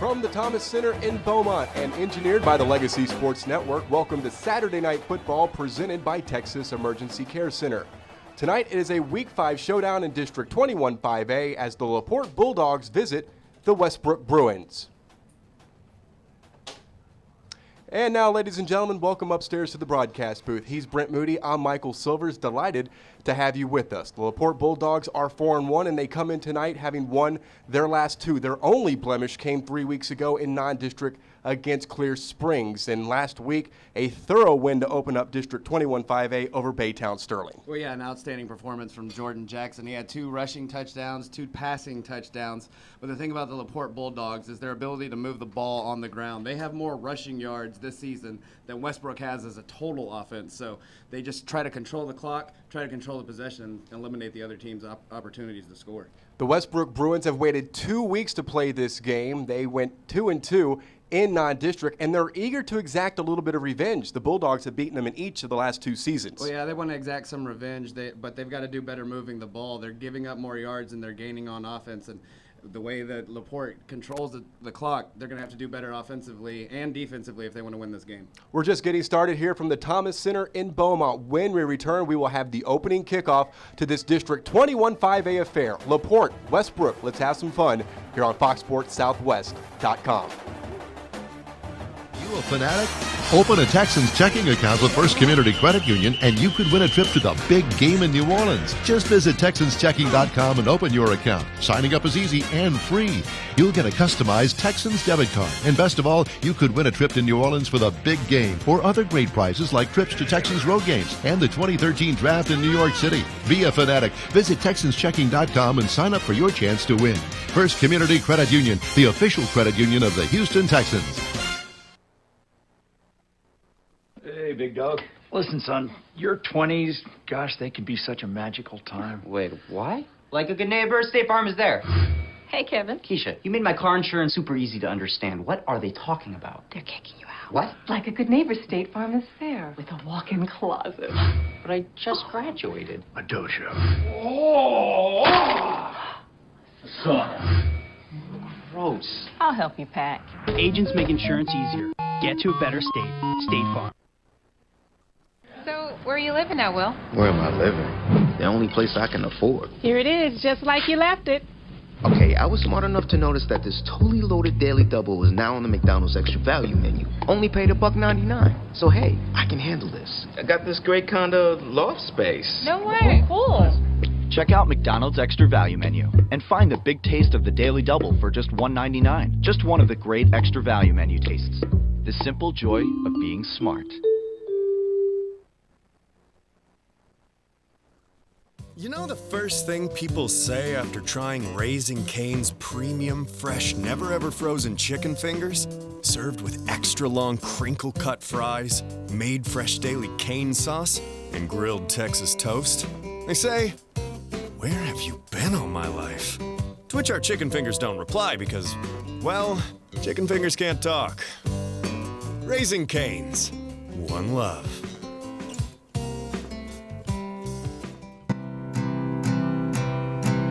From the Thomas Center in Beaumont and engineered by the Legacy Sports Network, welcome to Saturday Night Football presented by Texas Emergency Care Center. Tonight it is a Week 5 showdown in District 21 5A as the Laporte Bulldogs visit the Westbrook Bruins. And now, ladies and gentlemen, welcome upstairs to the broadcast booth. He's Brent Moody. I'm Michael Silvers. Delighted to have you with us. The Laporte Bulldogs are 4-1, and they come in tonight having won their last two. Their only blemish came 3 weeks ago in non-district against Clear Springs. And last week, a thorough win to open up District 21 5A over Baytown Sterling. Well, yeah, an outstanding performance from Jordan Jackson. He had 2 rushing touchdowns, 2 passing touchdowns. But the thing about the Laporte Bulldogs is their ability to move the ball on the ground. They have more rushing yards this season than Westbrook has as a total offense. So they just try to control the clock, try to control the possession, and eliminate the other team's opportunities to score. The Westbrook Bruins have waited 2 weeks to play this game. They went 2-2 in non-district, and they're eager to exact a little bit of revenge. The Bulldogs have beaten them in each of the last 2 seasons. Well, yeah, they want to exact some revenge, but they've got to do better moving the ball. They're giving up more yards than they're gaining on offense, and the way that Laporte controls the clock, they're going to have to do better offensively and defensively if they want to win this game. We're just getting started here from the Thomas Center in Beaumont. When we return, we will have the opening kickoff to this District 21 5A affair. Laporte, Westbrook, let's have some fun here on FoxSportsSouthwest.com. You a fanatic? Open a Texans checking account with First Community Credit Union and you could win a trip to the big game in New Orleans. Just visit TexansChecking.com and open your account. Signing up is easy and free. You'll get a customized Texans debit card. And best of all, you could win a trip to New Orleans for the big game or other great prizes like trips to Texans road games and the 2013 draft in New York City. Be a fanatic. Visit TexansChecking.com and sign up for your chance to win. First Community Credit Union, the official credit union of the Houston Texans. Hey, big dog. Listen, son, your 20s, gosh, they could be such a magical time. Wait, what? Like a good neighbor, State Farm is there. Hey, Kevin. Keisha, you made my car insurance super easy to understand. What are they talking about? They're kicking you out. What? Like a good neighbor, State Farm is there with a walk-in closet. But I just graduated. A dojo. Oh! Son. Gross. I'll help you pack. Agents make insurance easier. Get to a better state. State Farm. So, where are you living now, Will? Where am I living? The only place I can afford. Here it is, just like you left it. Okay, I was smart enough to notice that this totally loaded daily double is now on the McDonald's extra value menu. Only paid $1.99. So hey, I can handle this. I got this great kind of loft space. No way. Cool. Check out McDonald's extra value menu and find the big taste of the daily double for just $1.99. Just one of the great extra value menu tastes. The simple joy of being smart. You know the first thing people say after trying Raising Cane's premium, fresh, never-ever frozen chicken fingers? Served with extra long crinkle-cut fries, made fresh daily cane sauce, and grilled Texas toast? They say, "Where have you been all my life?" To which our chicken fingers don't reply because, well, chicken fingers can't talk. Raising Cane's. One love.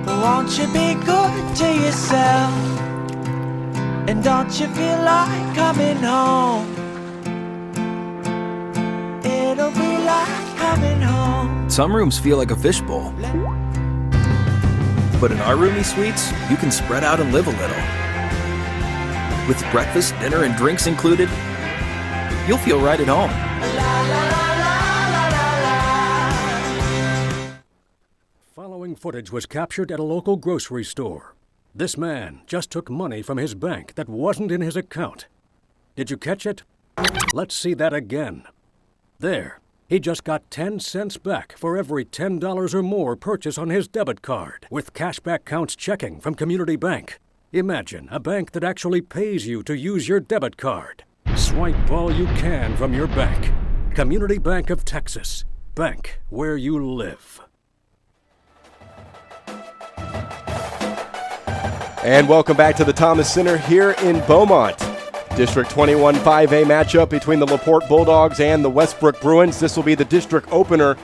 Won't you be good to yourself? And don't you feel like coming home? It'll be like coming home. Some rooms feel like a fishbowl. But in our roomy suites, you can spread out and live a little. With breakfast, dinner, and drinks included, you'll feel right at home. Following footage was captured at a local grocery store. This man just took money from his bank that wasn't in his account. Did you catch it? Let's see that again. There, he just got 10 cents back for every $10 or more purchase on his debit card with cashback counts checking from Community Bank. Imagine a bank that actually pays you to use your debit card. Swipe all you can from your bank. Community Bank of Texas. Bank where you live. And welcome back to the Thomas Center here in Beaumont. District 21 5A matchup between the Laporte Bulldogs and the Westbrook Bruins. This will be the district opener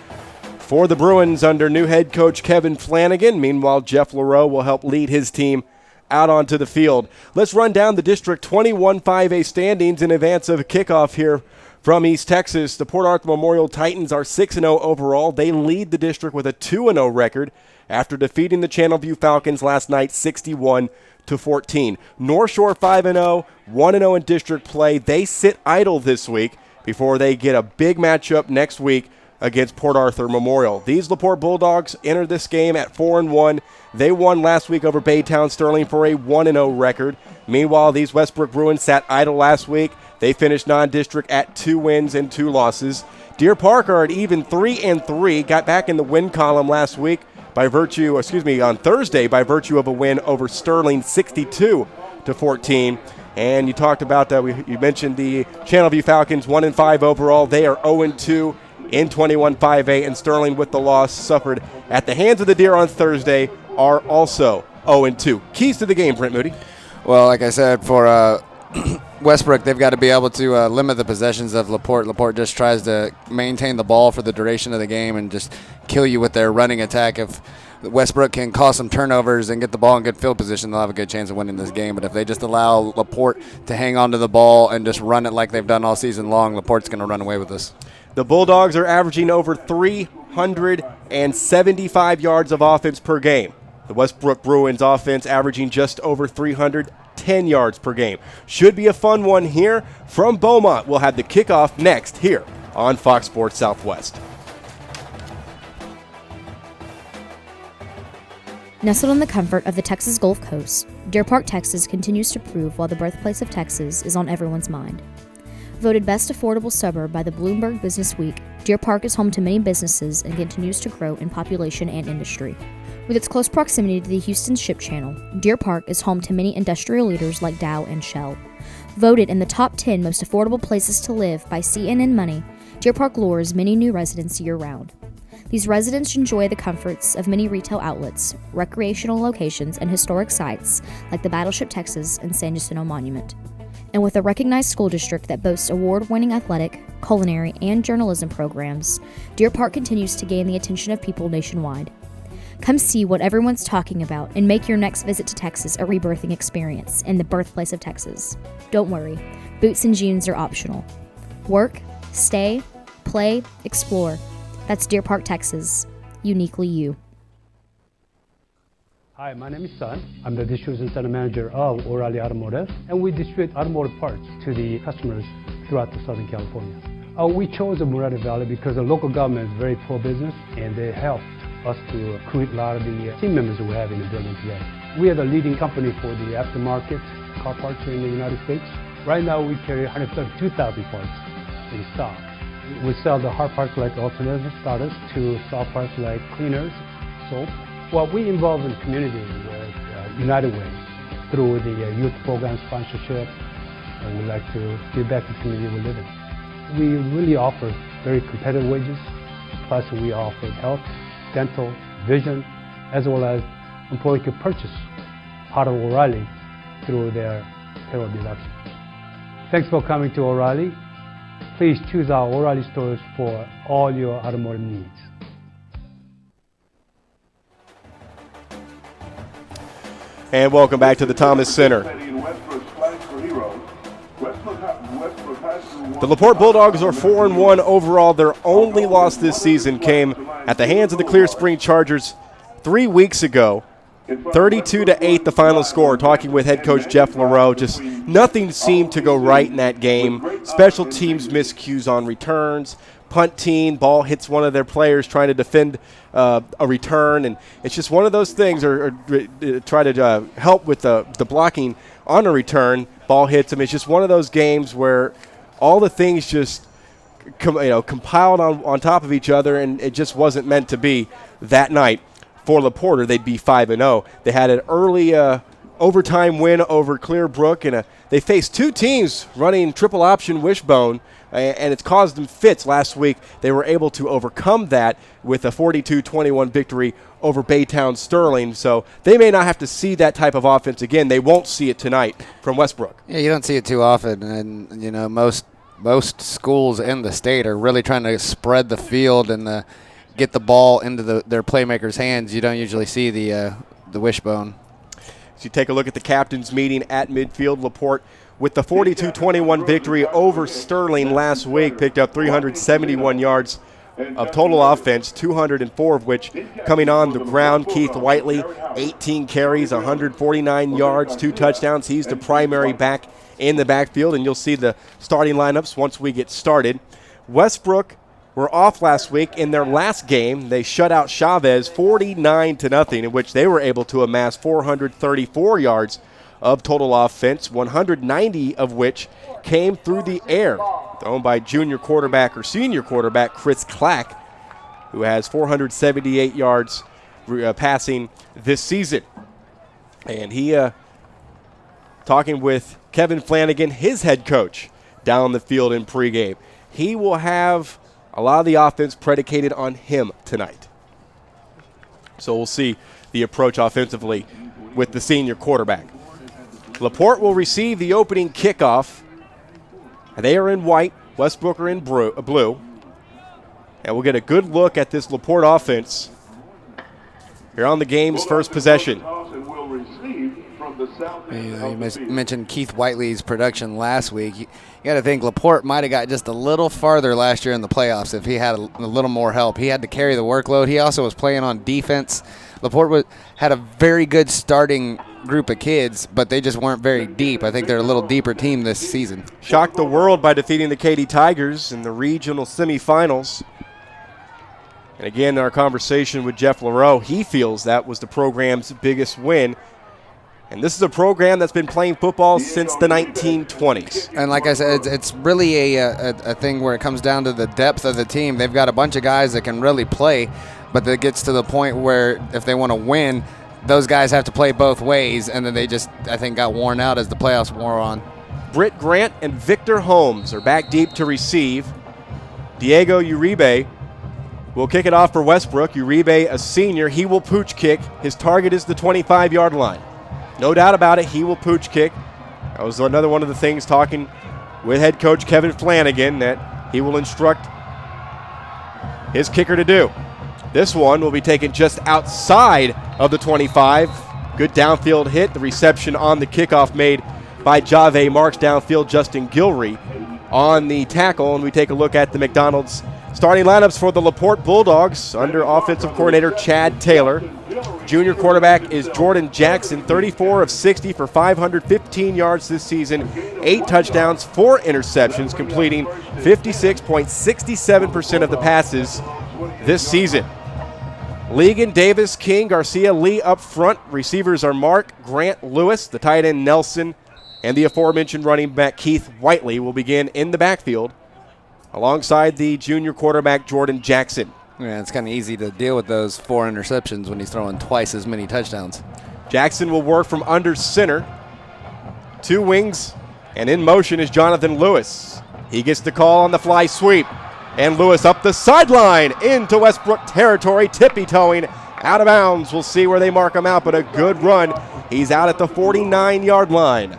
for the Bruins under new head coach Kevin Flanagan. Meanwhile, Jeff LaRoe will help lead his team out onto the field. Let's run down the District 21 5A standings in advance of kickoff here from East Texas. The Port Arthur Memorial Titans are 6-0 overall. They lead the district with a 2-0 record after defeating the Channelview Falcons last night 61-14. North Shore 5-0, 1-0 in district play. They sit idle this week before they get a big matchup next week against Port Arthur Memorial. These Laporte Bulldogs enter this game at 4-1. They won last week over Baytown Sterling for a 1-0 record. Meanwhile, these Westbrook Bruins sat idle last week. They finished non-district at 2 wins and 2 losses. Deer Park are at even 3-3. Got back in the win column last week on Thursday by virtue of a win over Sterling 62-14. And you talked about that. You mentioned the Channelview Falcons 1-5 overall. They are 0-2 in 21-5A, and Sterling, with the loss suffered at the hands of the Deer on Thursday, are also 0-2. Keys to the game, Brent Moody. Well, like I said, for Westbrook, they've got to be able to limit the possessions of Laporte. Laporte just tries to maintain the ball for the duration of the game and just kill you with their running attack. If Westbrook can cause some turnovers and get the ball in good field position, they'll have a good chance of winning this game. But if they just allow Laporte to hang on to the ball and just run it like they've done all season long, Laporte's going to run away with this. The Bulldogs are averaging over 375 yards of offense per game. The Westbrook Bruins offense averaging just over 310 yards per game. Should be a fun one here from Beaumont. We'll have the kickoff next here on Fox Sports Southwest. Nestled in the comfort of the Texas Gulf Coast, Deer Park, Texas continues to prove why the birthplace of Texas is on everyone's mind. Voted best affordable suburb by the Bloomberg Business Week, Deer Park is home to many businesses and continues to grow in population and industry. With its close proximity to the Houston Ship Channel, Deer Park is home to many industrial leaders like Dow and Shell. Voted in the top 10 most affordable places to live by CNN Money, Deer Park lures many new residents year-round. These residents enjoy the comforts of many retail outlets, recreational locations, and historic sites like the Battleship Texas and San Jacinto Monument. And with a recognized school district that boasts award-winning athletic, culinary, and journalism programs, Deer Park continues to gain the attention of people nationwide. Come see what everyone's talking about and make your next visit to Texas a rebirthing experience in the birthplace of Texas. Don't worry, boots and jeans are optional. Work, stay, play, explore. That's Deer Park, Texas. Uniquely you. Hi, my name is Sun. I'm the distribution center manager of O'Reilly Automotive, and we distribute automotive parts to the customers throughout the Southern California. We chose the Moretti Valley because the local government is very pro-business, and they helped us to recruit a lot of the team members that we have in the building today. We are the leading company for the aftermarket car parts in the United States. Right now, we carry 132,000 parts in stock. We sell the hard parts like alternator starters to soft parts like cleaners, soap. Well, we involve in the community with United Way through the youth program sponsorship, and we like to give back to the community we live in. We really offer very competitive wages, plus we offer health, dental, vision, as well as employee could purchase part of O'Reilly through their payroll deduction. Thanks for coming to O'Reilly. Please choose our O'Reilly stores for all your automotive needs. And welcome back to the Thomas Center. The Laporte Bulldogs are 4-1 overall. Their only loss this season came at the hands of the Clear Spring Chargers 3 weeks ago. 32-8 the final score. Talking with head coach Jeff LaRoe, just nothing seemed to go right in that game. Special teams miscues on returns. Punt team, ball hits one of their players trying to defend a return, and it's just one of those things, or try to help with the blocking on a return. Ball hits them. It's just one of those games where all the things just compiled on top of each other, and it just wasn't meant to be that night. For Laporte, they'd be 5-0. They had an early overtime win over Clear Brook, and they faced two teams running triple option wishbone, and it's caused them fits last week. They were able to overcome that with a 42-21 victory over Baytown Sterling. So they may not have to see that type of offense again. They won't see it tonight from Westbrook. Yeah, you don't see it too often, and most schools in the state are really trying to spread the field and get the ball into their playmakers' hands. You don't usually see the wishbone. As you take a look at the captain's meeting at midfield, Laporte with the 42-21 victory over Sterling last week, picked up 371 yards of total offense, 204 of which coming on the ground. Keith Whiteley, 18 carries, 149 yards, 2 touchdowns. He's the primary back in the backfield, and you'll see the starting lineups once we get started. Westbrook were off last week. In their last game, they shut out Chavez 49-0, in which they were able to amass 434 yards of total offense, 190 of which came through the air, thrown by senior quarterback Chris Clack, who has 478 yards passing this season. And he, talking with Kevin Flanagan, his head coach, down the field in pregame. He will have a lot of the offense predicated on him tonight. So we'll see the approach offensively with the senior quarterback. Laporte will receive the opening kickoff. They are in white, Westbrook are in blue. And we'll get a good look at this Laporte offense here on the game's first possession. You mentioned Keith Whiteley's production last week. You got to think Laporte might have got just a little farther last year in the playoffs if he had a little more help. He had to carry the workload. He also was playing on defense. Laporte had a very good starting group of kids, but they just weren't very deep. I think they're a little deeper team this season. Shocked the world by defeating the Katy Tigers in the regional semifinals. And again, in our conversation with Jeff LaRoe, he feels that was the program's biggest win. And this is a program that's been playing football since the 1920s. And like I said, it's really a thing where it comes down to the depth of the team. They've got a bunch of guys that can really play, but it gets to the point where if they want to win, those guys have to play both ways, and then they just, I think, got worn out as the playoffs wore on. Britt Grant and Victor Holmes are back deep to receive. Diego Uribe will kick it off for Westbrook. Uribe, a senior, he will pooch kick. His target is the 25-yard line. No doubt about it, he will pooch kick. That was another one of the things talking with head coach Kevin Flanagan that he will instruct his kicker to do. This one will be taken just outside of the 25. Good downfield hit. The reception on the kickoff made by Jave Marks downfield. Justin Gilrery on the tackle. And we take a look at the McDonald's starting lineups for the Laporte Bulldogs under offensive coordinator Chad Taylor. Junior quarterback is Jordan Jackson, 34 of 60 for 515 yards this season, 8 touchdowns, 4 interceptions, completing 56.67% of the passes this season. Ligon, Davis, King, Garcia, Lee up front. Receivers are Mark, Grant, Lewis, the tight end Nelson, and the aforementioned running back Keith Whiteley will begin in the backfield alongside the junior quarterback Jordan Jackson. Yeah, it's kind of easy to deal with those 4 interceptions when he's throwing twice as many touchdowns. Jackson will work from under center. 2 wings, and in motion is Jonathan Lewis. He gets the call on the fly sweep. And Lewis up the sideline into Westbrook territory, tippy-toeing out of bounds. We'll see where they mark him out, but a good run. He's out at the 49-yard line.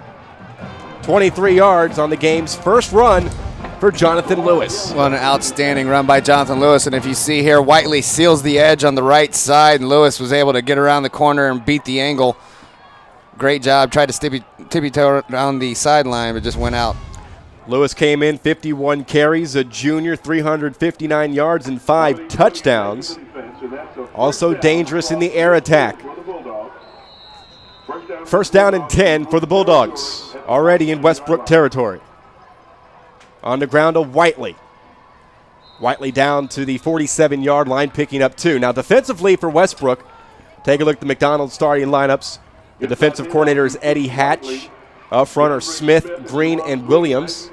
23 yards on the game's first run for Jonathan Lewis. Well, an outstanding run by Jonathan Lewis. And if you see here, Whiteley seals the edge on the right side, and Lewis was able to get around the corner and beat the angle. Great job. Tried to tippy-toe on the sideline, but just went out. Lewis came in 51 carries, a junior, 359 yards and 5 touchdowns. Also dangerous in the air attack. First down and 10 for the Bulldogs, already in Westbrook territory. On the ground to Whiteley. Whiteley down to the 47-yard line, picking up 2. Now defensively for Westbrook, take a look at the McDonald's starting lineups. The defensive coordinator is Eddie Hatch. Up front are Smith, Green, and Williams.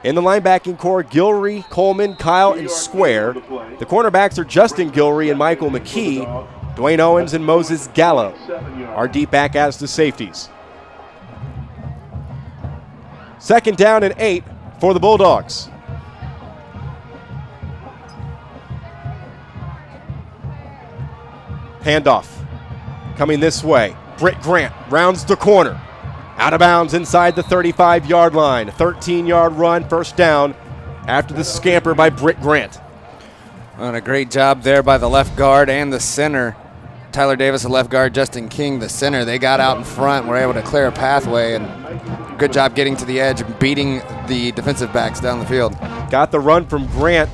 In the linebacking core, Gilrery, Coleman, Kyle, and Square. The cornerbacks are Justin Gilrery and Michael McKee. Dwayne Owens and Moses Gallo are deep back as the safeties. Second down and 8 for the Bulldogs. Handoff coming this way. Britt Grant rounds the corner. Out of bounds inside the 35-yard line. 13-yard run, first down after the scamper by Britt Grant. And a great job there by the left guard and the center Tyler Davis, the left guard, Justin King, the center. They got out in front, were able to clear a pathway, and good job getting to the edge and beating the defensive backs down the field. Got the run from Grant.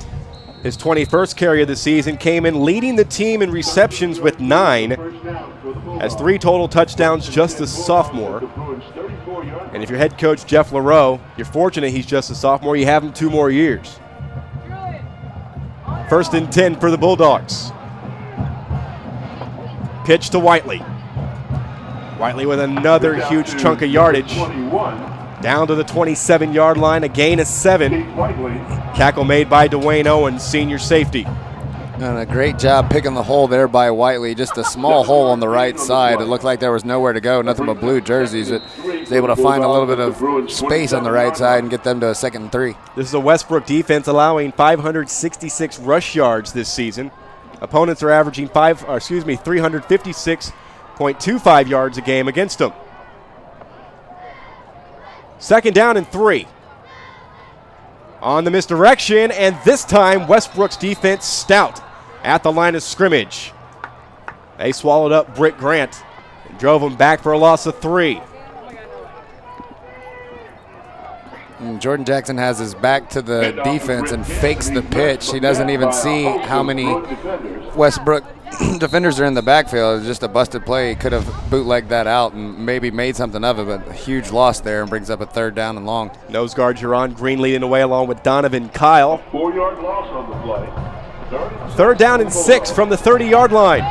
His 21st carry of the season, came in leading the team in receptions with 9. Has 3 total touchdowns just as a sophomore. And if you're head coach Jeff LaRoe, you're fortunate he's just a sophomore. You have him 2 more years. 1st and 10 for the Bulldogs. Pitch to Whiteley. Whiteley with another huge chunk of yardage. Down to the 27-yard line, a gain of 7. Tackle made by Dwayne Owens, senior safety. And a great job picking the hole there by Whiteley. Just a small hole on the right side. It looked like there was nowhere to go, nothing but blue jerseys. But was able to find a little bit of space on the right side and get them to a 2nd and 3. This is a Westbrook defense allowing 566 rush yards this season. Opponents are averaging 356.25 yards a game against them. 2nd down and 3. On the misdirection, and this time Westbrook's defense stout at the line of scrimmage. They swallowed up Britt Grant and drove him back for a loss of 3. And Jordan Jackson has his back to the defense and fakes the pitch. He doesn't even see how many Westbrook defenders are in the backfield. It's just a busted play. He could have bootlegged that out and maybe made something of it, but a huge loss there and brings up a 3rd down and long. Nose guard Jerron Green leading the way along with Donovan Kyle. 4-yard loss on the play. 3rd down and 6 from the 30-yard line.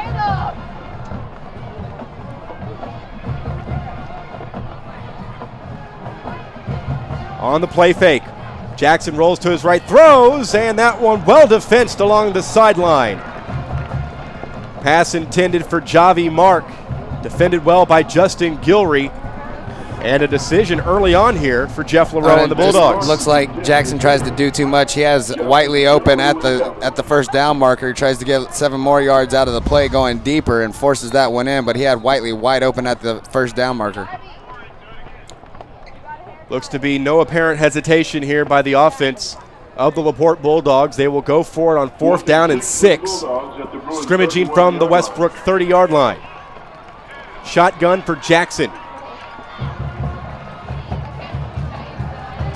On the play fake, Jackson rolls to his right, throws, and that one well defensed along the sideline. Pass intended for Javi Mark, defended well by Justin Gilry, and a decision early on here for Jeff LaRoe and the Bulldogs. Looks like Jackson tries to do too much. He has Whiteley open at the 1st down marker. He tries to get 7 more yards out of the play going deeper and forces that one in, but he had Whiteley wide open at the 1st down marker. Looks to be no apparent hesitation here by the offense of the Laporte Bulldogs. They will go for it on 4th down and 6, scrimmaging from the Westbrook 30-yard line. Shotgun for Jackson.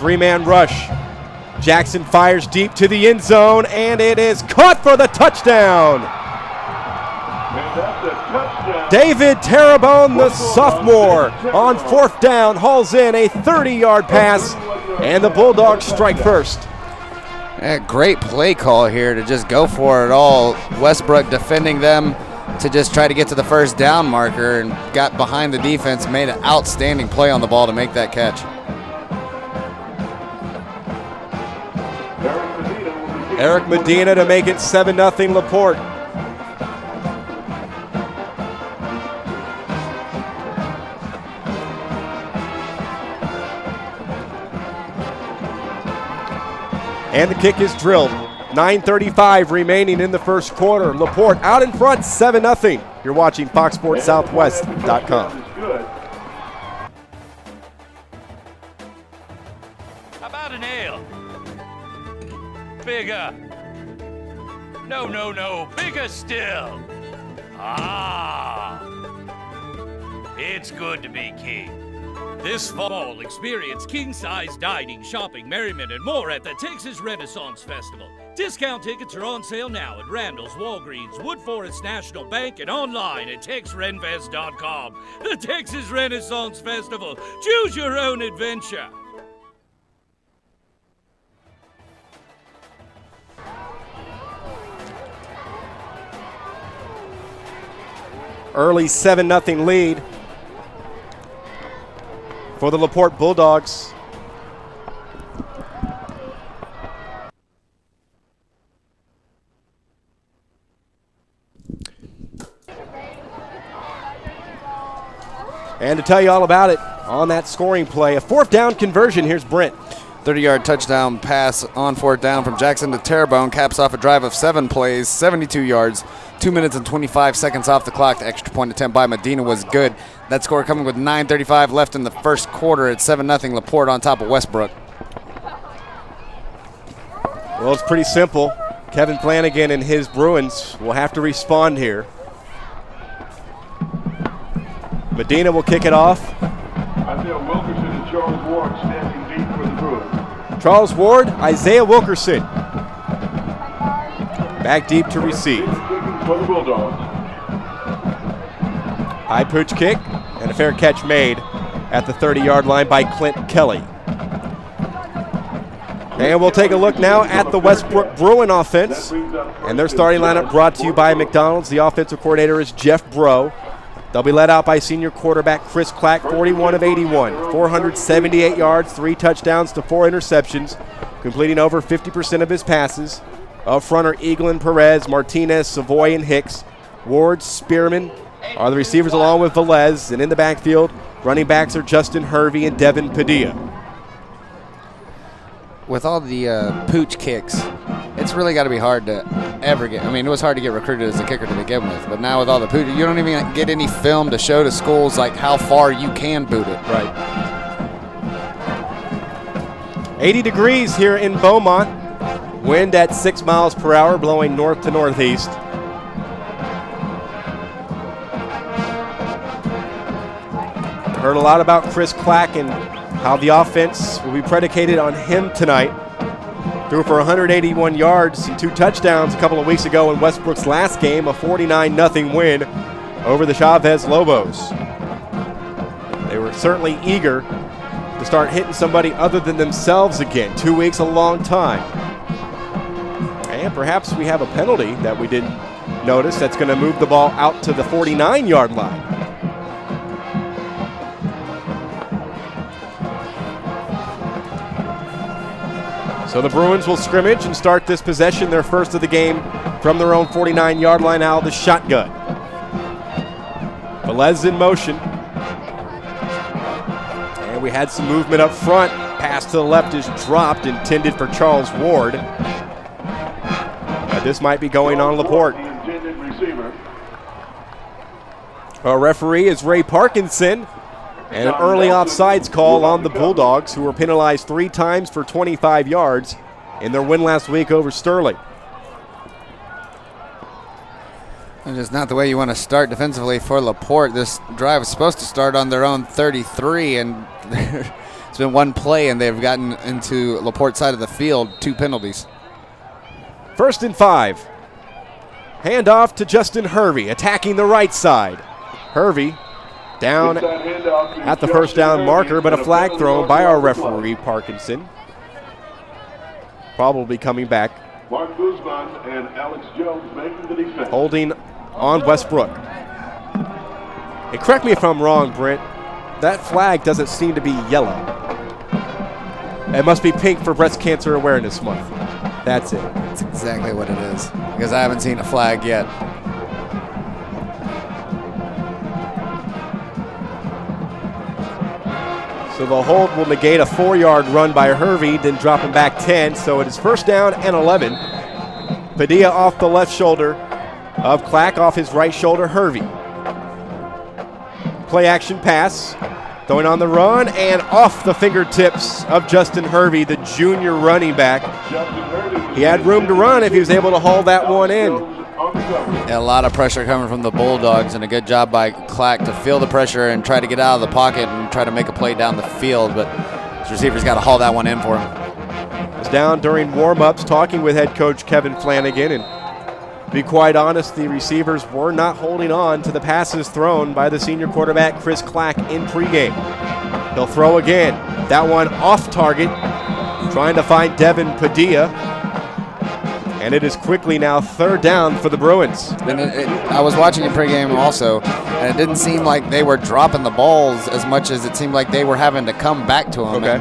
3-man rush. Jackson fires deep to the end zone, and it is caught for the touchdown. David Terrebonne, the sophomore, on 4th down, hauls in a 30-yard pass, and the Bulldogs strike first. Yeah, great play call here to just go for it all. Westbrook defending them to just try to get to the 1st down marker and got behind the defense, made an outstanding play on the ball to make that catch. Eric Medina to make it 7-0 Laporte. And the kick is drilled. 9:35 remaining in the 1st quarter. Laporte out in front, 7-0. You're watching FoxSportsSouthwest.com. How about an ale? Bigger. No, bigger still. Ah, it's good to be king. This fall, experience king-size dining, shopping, merriment, and more at the Texas Renaissance Festival. Discount tickets are on sale now at Randall's, Walgreens, Wood Forest National Bank, and online at TexRenFest.com. The Texas Renaissance Festival. Choose your own adventure. Early 7-0 lead for the Laporte Bulldogs. And to tell you all about it on that scoring play, a 4th down conversion. Here's Brent. 30-yard touchdown pass on 4th down from Jackson to Terrebonne caps off a drive of 7 plays, 72 yards, 2 minutes and 25 seconds off the clock. The extra point attempt by Medina was good. That score coming with 9:35 left in the 1st quarter at 7-0 Laporte on top of Westbrook. Well, it's pretty simple. Kevin Flanagan and his Bruins will have to respond here. Medina will kick it off. Isaiah Wilkerson and Charles Ward standing deep for the Bruins. Charles Ward, Isaiah Wilkerson. Back deep to receive. For the Bulldogs. High pooch kick and a fair catch made at the 30-yard line by Clint Kelly. And we'll take a look now at the Westbrook Bruin offense. And their starting lineup brought to you by McDonald's. The offensive coordinator is Jeff Bro. They'll be led out by senior quarterback Chris Clack, 41 of 81, 478 yards, 3 touchdowns to 4 interceptions, completing over 50% of his passes. Up front are Eaglin, Perez, Martinez, Savoy, and Hicks. Ward, Spearman are the receivers along with Velez. And in the backfield, running backs are Justin Hervey and Devin Padilla. With all the pooch kicks, it's really got to be hard to ever get. I mean, it was hard to get recruited as a kicker to begin with, but now with all the pooch, you don't even get any film to show to schools like how far you can boot it. Right. 80 degrees here in Beaumont. Wind at 6 miles per hour, blowing north to northeast. Heard a lot about Chris Clack and how the offense will be predicated on him tonight. Threw for 181 yards and 2 touchdowns a couple of weeks ago in Westbrook's last game, a 49-0 win over the Chavez Lobos. They were certainly eager to start hitting somebody other than themselves again. 2 weeks, a long time. And perhaps we have a penalty that we didn't notice that's going to move the ball out to the 49-yard line. So the Bruins will scrimmage and start this possession, their first of the game, from their own 49-yard line out of the shotgun. Velez in motion. And we had some movement up front. Pass to the left is dropped, intended for Charles Ward. But this might be going on Laporte. Our referee is Ray Parkinson. And an early offsides call on the Bulldogs, who were penalized 3 times for 25 yards in their win last week over Sterling. And it's not the way you want to start defensively for Laporte. This drive was supposed to start on their own 33, and it's been one play, and they've gotten into Laporte's side of the field, 2 penalties. 1st and 5. Handoff to Justin Hervey, attacking the right side. Hervey down at the first down marker, but a flag thrown by our referee, Parkinson. Probably coming back. Mark Guzman and Alex Jones making the defense. Holding on Westbrook. And correct me if I'm wrong, Brent. That flag doesn't seem to be yellow. It must be pink for Breast Cancer Awareness Month. That's it. That's exactly what it is, because I haven't seen a flag yet. So the hold will negate a 4-yard run by Hervey, then drop him back 10. So it is 1st down and 11. Padilla off the left shoulder of Clack, off his right shoulder, Hervey. Play action pass, throwing on the run, and off the fingertips of Justin Hervey, the junior running back. He had room to run if he was able to haul that one in. A lot of pressure coming from the Bulldogs, and a good job by Clack to feel the pressure and try to get out of the pocket and try to make a play down the field, but his receivers got to haul that one in for him. Was down during warm-ups talking with head coach Kevin Flanagan, and to be quite honest, the receivers were not holding on to the passes thrown by the senior quarterback Chris Clack in pregame. He'll throw again. That one off target, trying to find Devin Padilla. And it is quickly now 3rd down for the Bruins. And I was watching in pregame also, and it didn't seem like they were dropping the balls as much as it seemed like they were having to come back to him. Okay.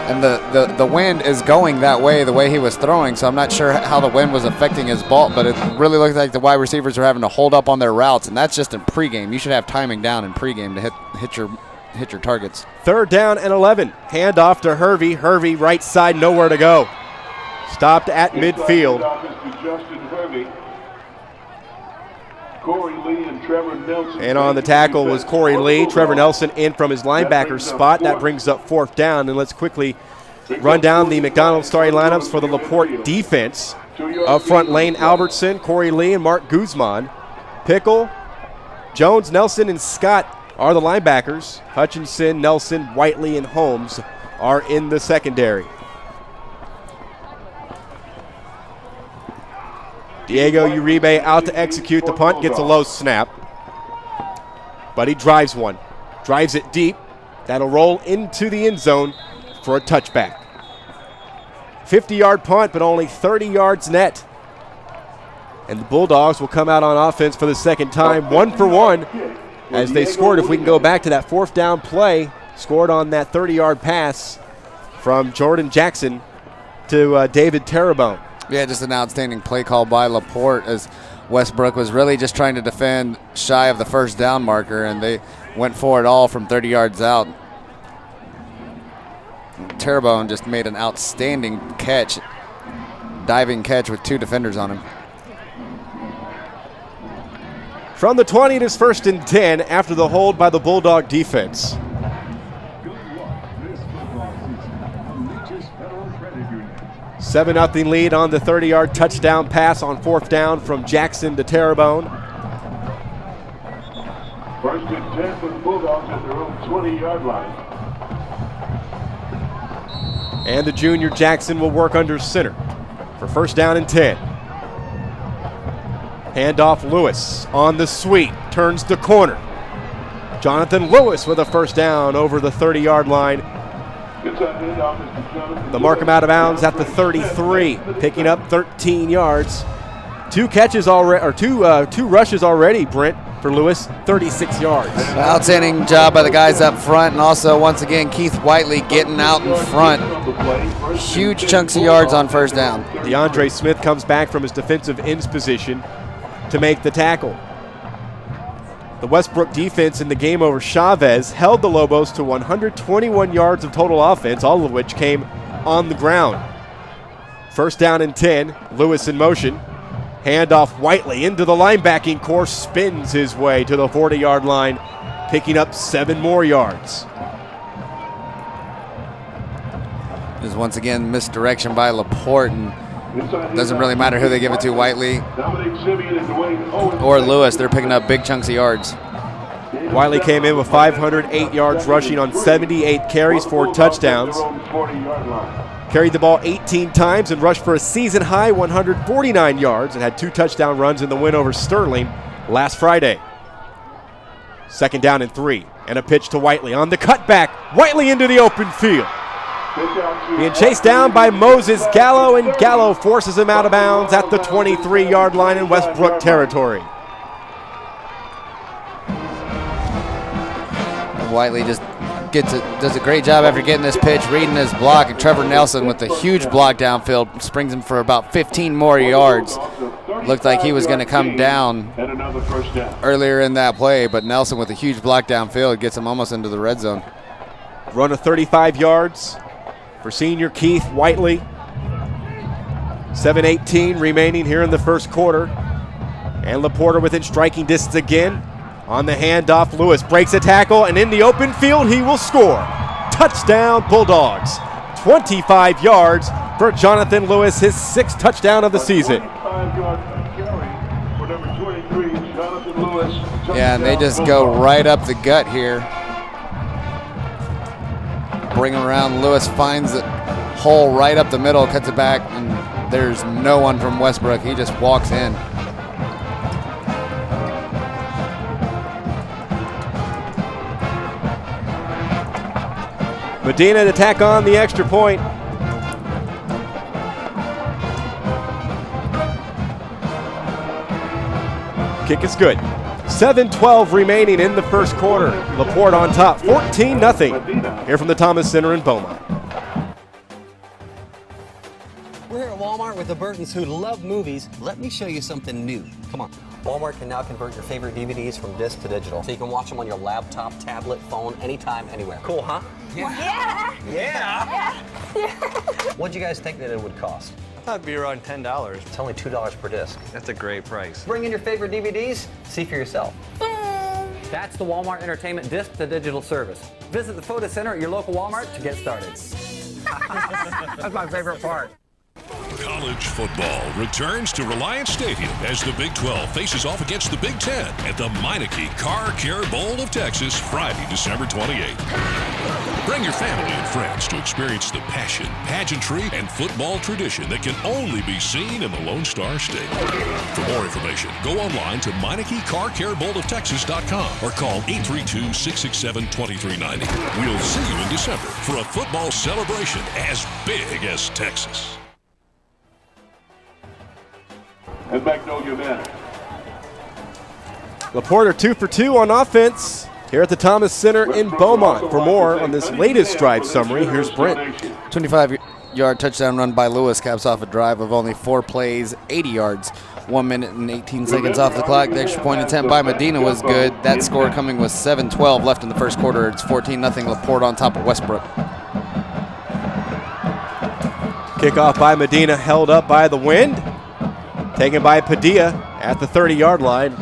And the wind is going that way, the way he was throwing, so I'm not sure how the wind was affecting his ball, but it really looked like the wide receivers were having to hold up on their routes, and that's just in pregame. You should have timing down in pregame to hit your targets. 3rd down and 11. Handoff to Hervey. Hervey right side, nowhere to go. Stopped at midfield. And on the tackle was Corey Lee. Trevor Nelson in from his linebacker spot. That brings up 4th down. And let's quickly run down the McDonald's starting lineups for the Laporte defense. Up front, Lane Albertson, Corey Lee, and Mark Guzman. Pickle, Jones, Nelson, and Scott are the linebackers. Hutchinson, Nelson, Whiteley, and Holmes are in the secondary. Diego Uribe out to execute the punt, gets a low snap. But he drives one. Drives it deep. That'll roll into the end zone for a touchback. 50-yard punt, but only 30 yards net. And the Bulldogs will come out on offense for the second time, 1 for 1, as they scored. If we can go back to that fourth down play, scored on that 30-yard pass from Jordan Jackson to David Terrebonne. Yeah, just an outstanding play call by Laporte, as Westbrook was really just trying to defend shy of the first down marker, and they went for it all from 30 yards out. Terrebonne just made an outstanding catch, diving catch with 2 defenders on him. From the 20, it is 1st and 10 after the hold by the Bulldog defense. Seven 0 lead on the 30-yard touchdown pass on 4th down from Jackson to Terrebonne. 1st and 10 for the Bulldogs at their own 20-yard line. And the junior Jackson will work under center for 1st down and 10. Handoff Lewis on the sweep, turns the corner. Jonathan Lewis with a 1st down over the 30-yard line. They'll mark him out of bounds at the 33, picking up 13 yards. 2 catches already, or two rushes already, Brent, for Lewis, 36 yards. Outstanding job by the guys up front, and also once again Keith Whiteley getting out in front. Huge chunks of yards on 1st down. DeAndre Smith comes back from his defensive ends position to make the tackle. The Westbrook defense in the game over Chavez held the Lobos to 121 yards of total offense, all of which came on the ground. 1st down and 10, Lewis in motion. Handoff Whiteley into the linebacking core, spins his way to the 40-yard line, picking up 7 more yards. There's once again misdirection by Laporte, and doesn't really matter who they give it to, Whiteley or Lewis. They're picking up big chunks of yards. Whiteley came in with 508 yards rushing on 78 carries, 4 touchdowns. Carried the ball 18 times and rushed for a season-high 149 yards and had 2 touchdown runs in the win over Sterling last Friday. 2nd down and 3, and a pitch to Whiteley on the cutback. Whiteley into the open field. Being chased down by Moses Gallo, and Gallo forces him out of bounds at the 23-yard line in Westbrook territory. Whiteley just does a great job after getting this pitch, reading his block, and Trevor Nelson with a huge block downfield springs him for about 15 more yards. Looked like he was going to come down earlier in that play, but Nelson with a huge block downfield gets him almost into the red zone. Run of 35 yards for senior Keith Whiteley. 7:18 remaining here in the 1st quarter. And Laporte within striking distance again. On the handoff, Lewis breaks a tackle, and in the open field, he will score. Touchdown, Bulldogs. 25 yards for Jonathan Lewis, his 6th touchdown of the season. Yeah, and they just go right up the gut here. Bring him around. Lewis finds the hole right up the middle, cuts it back, and there's no one from Westbrook. He just walks in. Medina to tack on the extra point. Kick is good. 7:12 remaining in the 1st quarter. Laporte on top, 14-0. Here from the Thomas Center in Beaumont. We're here at Walmart with the Burtons who love movies. Let me show you something new. Come on. Walmart can now convert your favorite DVDs from disc to digital, so you can watch them on your laptop, tablet, phone, anytime, anywhere. Cool, huh? Yeah. Yeah. What'd you guys think that it would cost? I thought it'd be around $10. It's only $2 per disc. That's a great price. Bring in your favorite DVDs, see for yourself. That's the Walmart Entertainment Disc to Digital service. Visit the Photo Center at your local Walmart to get started. That's my favorite part. College football returns to Reliance Stadium as the Big 12 faces off against the Big 10 at the Meineke Car Care Bowl of Texas, Friday, December 28th. Bring your family and friends to experience the passion, pageantry, and football tradition that can only be seen in the Lone Star State. For more information, go online to MeinekeCarCareBowlOfTexas.com or call 832-667-2390. We'll see you in December for a football celebration as big as Texas. And Magnolia Manor. Laporte are 2 for 2 on offense here at the Thomas Center in Beaumont. For more on this latest drive summary, here's Brent. 25-yard touchdown run by Lewis caps off a drive of only 4 plays, 80 yards. 1 minute and 18 seconds off the clock. The extra point attempt by Medina was good. That score coming with 7:12 left in the first quarter. It's 14-0 Laporte on top of Westbrook. Kickoff by Medina, held up by the wind. Taken by Padilla at the 30-yard line.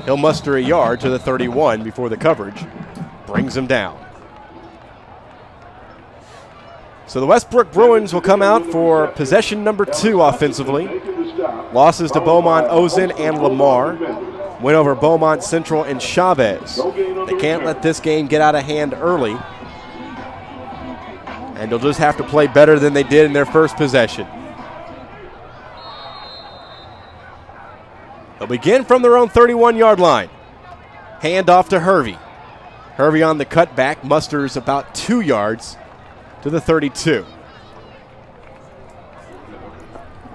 He'll muster a yard to the 31 before the coverage brings him down. So the Westbrook Bruins will come out for possession number 2 offensively. Losses to Beaumont, Ozen, and Lamar. Win over Beaumont Central and Chavez. They can't let this game get out of hand early. And they'll just have to play better than they did in their first possession. They'll begin from their own 31-yard line. Hand off to Hervey. Hervey on the cutback musters about 2 yards to the 32.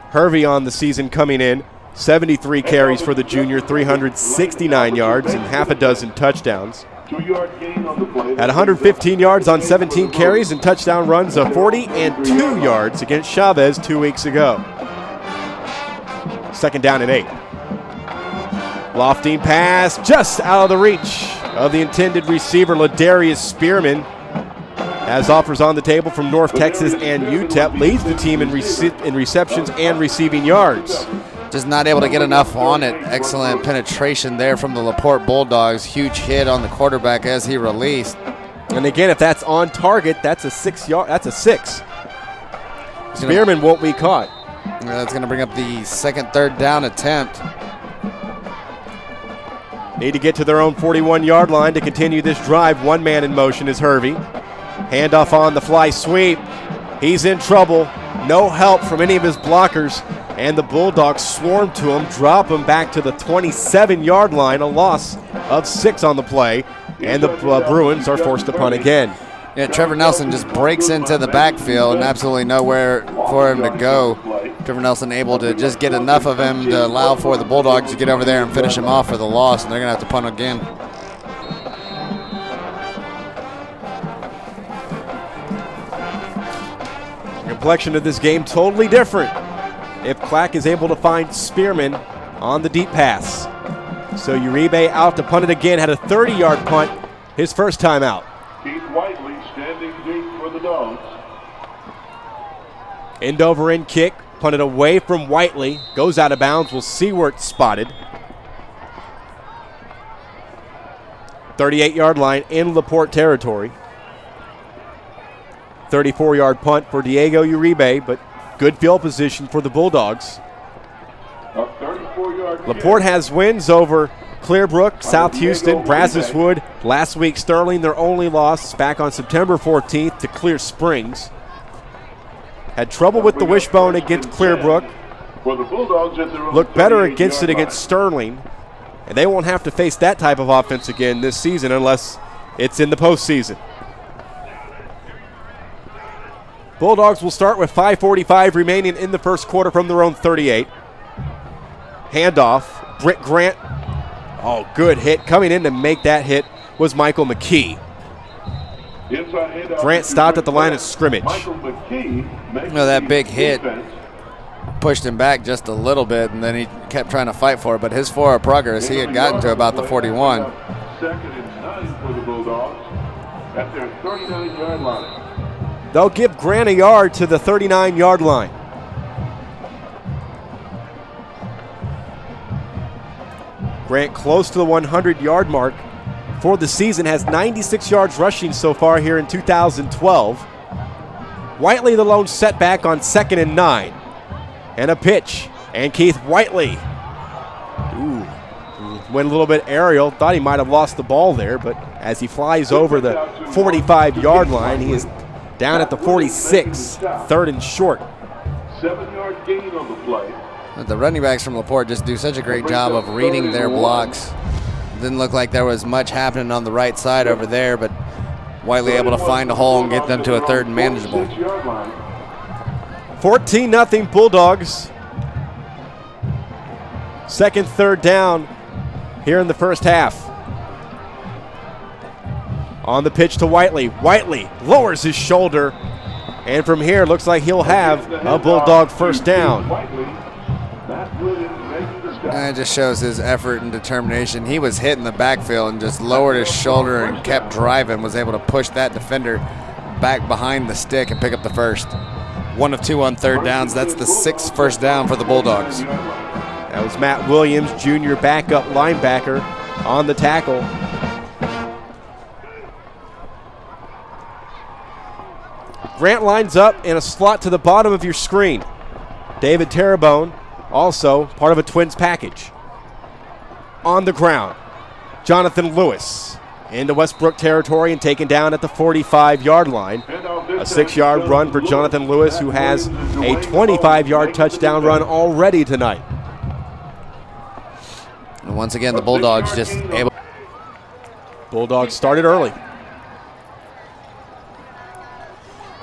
Hervey on the season coming in, 73 carries for the junior, 369 yards and half a dozen touchdowns. At 115 yards on 17 carries and touchdown runs of 40 and 2 yards against Chavez 2 weeks ago. 2nd down and 8. Lofting pass just out of the reach of the intended receiver, Ladarius Spearman. As offers on the table from North Texas and UTEP, leads the team in receptions and receiving yards. Just not able to get enough on it. Excellent penetration there from the Laporte Bulldogs. Huge hit on the quarterback as he released. And again, if that's on target, that's a 6 yard. That's a 6. Spearman won't be caught. That's going to bring up the 2nd, 3rd down attempt. Need to get to their own 41-yard line to continue this drive. One man in motion is Hervey. Handoff on the fly sweep. He's in trouble. No help from any of his blockers. And the Bulldogs swarm to him, drop him back to the 27-yard line. A loss of 6 on the play. And the Bruins are forced to punt again. Yeah, Trevor Nelson just breaks into the backfield and absolutely nowhere for him to go. Trevor Nelson able to just get enough of him to allow for the Bulldogs to get over there and finish him off for the loss, and they're going to have to punt again. The complexion of this game totally different if Clack is able to find Spearman on the deep pass. So Uribe out to punt it again, had a 30-yard punt his first time out. Keith Whiteley standing deep for the Dogs. End over end kick, punted away from Whiteley, goes out of bounds. We'll see where it's spotted. 38-yard line in Laporte territory. 34-yard punt for Diego Uribe, but good field position for the Bulldogs. A 34-yard Laporte has wins over Clearbrook, South Houston, Brazos Wood. Last week, Sterling, their only loss, back on September 14th to Clear Springs. Had trouble with the wishbone against Clearbrook. Looked better against it against Sterling. And they won't have to face that type of offense again this season unless it's in the postseason. Bulldogs will start with 5:45 remaining in the first quarter from their own 38. Handoff, Britt Grant. Oh, good hit. Coming in to make that hit was Michael McKee. Grant stopped at the line of scrimmage. That big hit pushed him back just a little bit, and then he kept trying to fight for it. But his forward progress, he had gotten to about the 41. 2nd and 9 for the Bulldogs at their 39-yard line. They'll give Grant a yard to the 39-yard line. Grant close to the 100-yard mark for the season, has 96 yards rushing so far here in 2012. Whiteley the lone setback on 2nd and 9. And a pitch. And Keith Whiteley. Ooh. Went a little bit aerial. Thought he might have lost the ball there, but as he flies over the 45-yard line, he is down at the 46, third and short. 7-yard gain on the play. The running backs from Laporte just do such a great job of reading their blocks. Didn't look like there was much happening on the right side over there, but Whiteley able to find a hole and get them to a third and manageable. 14-0 Bulldogs. Second, third down here in the first half. On the pitch to Whiteley. Whiteley lowers his shoulder, and from here looks like he'll have a Bulldog first down. And it just shows his effort and determination. He was hit in the backfield and just lowered his shoulder and kept driving, was able to push that defender back behind the stick and pick up the first. 1 of 2 on third downs. That's the 6th first down for the Bulldogs. That was Matt Williams, junior backup linebacker, on the tackle. Grant lines up in a slot to the bottom of your screen. David Terrebonne, also part of a Twins package. On the ground, Jonathan Lewis into Westbrook territory and taken down at the 45-yard line. A 6-yard run for Jonathan Lewis, who has a 25-yard touchdown run already tonight. And once again, the Bulldogs just able. Bulldogs started early.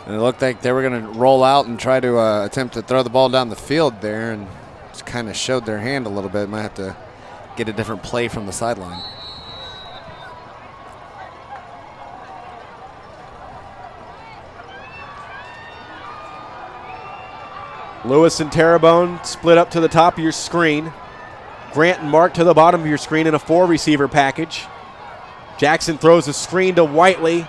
And it looked like they were going to roll out and try to attempt to throw the ball down the field there, and just kind of showed their hand a little bit. Might have to get a different play from the sideline. Lewis and Terrebonne split up to the top of your screen. Grant and Mark to the bottom of your screen in a 4-receiver package. Jackson throws a screen to Whiteley.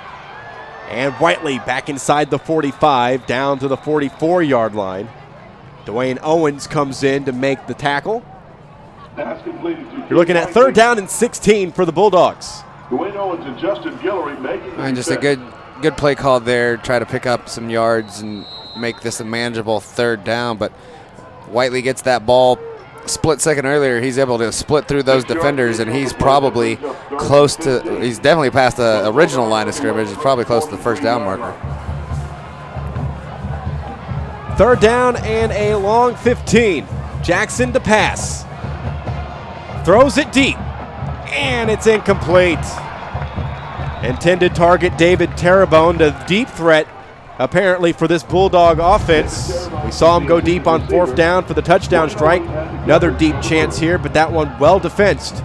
And Whiteley back inside the 45, down to the 44-yard line. Dwayne Owens comes in to make the tackle. You're looking at third down and 16 for the Bulldogs. Dwayne Owens and Justin Guillory making And just a good play call there. Try to pick up some yards and make this a manageable third down. But Whiteley gets that ball. Split second earlier, he's able to split through those defenders, and he's probably close to, he's definitely past the original line of scrimmage. He's probably close to the first down marker. Third down and a long 15. Jackson to pass. Throws it deep, and it's incomplete. Intended target David Terrebonne, the deep threat apparently for this Bulldog offense. We saw him go deep on 4th down for the touchdown strike. Another deep chance here, but that one well defensed.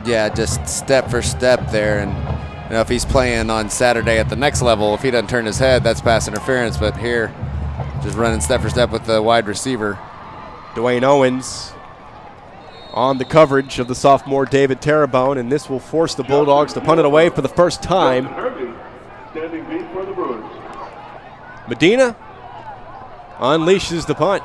Yeah, just step for step there. And you know, if he's playing on Saturday at the next level, if he doesn't turn his head, that's pass interference. But here, just running step for step with the wide receiver. Dwayne Owens on the coverage of the sophomore David Terrebonne, and this will force the Bulldogs to punt it away for the first time. Standing deep for the Bruins. Medina unleashes the punt.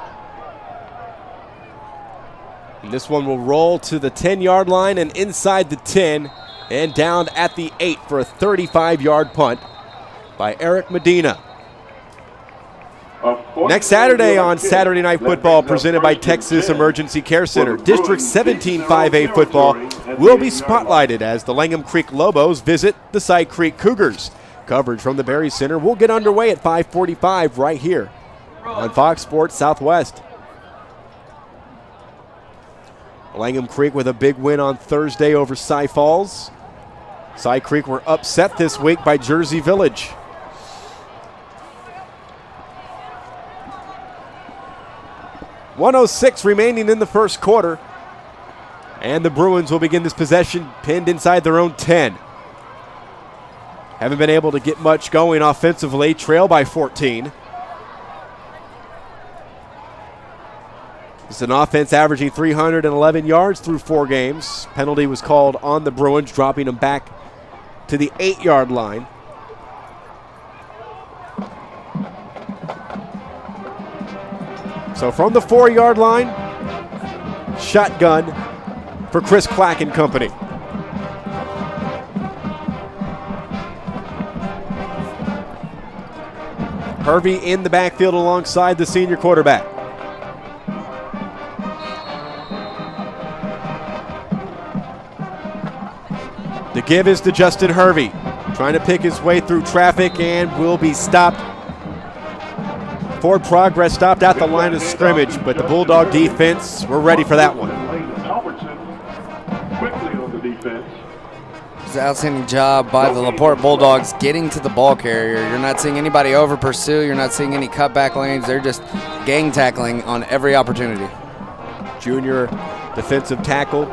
And this one will roll to the 10-yard line and inside the 10 and down at the 8 for a 35-yard punt by Eric Medina. Next Saturday on Saturday Night Football, presented by Texas Emergency Care Center, District 17 5A football will be spotlighted as the Langham Creek Lobos visit the Side Creek Cougars. Coverage from the Berry Center will get underway at 5:45 right here on Fox Sports Southwest. Langham Creek with a big win on Thursday over Cy Falls. Cy Creek were upset this week by Jersey Village. .106 remaining in the first quarter. And the Bruins will begin this possession pinned inside their own 10. Haven't been able to get much going offensively, trail by 14. It's an offense averaging 311 yards through 4 games. Penalty was called on the Bruins, dropping them back to the 8-yard line. So from the 4-yard line, shotgun for Chris Clack and company. Hervey in the backfield alongside the senior quarterback. The give is to Justin Hervey, trying to pick his way through traffic and will be stopped. Forward progress stopped at the line of scrimmage, but the Bulldog defense, we're ready for that one. Quickly on the defense. It's an outstanding job by the Laporte Bulldogs getting to the ball carrier. You're not seeing anybody over pursue. You're not seeing any cutback lanes. They're just gang tackling on every opportunity. Junior defensive tackle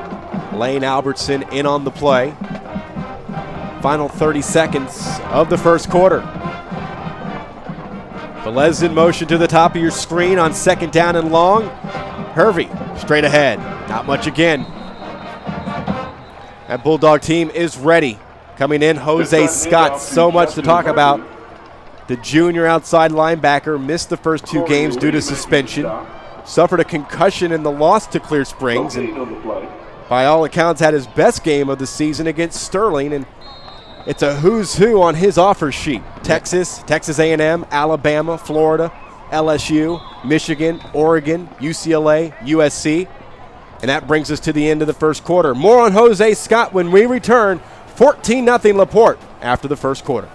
Lane Albertson in on the play. Final 30 seconds of the first quarter. Velez in motion to the top of your screen on 2nd down and long. Hervey straight ahead. Not much again. That Bulldog team is ready. Coming in, Jose Scott. So much to talk about. The junior outside linebacker missed the first 2 games due to suspension. Suffered a concussion in the loss to Clear Springs. And by all accounts had his best game of the season against Sterling. And it's a who's who on his offer sheet. Texas, Texas A&M, Alabama, Florida, LSU, Michigan, Oregon, UCLA, USC. And that brings us to the end of the first quarter. More on Jose Scott when we return. 14-0 Laporte after the first quarter.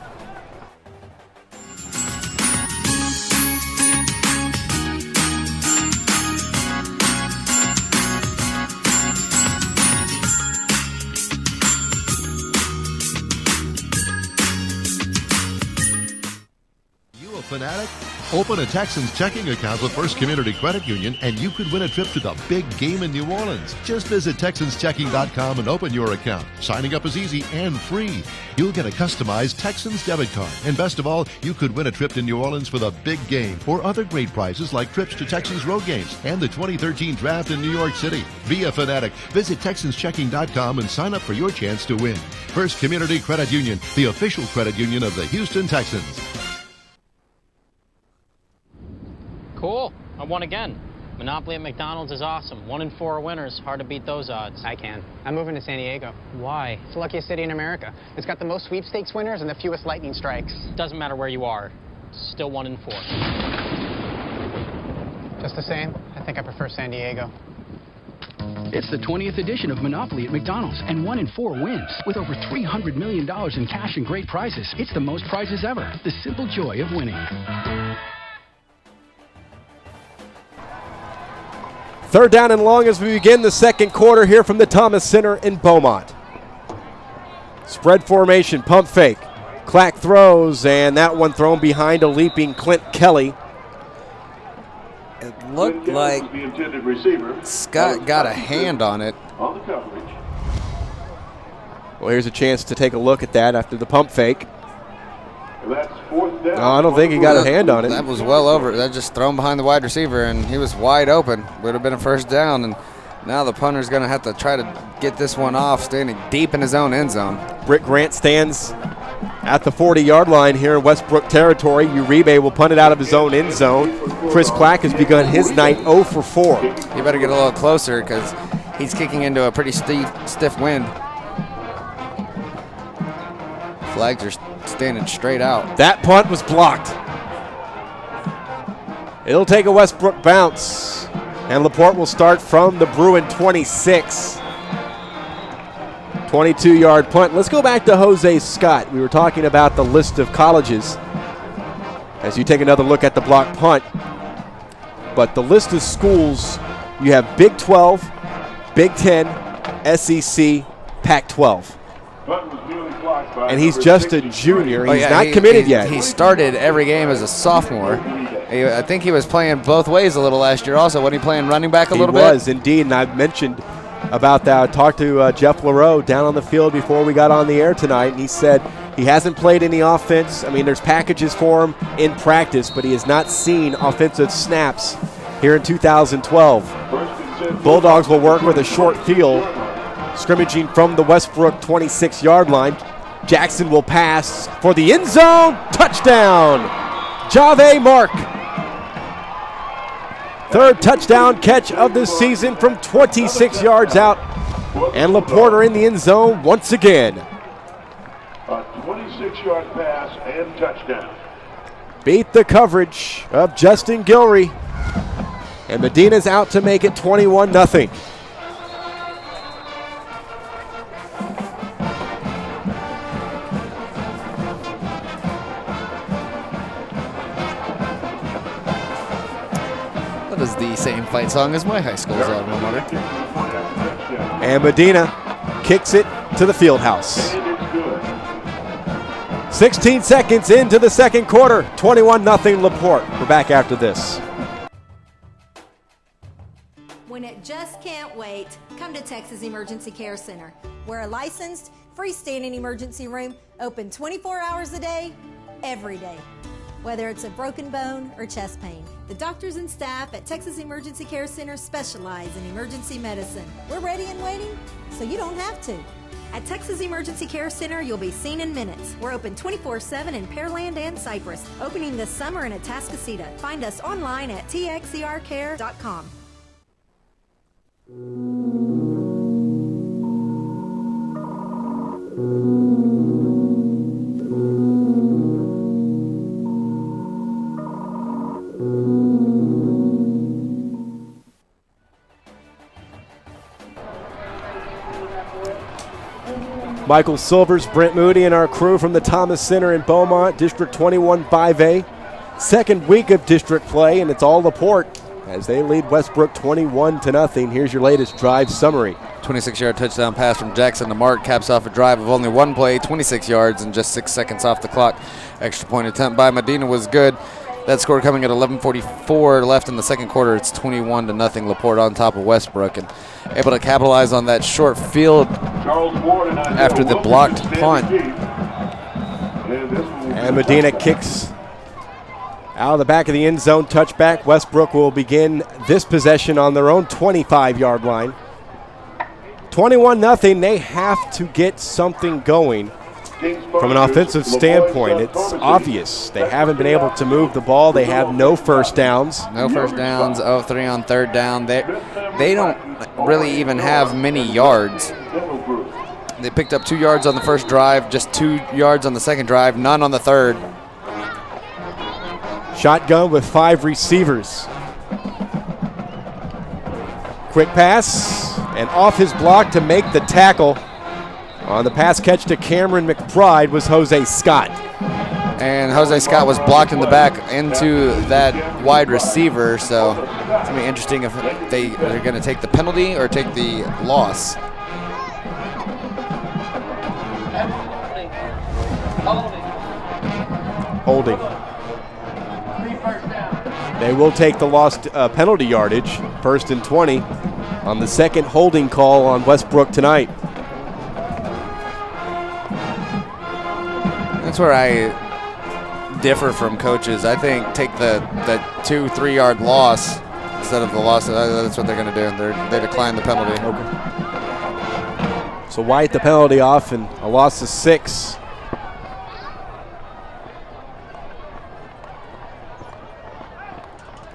Fanatic? Open a Texans checking account with First Community Credit Union and you could win a trip to the big game in New Orleans. Just visit TexansChecking.com and open your account. Signing up is easy and free. You'll get a customized Texans debit card. And best of all, you could win a trip to New Orleans for the big game or other great prizes like trips to Texans road games and the 2013 draft in New York City. Be a Fanatic. Visit TexansChecking.com and sign up for your chance to win. First Community Credit Union, the official credit union of the Houston Texans. Cool. I won again. Monopoly at McDonald's is awesome. 1 in 4 winners. Hard to beat those odds. I can. I'm moving to San Diego. Why? It's the luckiest city in America. It's got the most sweepstakes winners and the fewest lightning strikes. Doesn't matter where you are. Still 1 in 4. Just the same, I think I prefer San Diego. It's the 20th edition of Monopoly at McDonald's, and 1 in 4 wins. With over $300 million in cash and great prizes, it's the most prizes ever. The simple joy of winning. 3rd down and long as we begin the second quarter here from the Thomas Center in Beaumont. Spread formation, pump fake. Clack throws, and that one thrown behind a leaping Clint Kelly. It looked like Scott got a hand on it. On the coverage. Well, here's a chance to take a look at that after the pump fake. That's 4th down. No, I don't think he got a hand on it. That was well over. That just thrown behind the wide receiver, and he was wide open. Would have been a 1st down, and now the punter's going to have to try to get this one off, standing deep in his own end zone. Britt Grant stands at the 40-yard line here in Westbrook territory. Uribe will punt it out of his own end zone. Chris Clack has begun his night 0 for 4. You better get a little closer because he's kicking into a pretty stiff wind. Flags are standing straight out. That punt was blocked. It'll take a Westbrook bounce, and Laporte will start from the Bruin 26. 22-yard punt. Let's go back to Jose Scott. We were talking about the list of colleges as you take another look at the block punt. But the list of schools, you have Big 12, Big 10, SEC, Pac-12. And he's just a junior. He's not committed yet. He started every game as a sophomore. I think he was playing both ways a little last year also. Wasn't he playing running back a little bit? He was, indeed. And I mentioned about that. I talked to Jeff LaRoe down on the field before we got on the air tonight, and he said he hasn't played any offense. I mean, there's packages for him in practice, but he has not seen offensive snaps here in 2012. Bulldogs will work with a short field, scrimmaging from the Westbrook 26-yard line. Jackson will pass for the end zone. Touchdown, Jave Mark. 3rd touchdown catch of the season from 26 yards out. And Laporte in the end zone once again. A 26-yard pass and touchdown. Beat the coverage of Justin Gilry. And Medina's out to make it 21-0. was the same fight song as my high school's alma mater. And Medina kicks it to the field house. 16 seconds into the second quarter, 21-0 Laporte. We're back after this. When it just can't wait, come to Texas Emergency Care Center. We're a licensed, freestanding emergency room, open 24 hours a day, every day. Whether it's a broken bone or chest pain, the doctors and staff at Texas Emergency Care Center specialize in emergency medicine. We're ready and waiting, so you don't have to. At Texas Emergency Care Center, you'll be seen in minutes. We're open 24/7 in Pearland and Cypress, opening this summer in Atascocita. Find us online at txercare.com. Michael Silvers, Brent Moody, and our crew from the Thomas Center in Beaumont, District 21 5A. Second week of district play, and it's all Laporte as they lead Westbrook 21-0. Here's your latest drive summary. 26-yard touchdown pass from Jackson to Mark caps off a drive of only one play, 26 yards, and just 6 seconds off the clock. Extra point attempt by Medina was good. That score coming at 11:44 left in the second quarter. It's 21-0 Laporte on top of Westbrook, and able to capitalize on that short field after the blocked punt. And Medina kicks out of the back of the end zone, touchback. Westbrook will begin this possession on their own 25-yard line. 21-0. They have to get something going. From an offensive standpoint, it's obvious. They haven't been able to move the ball. They have no first downs. No first downs, 0-3 on third down. They don't really even have many yards. They picked up 2 yards on the first drive, just 2 yards on the second drive, none on the third. Shotgun with 5 receivers. Quick pass, and off his block to make the tackle. On the pass catch to Cameron McBride was Jose Scott. And Jose Scott was blocked in the back into that wide receiver, so it's going to be interesting if they're going to take the penalty or take the loss. Holding. They will take the lost penalty yardage, 1st and 20, on the second holding call on Westbrook tonight. That's where I differ from coaches. I think take the 2-3 yard loss instead of the loss. That's what they're going to do. They decline the penalty. Okay. So White the penalty off, and a loss of 6.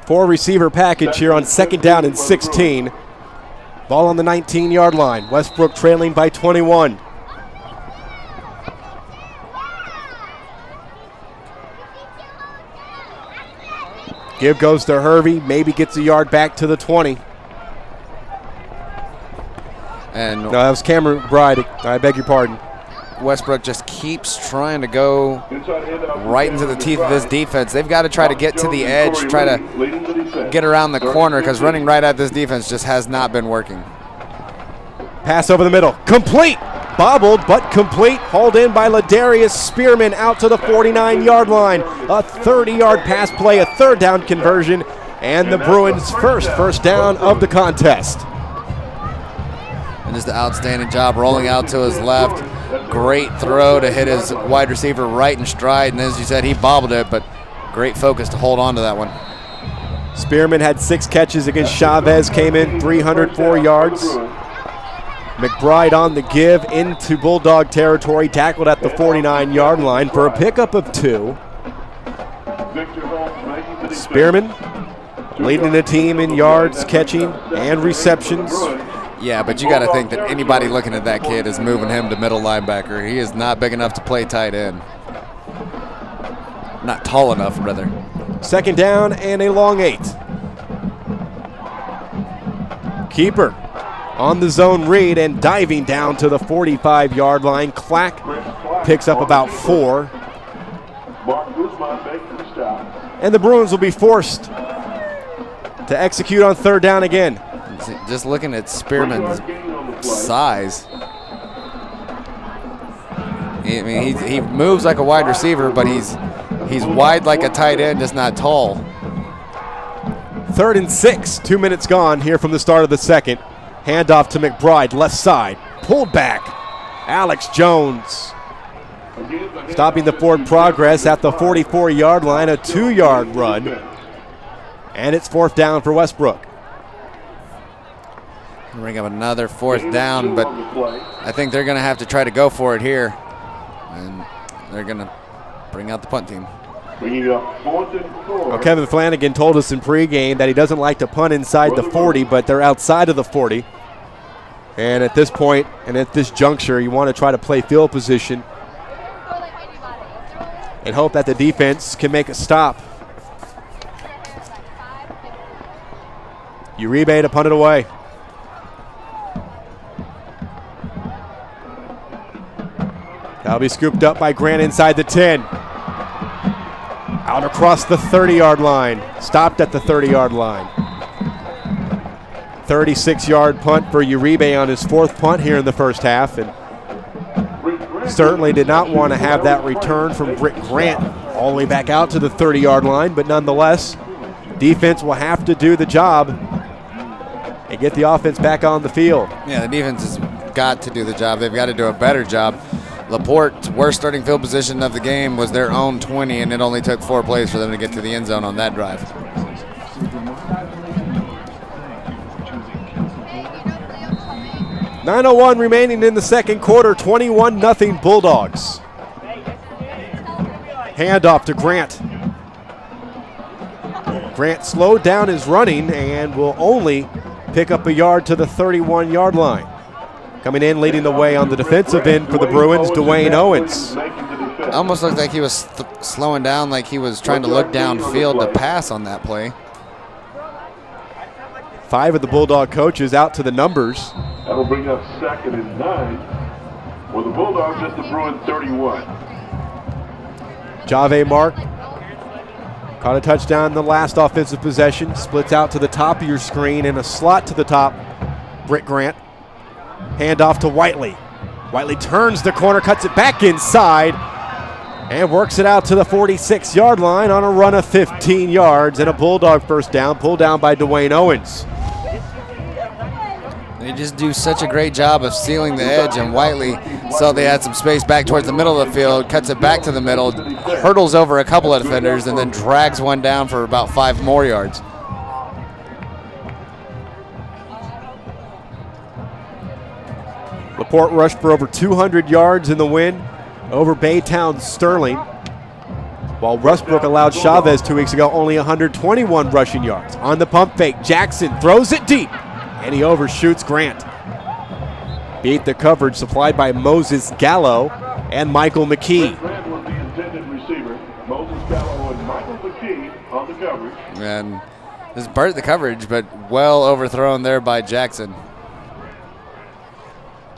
Four receiver package here on 2nd down and 16. Ball on the 19-yard line. Westbrook trailing by 21. Give goes to Hervey, maybe gets a yard back to the 20. And no, that was Cameron McBride. I beg your pardon. Westbrook just keeps trying to go right into the teeth of this defense. They've got to try to get to the edge, try to get around the corner, because running right at this defense just has not been working. Pass over the middle, complete. Bobbled, but complete. Hauled in by Ladarius Spearman out to the 49-yard line. A 30-yard pass play, a 3rd down conversion, and the Bruins' first down of the contest. And just an outstanding job rolling out to his left. Great throw to hit his wide receiver right in stride, and as you said, he bobbled it, but great focus to hold on to that one. Spearman had 6 catches against Chavez, came in 304 yards. McBride on the give into Bulldog territory, tackled at the 49-yard line for a pickup of 2. Spearman leading the team in yards, catching, and receptions. Yeah, but you got to think that anybody looking at that kid is moving him to middle linebacker. He is not big enough to play tight end. Not tall enough, rather. 2nd down and a long 8. Keeper on the zone read and diving down to the 45-yard line. Clack picks up about 4. And the Bruins will be forced to execute on third down again. Just looking at Spearman's size. I mean, he moves like a wide receiver, but he's wide like a tight end, just not tall. 3rd and 6, 2 minutes gone here from the start of the second. Handoff to McBride, left side, pulled back. Alex Jones stopping the forward progress at the 44-yard line, a 2-yard run. And it's 4th down for Westbrook. Bring up another 4th down, but I think they're going to have to try to go for it here. And they're going to bring out the punt team. Well, Kevin Flanagan told us in pregame that he doesn't like to punt inside the 40, but they're outside of the 40. And at this point and at this juncture, you want to try to play field position and hope that the defense can make a stop. Uribe to punt it away. That'll be scooped up by Grant inside the 10. Out across the 30-yard line. Stopped at the 30-yard line. 36-yard punt for Uribe on his 4th punt here in the first half. And certainly did not want to have that return from Britt Grant all the way back out to the 30-yard line. But nonetheless, defense will have to do the job and get the offense back on the field. Yeah, the defense has got to do the job. They've got to do a better job. Laporte's worst starting field position of the game was their own 20, and it only took 4 plays for them to get to the end zone on that drive. .901 remaining in the second quarter, 21-0 Bulldogs. Handoff to Grant. Grant slowed down his running and will only pick up a yard to the 31-yard line. Coming in, leading the way on the defensive end for the Bruins, Dwayne Owens. Almost looked like he was slowing down, like he was trying to look downfield to pass on that play. 5 of the Bulldog coaches out to the numbers. That'll bring up 2nd and 9. Well, the Bulldogs at the Bruins 31. Jave Mark caught a touchdown in the last offensive possession. Splits out to the top of your screen and a slot to the top. Britt Grant. Handoff to Whiteley. Whiteley turns the corner, cuts it back inside, and works it out to the 46-yard line on a run of 15 yards and a Bulldog first down, pulled down by Dwayne Owens. They just do such a great job of sealing the edge, and Whiteley saw they had some space back towards the middle of the field, cuts it back to the middle, hurdles over a couple of defenders, and then drags one down for about 5 more yards. Laporte rushed for over 200 yards in the win over Baytown Sterling, while Westbrook allowed Chavez 2 weeks ago only 121 rushing yards. On the pump fake, Jackson throws it deep, and he overshoots Grant. Beat the coverage supplied by Moses Gallo and Michael McKee. Grant was the intended receiver. Moses Gallo and Michael McKee on the coverage. And this burnt the coverage, but well overthrown there by Jackson.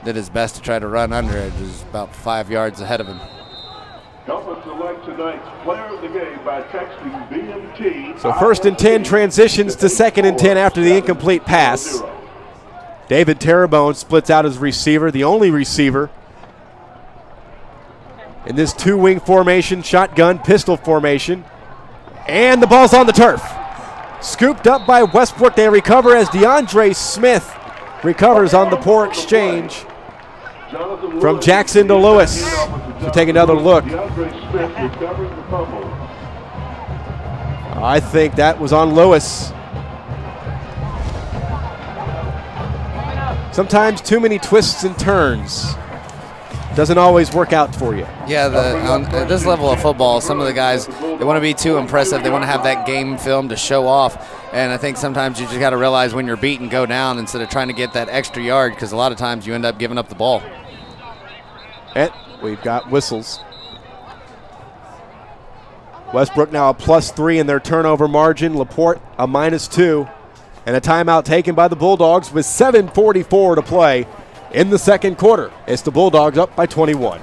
Did his best to try to run under it. It was about 5 yards ahead of him. Help us select tonight's player of the game by texting BMT. So 1st and 10 transitions to 2nd and 10 after the incomplete pass. David Terrebonne splits out as receiver, the only receiver in this 2-wing formation, shotgun pistol formation. And the ball's on the turf. Scooped up by Westbrook. They recover as DeAndre Smith recovers on the poor exchange from Jackson to Lewis. So take another look. I think that was on Lewis. Sometimes too many twists and turns doesn't always work out for you. Yeah, at this level of football, some of the guys, they want to be too impressive. They want to have that game film to show off. And I think sometimes you just got to realize when you're beaten, go down instead of trying to get that extra yard, because a lot of times you end up giving up the ball. And we've got whistles. Westbrook now a +3 in their turnover margin. Laporte a -2. And a timeout taken by the Bulldogs with 7:44 to play in the second quarter. It's the Bulldogs up by 21.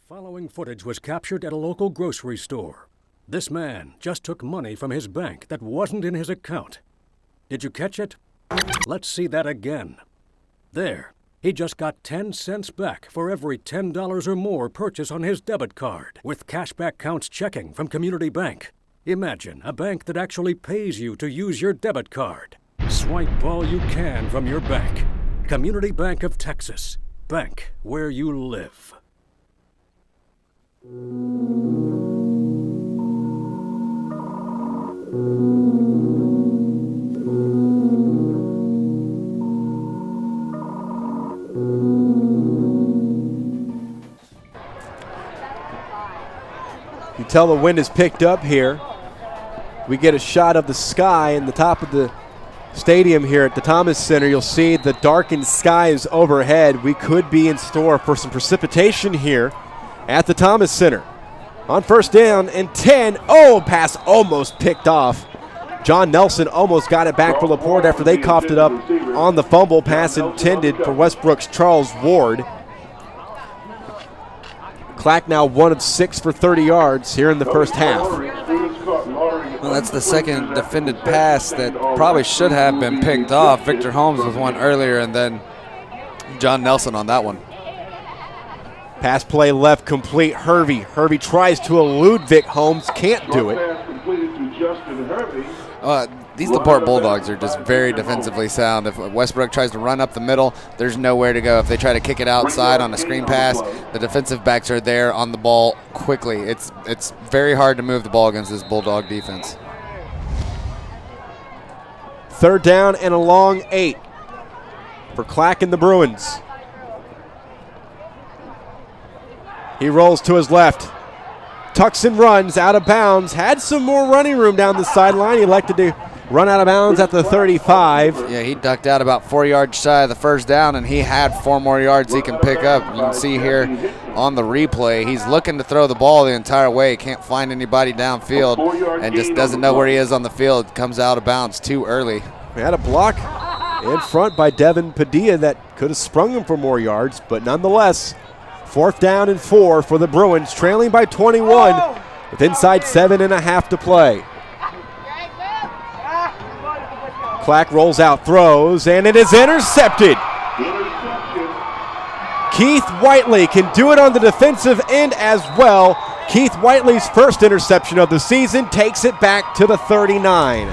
Following footage was captured at a local grocery store. This man just took money from his bank that wasn't in his account. Did you catch it? Let's see that again. There. He just got 10 cents back for every $10 or more purchase on his debit card with cashback counts checking from Community Bank. Imagine a bank that actually pays you to use your debit card. Swipe all you can from your bank. Community Bank of Texas. Bank where you live. You tell the wind is picked up here. We get a shot of the sky in the top of the stadium here at the Thomas Center. You'll see the darkened skies overhead. We could be in store for some precipitation here at the Thomas Center. On first down and 10. Oh, pass almost picked off. John Nelson almost got it back for Laporte after they coughed it up on the fumble. Pass intended for Westbrook's Charles Ward. Clack now 1 of 6 for 30 yards here in the first half. Well, that's the second defended pass that probably should have been picked off. Victor Holmes was one earlier, and then John Nelson on that one. Pass play left complete. Hervey tries to elude Vic Holmes, can't do it. These Laporte Bulldogs are just very defensively sound. If Westbrook tries to run up the middle, there's nowhere to go. If they try to kick it outside on a screen pass, the defensive backs are there on the ball quickly. It's very hard to move the ball against this Bulldog defense. Third down and a long 8 for Clack and the Bruins. He rolls to his left. Tucks and runs out of bounds. Had some more running room down the sideline. He elected to run out of bounds at the 35. Yeah, he ducked out about 4 yards shy of the first down, and he had 4 more yards he can pick up. You can see here on the replay, he's looking to throw the ball the entire way. Can't find anybody downfield and just doesn't know where he is on the field. Comes out of bounds too early. We had a block in front by Devin Padilla that could have sprung him for more yards, but nonetheless, 4th down and 4 for the Bruins, trailing by 21 with inside 7.5 to play. Clack rolls out, throws, and it is intercepted. Keith Whiteley can do it on the defensive end as well. Keith Whiteley's first interception of the season takes it back to the 39.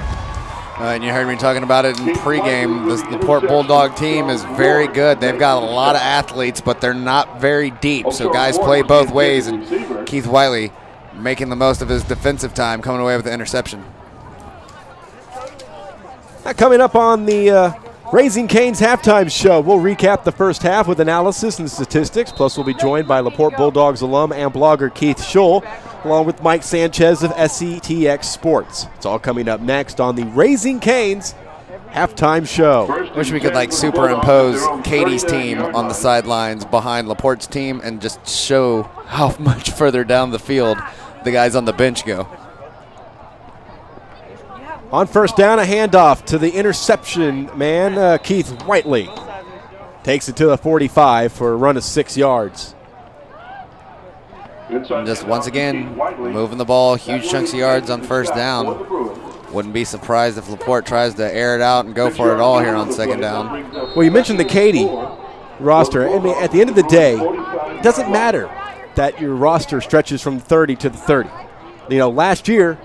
And you heard me talking about it in pregame. The Porte Bulldog team is very good. They've got a lot of athletes, but they're not very deep. So guys play both ways, and Keith Whiteley making the most of his defensive time, coming away with the interception. Now coming up on the Raising Cane's halftime show, we'll recap the first half with analysis and statistics. Plus, we'll be joined by Laporte Bulldogs alum and blogger Keith Schull, along with Mike Sanchez of SETX Sports. It's all coming up next on the Raising Cane's halftime show. Wish we could superimpose Katie's team on the sidelines behind Laporte's team and just show how much further down the field the guys on the bench go. On first down, a handoff to the interception man, Keith Whiteley. Takes it to the 45 for a run of 6 yards. And just once again, moving the ball, huge chunks of yards on first down. Wouldn't be surprised if Laporte tries to air it out and go for it all here on second down. Well, you mentioned the Katie roster. I mean, at the end of the day, it doesn't matter that your roster stretches from 30 to the 30. You know, last year,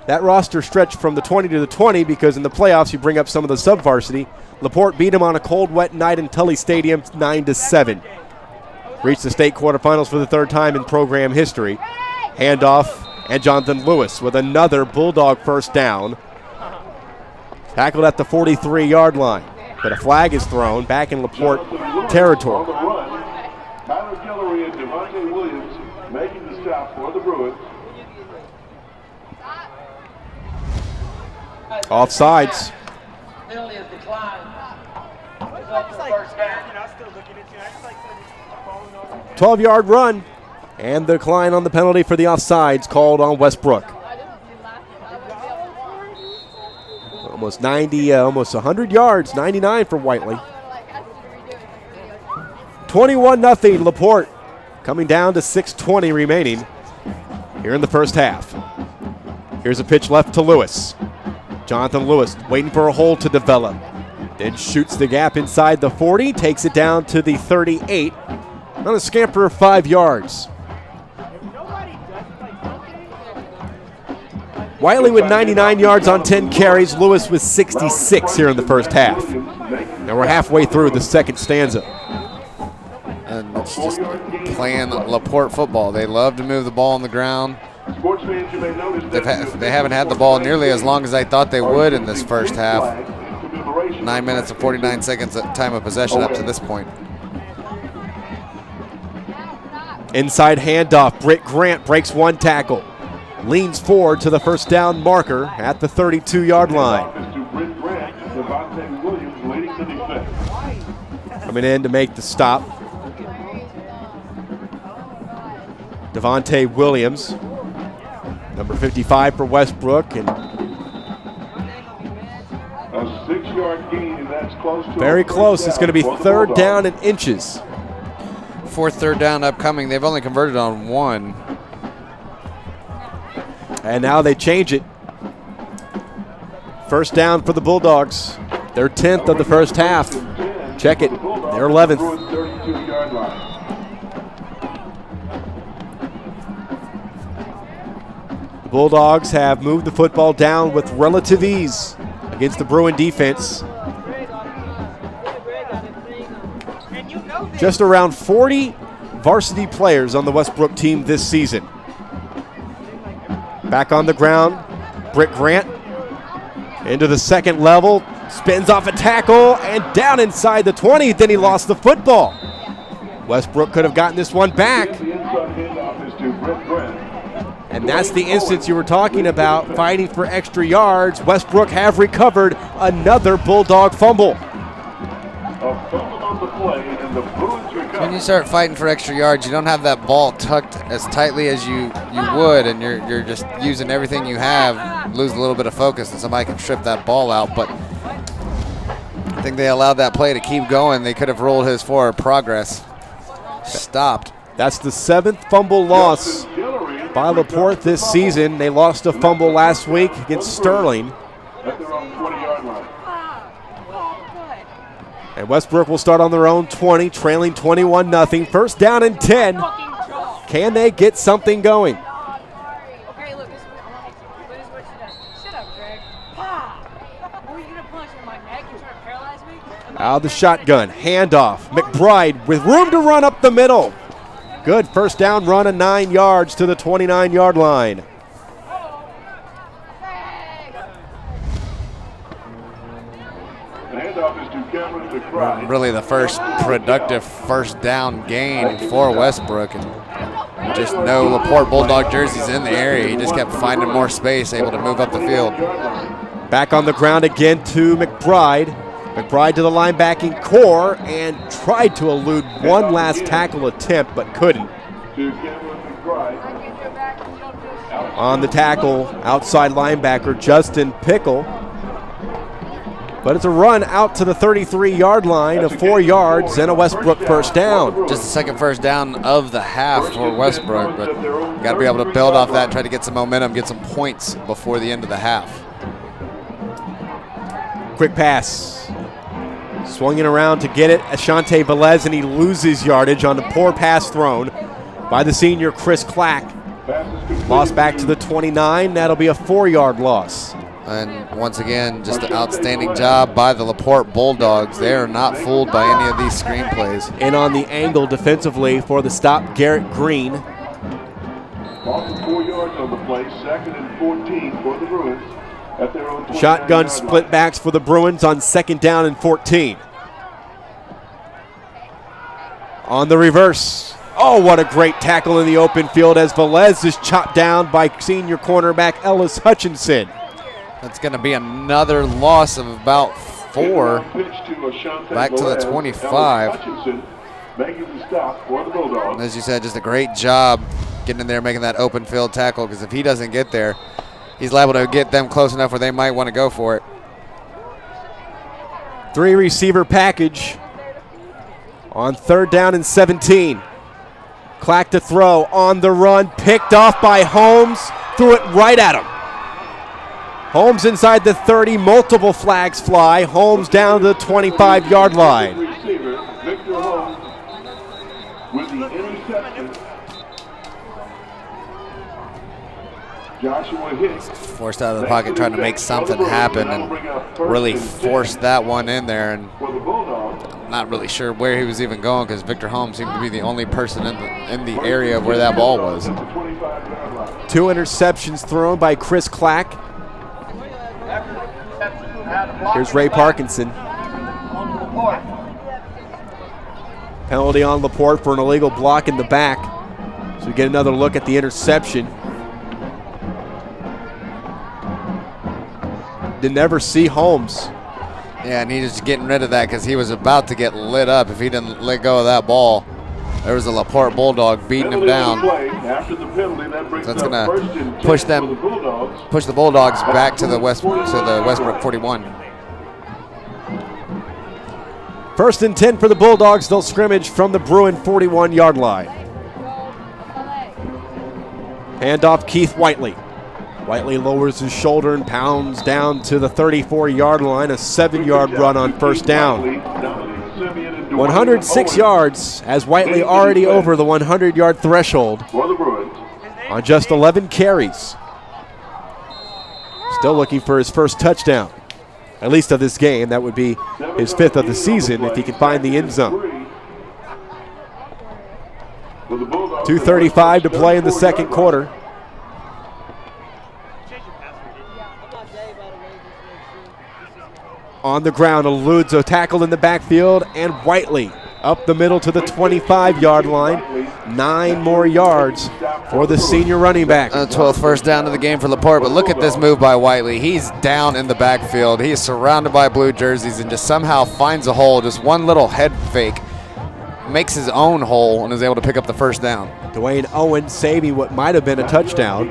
that roster stretched from the 20 to the 20 because in the playoffs you bring up some of the sub-varsity. Laporte beat him on a cold, wet night in Tully Stadium 9-7. Reached the state quarterfinals for the 3rd time in program history. Handoff, and Jonathan Lewis with another Bulldog first down. Tackled at the 43-yard line, but a flag is thrown back in Laporte territory. Tyler Guillory and Devontae Williams making the stop for the Bruins. Offsides. 12-yard run, and the decline on the penalty for the offsides called on Westbrook. Almost 90, almost 100 yards, 99 for Whiteley. 21-0, Laporte coming down to 6:20 remaining here in the first half. Here's a pitch left to Lewis. Jonathan Lewis waiting for a hole to develop. Then shoots the gap inside the 40, takes it down to the 38. On a scamper of 5 yards. Wiley with 99 yards on 10 carries. Lewis with 66 here in the first half. Now we're halfway through the second stanza. And it's just playing Laporte football. They love to move the ball on the ground. They haven't had the ball nearly as long as I thought they would in this first half. 9 minutes and 49 seconds at time of possession up to this point. Inside handoff. Britt Grant breaks one tackle. Leans forward to the first down marker at the 32-yard line. Coming in to make the stop. Devontae Williams, number 55 for Westbrook, and A 6-yard gain, and that's close to very close. It's going to be third down and inches. Fourth third down upcoming. They've only converted on one. And now they change it. First down for the Bulldogs. Their 10th of the first half. Check it. Their 11th. The Bulldogs have moved the football down with relative ease against the Bruin defense. Just around 40 varsity players on the Westbrook team this season. Back on the ground, Britt Grant into the second level, spins off a tackle and down inside the 20. Then he lost the football. Westbrook could have gotten this one back. And that's the instance you were talking about, fighting for extra yards. Westbrook have recovered another Bulldog fumble. When you start fighting for extra yards, you don't have that ball tucked as tightly as you would, and you're just using everything you have, lose a little bit of focus, and somebody can strip that ball out. But I think they allowed that play to keep going. They could have rolled his forward progress. Stopped. That's the 7th fumble loss by Laporte this season. They lost a fumble last week against Sterling. And Westbrook will start on their own 20, trailing 21-0. First down and 10. Can they get something going? Okay, look, this is what she does. Shut up, Greg. Were you gonna punch in my neck and try to paralyze me? Out of the shotgun, handoff. McBride with room to run up the middle. Good first down run of 9 yards to the 29-yard line. Really the first productive first down gain for Westbrook. And just no Laporte Bulldog jerseys in the area. He just kept finding more space, able to move up the field. Back on the ground again to McBride. McBride to the linebacking core and tried to elude one last tackle attempt but couldn't. On the tackle, outside linebacker Justin Pickle. But it's a run out to the 33-yard line of 4 yards and a Westbrook first down. Just the second first down of the half for Westbrook, but you got to be able to build off that and try to get some momentum, get some points before the end of the half. Quick pass. Swinging around to get it, Ashante Velez, and he loses yardage on the poor pass thrown by the senior Chris Clack. Lost back to the 29. That'll be a 4-yard loss. And once again, just an outstanding job by the Laporte Bulldogs. They are not fooled by any of these screen plays. And on the angle defensively for the stop, Garrett Green. Lost 4 yards on the play, 2nd and 14 for the Bruins at their own 29-yard Shotgun line. split backs for the Bruins on 2nd down and 14. On the reverse. Oh, what a great tackle in the open field as Velez is chopped down by senior cornerback Ellis Hutchinson. That's going to be another loss of about 4. Back to the 25. As you said, just a great job getting in there, making that open field tackle, because if he doesn't get there, he's liable to get them close enough where they might want to go for it. 3 receiver package on 3rd down and 17. Clack to throw on the run, picked off by Holmes, threw it right at him. Holmes inside the 30, multiple flags fly. Holmes down to the 25-yard line. Receiver, Victor Holmes, with the interception. Joshua Hicks. Forced out of the pocket, trying to make something happen, and really forced that one in there. And I'm not really sure where he was even going, because Victor Holmes seemed to be the only person in the area where that ball was. 2 interceptions thrown by Chris Clack. Here's Ray Parkinson. Penalty on Laporte for an illegal block in the back. So we get another look at the interception. Did never see Holmes. Yeah, and he's just getting rid of that because he was about to get lit up if he didn't let go of that ball. There was a Laporte Bulldog beating him down. So that's going to push the Bulldogs back to the Westbrook 41. 1st and 10 for the Bulldogs. They'll scrimmage from the Bruin 41-yard line. Handoff Keith Whiteley. Whiteley lowers his shoulder and pounds down to the 34-yard line. A 7-yard run on 1st down. 106 yards, as Whiteley already over the 100-yard threshold on just 11 carries. Still looking for his first touchdown, at least of this game. That would be his 5th of the season if he can find the end zone. 2:35 to play in the second quarter. On the ground, eludes a tackle in the backfield, and Whiteley up the middle to the 25-yard line. 9 more yards for the senior running back. 12th first down of the game for Laporte, but look at this move by Whiteley. He's down in the backfield. He is surrounded by blue jerseys and just somehow finds a hole. Just one little head fake, makes his own hole, and is able to pick up the first down. Dwayne Owen saving what might have been a touchdown.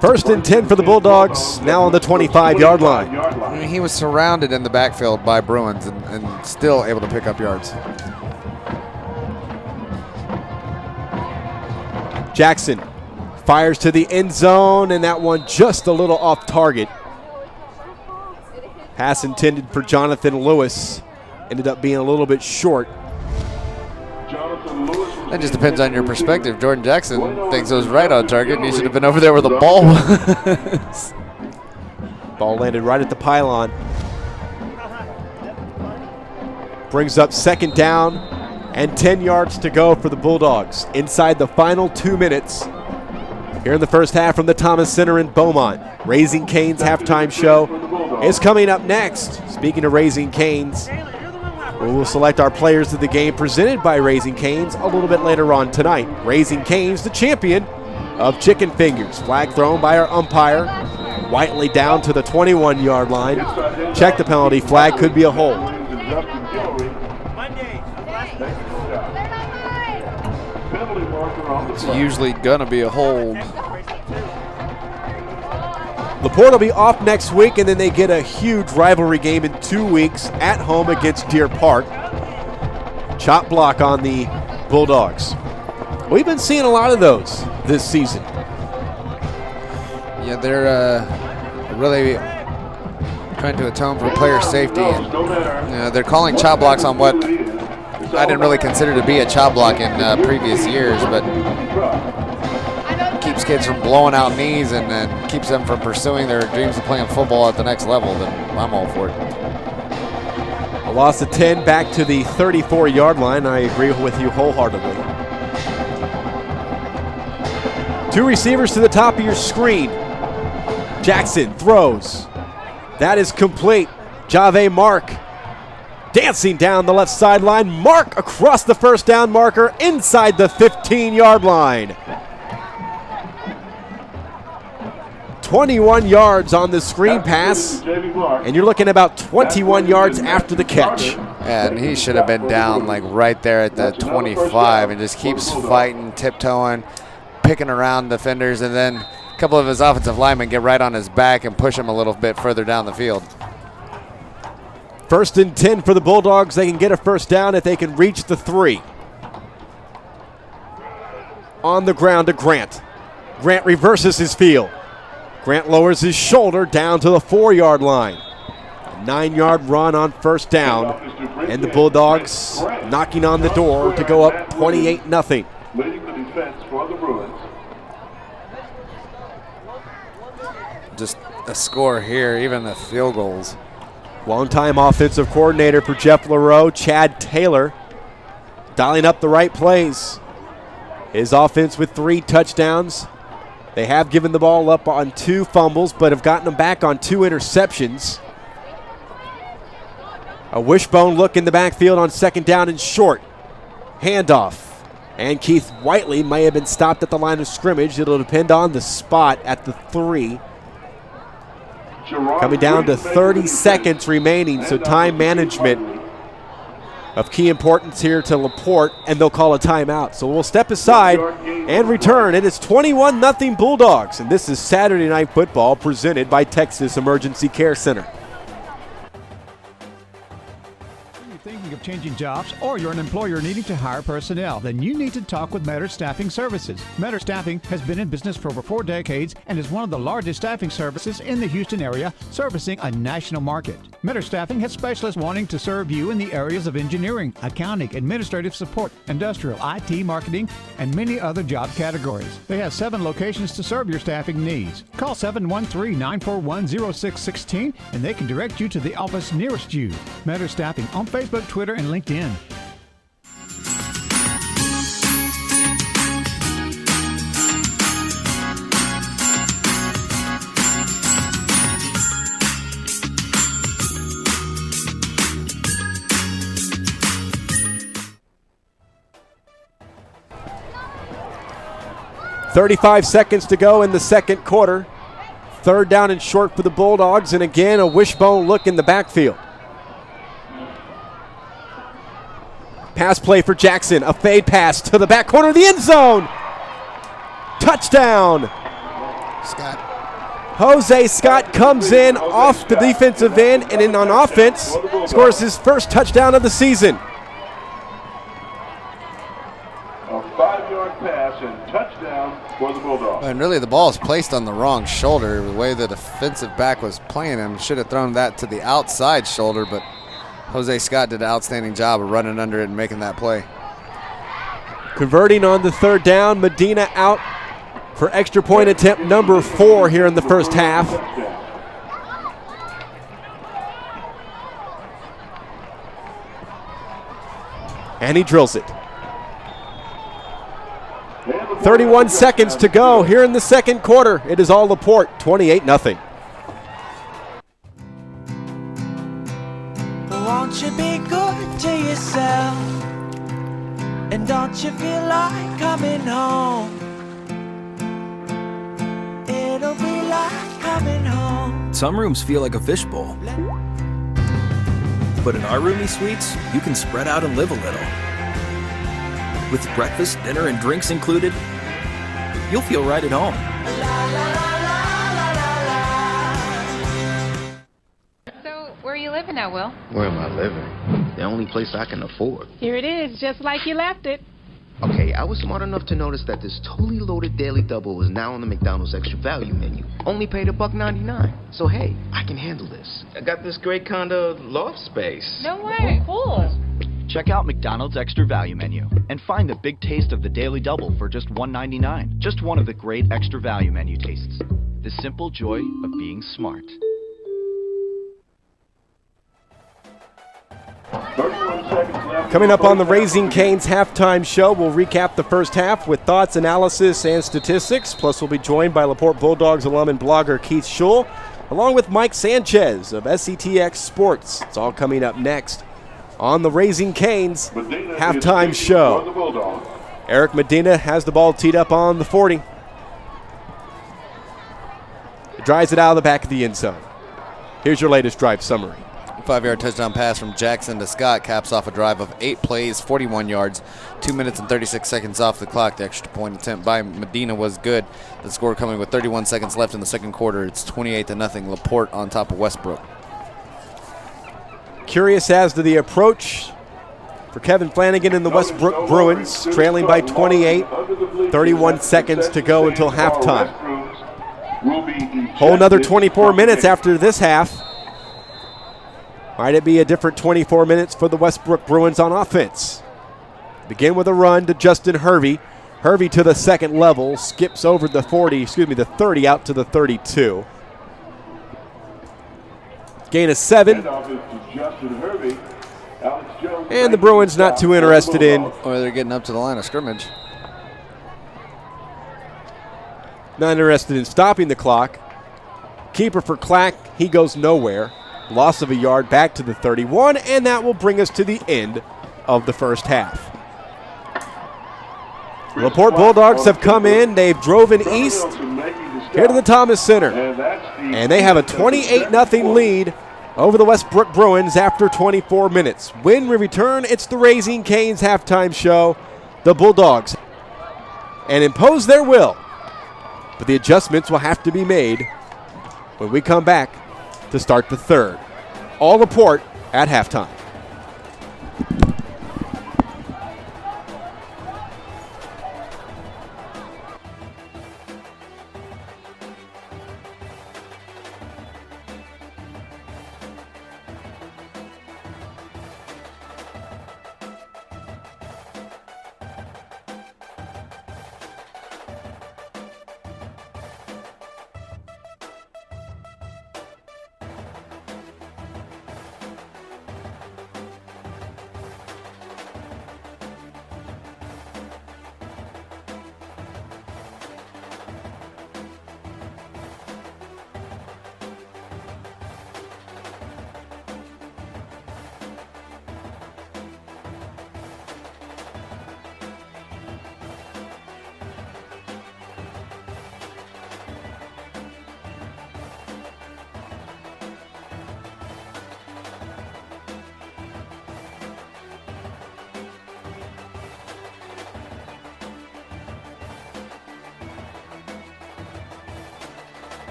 1st and 10 for the Bulldogs, now on the 25-yard line. I mean, he was surrounded in the backfield by Bruins and still able to pick up yards. Jackson fires to the end zone, and that one just a little off target. Pass intended for Jonathan Lewis. Ended up being a little bit short. That just depends on your perspective. Jordan Jackson thinks it was right on target, and he should have been over there where the ball was. Ball landed right at the pylon. Brings up 2nd down and 10 yards to go for the Bulldogs inside the final 2 minutes here in the first half from the Thomas Center in Beaumont. Raising Cane's halftime show is coming up next. Speaking of Raising Cane's, we will select our players of the game presented by Raising Cane's a little bit later on tonight. Raising Cane's, the champion of chicken fingers. Flag thrown by our umpire. Whiteley down to the 21-yard line. Check the penalty. Flag could be a hold. It's usually going to be a hold. Laporte will be off next week, and then they get a huge rivalry game in 2 weeks at home against Deer Park. Chop block on the Bulldogs. We've been seeing a lot of those this season. Yeah, they're really trying to atone for player safety. And, they're calling chop blocks on what I didn't really consider to be a chop block in previous years, but keeps kids from blowing out knees and keeps them from pursuing their dreams of playing football at the next level. Then I'm all for it. A loss of 10 back to the 34-yard line. I agree with you wholeheartedly. 2 receivers to the top of your screen. Jackson throws. That is complete. Jave Mark dancing down the left sideline. Mark across the first down marker inside the 15-yard line. 21 yards on the screen pass, and you're looking about 21 yards after the catch. Yeah, and he should have been down like right there at the 25 and just keeps fighting, tiptoeing, picking around defenders, and then a couple of his offensive linemen get right on his back and push him a little bit further down the field. 1st and 10 for the Bulldogs. They can get a first down if they can reach the 3. On the ground to Grant. Grant reverses his field. Grant lowers his shoulder down to the 4-yard line. A 9-yard run on first down, and the Bulldogs knocking on the door to go up 28-0. Leading the defense for the Bruins. Just a score here, even the field goals. Longtime offensive coordinator for Jeff LaRoe, Chad Taylor, dialing up the right plays. His offense with 3 touchdowns. They have given the ball up on 2 fumbles, but have gotten them back on 2 interceptions. A wishbone look in the backfield on second down and short. Handoff. And Keith Whiteley may have been stopped at the line of scrimmage. It'll depend on the spot at the 3. Coming down to 30 seconds remaining, so time management of key importance here to Laporte, and they'll call a timeout. So we'll step aside and return. It is 21-0 Bulldogs, and this is Saturday Night Football presented by Texas Emergency Care Center. Thinking of changing jobs, or you're an employer needing to hire personnel, then you need to talk with Metter Staffing Services. Metter Staffing has been in business for over 4 decades and is one of the largest staffing services in the Houston area, servicing a national market. Metter Staffing has specialists wanting to serve you in the areas of engineering, accounting, administrative support, industrial, IT, marketing, and many other job categories. They have 7 locations to serve your staffing needs. Call 713-941-0616 and they can direct you to the office nearest you. Metter Staffing on Facebook, Twitter, and LinkedIn. .35 seconds to go in the second quarter. 3rd down and short for the Bulldogs, and again a wishbone look in the backfield. Pass play for Jackson, a fade pass to the back corner of the end zone. Touchdown. Scott. Jose Scott comes in off the defensive end and in on offense, scores his first touchdown of the season. A 5-yard pass and touchdown for the Bulldogs. And really the ball is placed on the wrong shoulder. The way the defensive back was playing him, should have thrown that to the outside shoulder, but Jose Scott did an outstanding job of running under it and making that play. Converting on the 3rd down, Medina out for extra point attempt number 4 here in the first half. And he drills it. 31 seconds to go here in the second quarter. It is all Laporte, 28-0. Won't you be good to yourself? And don't you feel like coming home? It'll be like coming home. Some rooms feel like a fishbowl. But in our roomy suites, you can spread out and live a little. With breakfast, dinner, and drinks included, you'll feel right at home. Where are you living now, Will? Where am I living? The only place I can afford. Here it is, just like you left it. Okay, I was smart enough to notice that this totally loaded daily double is now on the McDonald's extra value menu. Only paid $1.99. So hey, I can handle this. I got this great kind of loft space. No way. Cool. Check out McDonald's Extra Value Menu and find the big taste of the Daily Double for just $1.99. Just one of the great Extra Value Menu tastes. The simple joy of being smart. Coming up on the Raising Cane's halftime show, we'll recap the first half with thoughts, analysis, and statistics. Plus, we'll be joined by Laporte Bulldogs alum and blogger Keith Schul, along with Mike Sanchez of SETX Sports. It's all coming up next on the Raising Cane's halftime show. Eric Medina has the ball teed up on the 40. He drives it out of the back of the end zone. Here's your latest drive summary. 5-yard touchdown pass from Jackson to Scott caps off a drive of 8 plays, 41 yards, 2 minutes and 36 seconds off the clock. The extra point attempt by Medina was good. The score coming with 31 seconds left in the second quarter. It's 28-0. Laporte on top of Westbrook. Curious as to the approach for Kevin Flanagan and the Westbrook Bruins, trailing by 28, 31 seconds to go until halftime. will be Whole another ejected 24 from minutes the game. after this half. Might it be a different 24 minutes for the Westbrook Bruins on offense? Begin with a run to Justin Hervey. Hervey to the second level, skips over the 30 out to the 32. Gain of 7. Handoff is to Justin Hervey. Alex Jones And the Bruins not too interested in. Or they're getting up to the line of scrimmage. Not interested in stopping the clock. Keeper for Clack, he goes nowhere. Loss of a yard back to the 31, and that will bring us to the end of the first half. Laporte Bulldogs have come in. They've driven east here to the Thomas Center. And they have a 28-0 lead over the Westbrook Bruins after 24 minutes. When we return, it's the Raising Cane's halftime show. The Bulldogs and impose their will. But the adjustments will have to be made when we come back to start the third. All Laporte at halftime.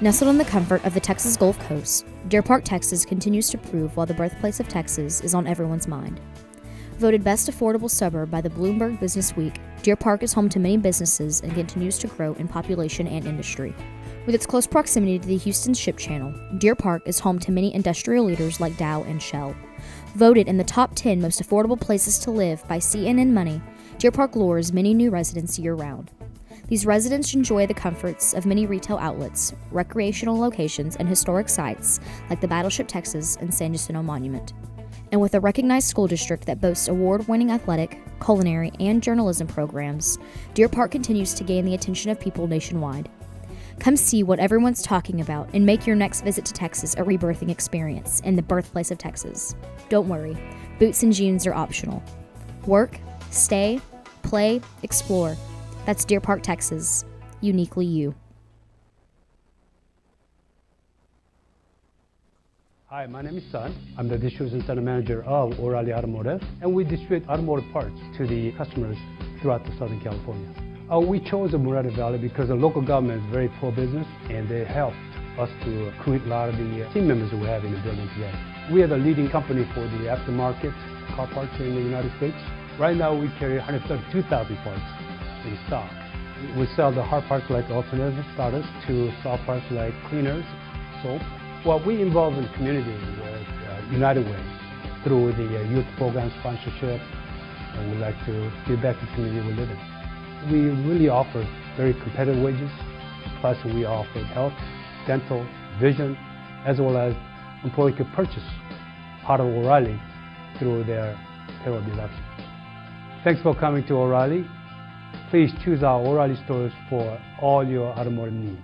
Nestled in the comfort of the Texas Gulf Coast, Deer Park, Texas continues to prove why the birthplace of Texas is on everyone's mind. Voted best affordable suburb by the Bloomberg Business Week, Deer Park is home to many businesses and continues to grow in population and industry. With its close proximity to the Houston Ship Channel, Deer Park is home to many industrial leaders like Dow and Shell. Voted in the top 10 most affordable places to live by CNN Money, Deer Park lures many new residents year-round. These residents enjoy the comforts of many retail outlets, recreational locations, and historic sites like the Battleship Texas and San Jacinto Monument. And with a recognized school district that boasts award-winning athletic, culinary, and journalism programs, Deer Park continues to gain the attention of people nationwide. Come see what everyone's talking about and make your next visit to Texas a rebirthing experience in the birthplace of Texas. Don't worry, boots and jeans are optional. Work, stay, play, explore. That's Deer Park, Texas. Uniquely you. Hi, my name is Sun. I'm the distribution center manager of O'Reilly Automotive, and we distribute automotive parts to the customers throughout the Southern California. We chose the Moretti Valley because the local government is very pro-business, and they helped us to recruit a lot of the team members that we have in the building today. We are the leading company for the aftermarket car parts in the United States. Right now, we carry 132,000 parts in stock. We sell the hard parts like alternative starters to soft parts like cleaners, soap. Well, we involve in the community with United Way through the youth program sponsorship, and we like to give back to the community we live in. We really offer very competitive wages, plus we offer health, dental, vision, as well as employee could purchase part of O'Reilly through their payroll deduction. Thanks for coming to O'Reilly. Please choose our O'Reilly stores for all your automotive needs.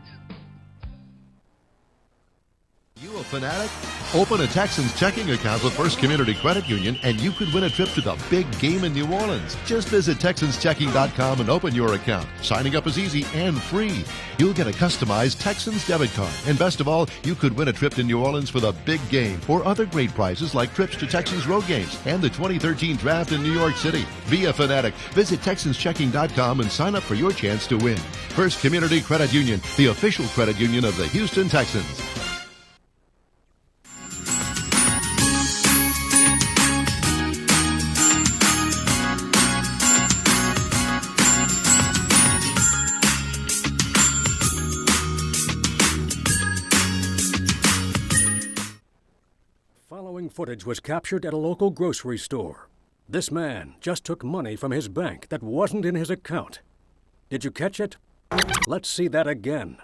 You a fanatic? Open a Texans checking account with First Community Credit Union and you could win a trip to the big game in New Orleans. Just visit TexansChecking.com and open your account. Signing up is easy and free. You'll get a customized Texans debit card. And best of all, you could win a trip to New Orleans for the big game or other great prizes like trips to Texans road games and the 2013 draft in New York City. Be a fanatic. Visit TexansChecking.com and sign up for your chance to win. First Community Credit Union, the official credit union of the Houston Texans. footage was captured at a local grocery store. This man just took money from his bank that wasn't in his account. Did you catch it? Let's see that again.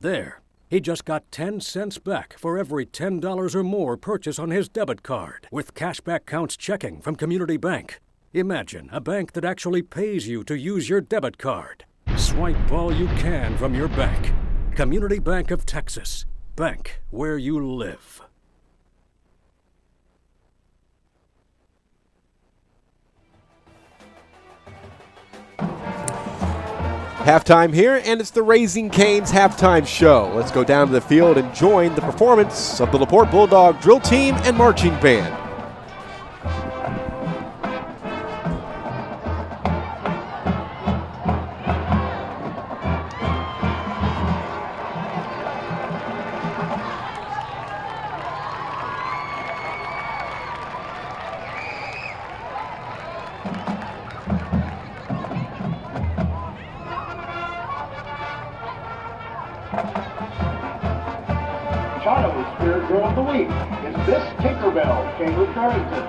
There, he just got 10 cents back for every $10 or more purchase on his debit card with cashback counts checking from Community Bank. Imagine a bank that actually pays you to use your debit card. Swipe all you can from your bank. Community Bank of Texas. Bank where you live. Halftime here, and it's the Raising Cane's halftime show. Let's go down to the field and join the performance of the Laporte Bulldog drill team and marching band. China's Spirit Girl of the Week is Miss Tinkerbell, Caitlin Carrington.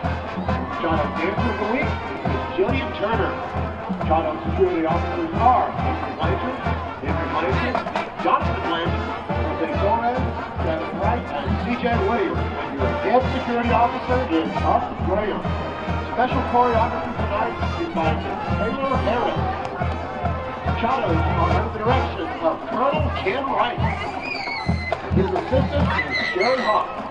China's Dancer of the Week is Jillian Turner. China's Security Officers are Henry Blanchard, Jonathan Blanchard, Jose Torres, Kevin Wright, and CJ Williams. And your head security officer is Austin Graham. Special choreography tonight is by Taylor Harris. Shadows are under the direction of Colonel Ken Wright. His assistant is Sherry Hawk.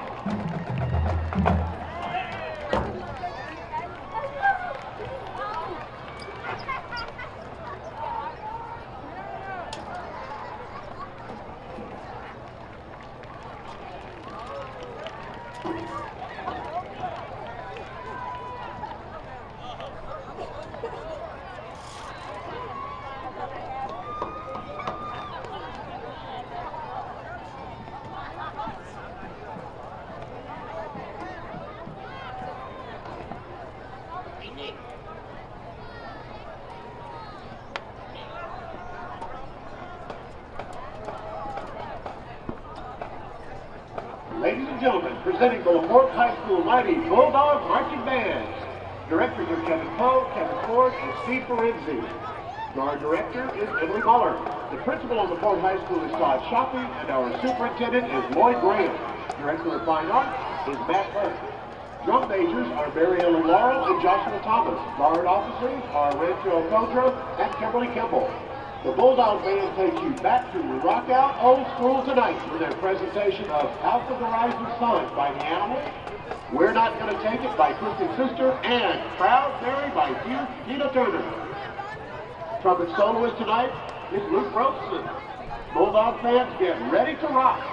Ladies and gentlemen, presenting the Laporte High School Mighty Bulldog Marching Band. Directors are Kevin Poe, Kevin Ford, and Steve Ferenzi. Our director is Emily Muller. The principal of Laporte High School is Todd Shoppy, and our superintendent is Lloyd Graham. Director of Fine Arts is Matt Hunt. Drum majors are Mary Ellen Laurel and Joshua Thomas. Guard officers are Rancho Codra and Kimberly Kimball. The Bulldog Band takes you back to the Rockout Old School tonight with their presentation of Out of the Rising Sun by the Animals, We're Not Gonna Take It by Twisted Sister, and Proud Mary by Tina Turner. Trumpet soloist tonight is Luke Robeson. Bulldog fans, get ready to rock.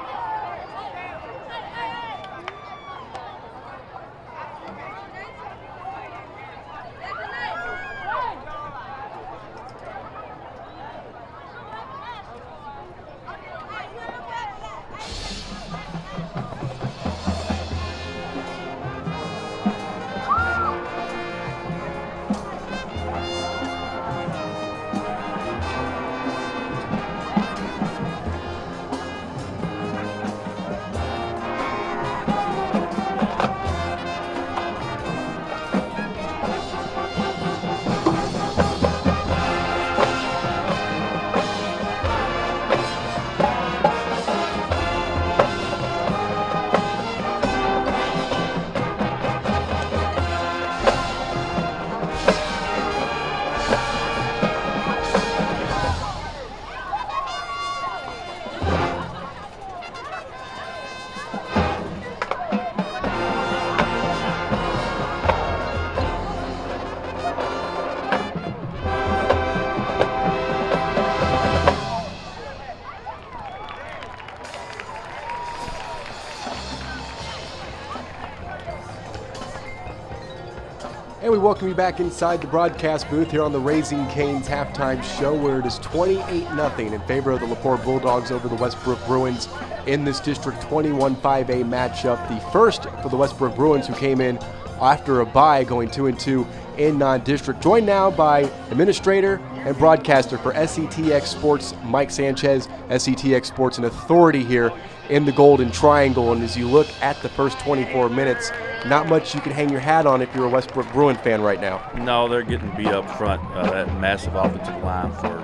And we welcome you back inside the broadcast booth here on the Raising Cane's halftime show, where it is 28-0 in favor of the Laporte Bulldogs over the Westbrook Bruins in this District 21-5A matchup. The first for the Westbrook Bruins, who came in after a bye, going 2-2 in non-district. Joined now by administrator and broadcaster for SCTX Sports, Mike Sanchez. SCTX Sports, an authority here in the Golden Triangle. And as you look at the first 24 minutes, not much you can hang your hat on if you're a Westbrook Bruin fan right now. No, they're getting beat up front. That massive offensive line for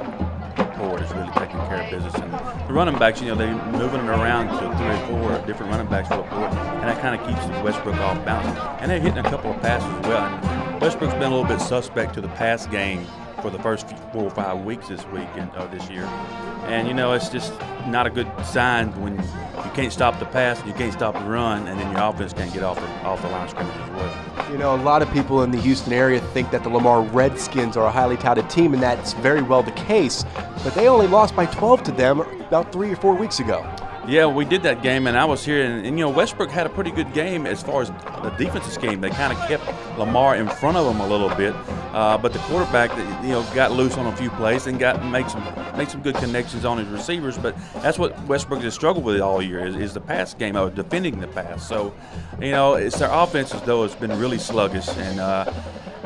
Porte is really taking care of business. And the running backs, they're moving it around to 3 or 4 different running backs for Porte, and that kind of keeps Westbrook off balance. And they're hitting a couple of passes as well. And Westbrook's been a little bit suspect to the pass game for the first 4 or 5 weeks this year. And, it's just not a good sign when you can't stop the pass, you can't stop the run, and then your offense can't get off the line of scrimmage as well. A lot of people in the Houston area think that the Lamar Redskins are a highly touted team, and that's very well the case. But they only lost by 12 to them about 3 or 4 weeks ago. Yeah, we did that game, and I was here, and Westbrook had a pretty good game as far as the defensive scheme. They kind of kept Lamar in front of them a little bit, but the quarterback, got loose on a few plays and made some good connections on his receivers. But that's what Westbrook has struggled with all year is the pass game, defending the pass. So, it's their offenses though it's been really sluggish, and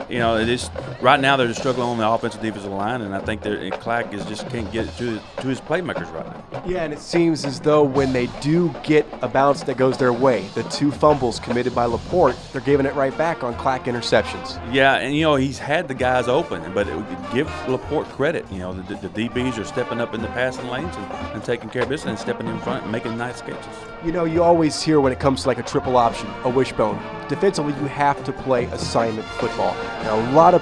it is right now they're just struggling on the offensive defensive line, and I think Clack just can't get it to his playmakers right now. Yeah, and it seems as though when they do get a bounce that goes their way, the 2 fumbles committed by Laporte, they're giving it right back on Clack interceptions. Yeah, and he's had the guys open, but give Laporte credit. The DBs are stepping up in the passing lanes and taking care of business and stepping in front and making nice catches. You always hear when it comes to like a triple option, a wishbone. Defensively, you have to play assignment football. Now, a lot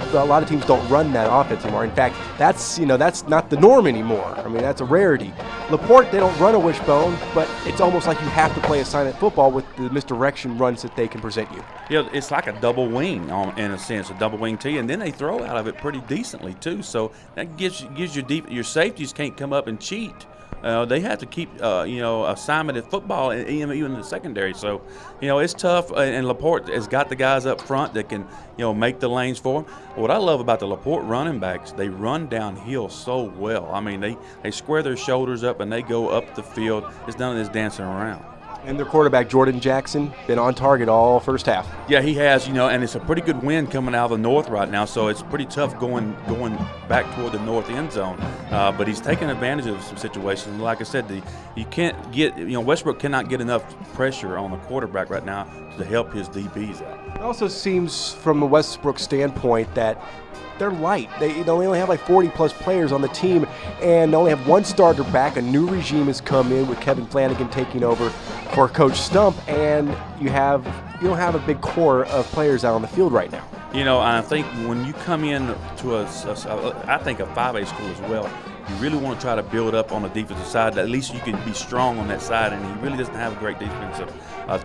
of teams don't run that offense anymore. In fact, that's not the norm anymore. I mean, that's a rarity. Laporte, they don't run a wishbone, but it's almost like you have to play assignment football with the misdirection runs that they can present you. It's like a double wing in a sense, a double wing tee, and then they throw out of it pretty decently too. So that gives your safeties can't come up and cheat. They have to keep, assignment at football, even in the secondary. So, it's tough. And Laporte has got the guys up front that can, make the lanes for them. What I love about the Laporte running backs, they run downhill so well. I mean, they square their shoulders up and they go up the field. It's none of this dancing around. And their quarterback, Jordan Jackson, been on target all first half. Yeah, he has, and it's a pretty good wind coming out of the north right now, so it's pretty tough going back toward the north end zone. But he's taking advantage of some situations. Like I said, you can't get, Westbrook cannot get enough pressure on the quarterback right now to help his DBs out. It also seems from the Westbrook standpoint that they're light. They only have like 40-plus players on the team, and they only have 1 starter back. A new regime has come in with Kevin Flanagan taking over for Coach Stump, and you don't have a big core of players out on the field right now. I think when you come in to a 5A school as well, you really want to try to build up on the defensive side. At least you can be strong on that side, and he really doesn't have a great defensive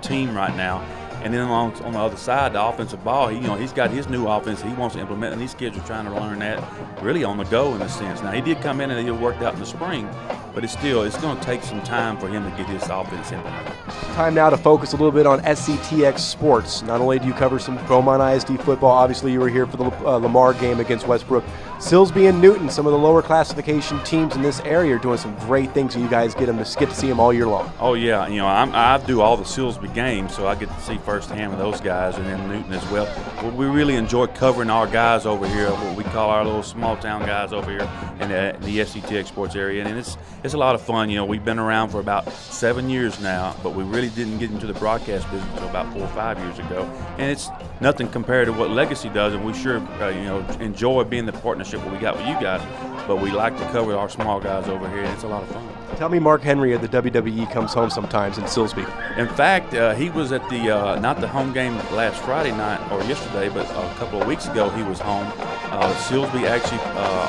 team right now. And then on the other side, the offensive ball, he's got his new offense he wants to implement, and these kids are trying to learn that really on the go in a sense. Now, he did come in and it worked out in the spring, but it's going to take some time for him to get his offense implemented. Time now to focus a little bit on SCTX Sports. Not only do you cover some Beaumont ISD football, obviously you were here for the Lamar game against Westbrook. Silsbee and Newton, some of the lower classification teams in this area, are doing some great things, and you guys get to see them all year long. Oh yeah, I do all the Silsbee games, so I get to see firsthand with those guys, and then Newton as well. We really enjoy covering our guys over here, what we call our little small town guys over here in the SCTX Sports area, and it's a lot of fun. We've been around for about 7 years now, but we really didn't get into the broadcast business until about 4 or 5 years ago, and it's nothing compared to what Legacy does, and we sure enjoy being the partnership what we got with you guys, but we like to cover our small guys over here, and it's a lot of fun. Tell me Mark Henry of the WWE comes home sometimes in Silsbee. In fact, he was at the not the home game last Friday night or yesterday, but a couple of weeks ago he was home. Silsbee actually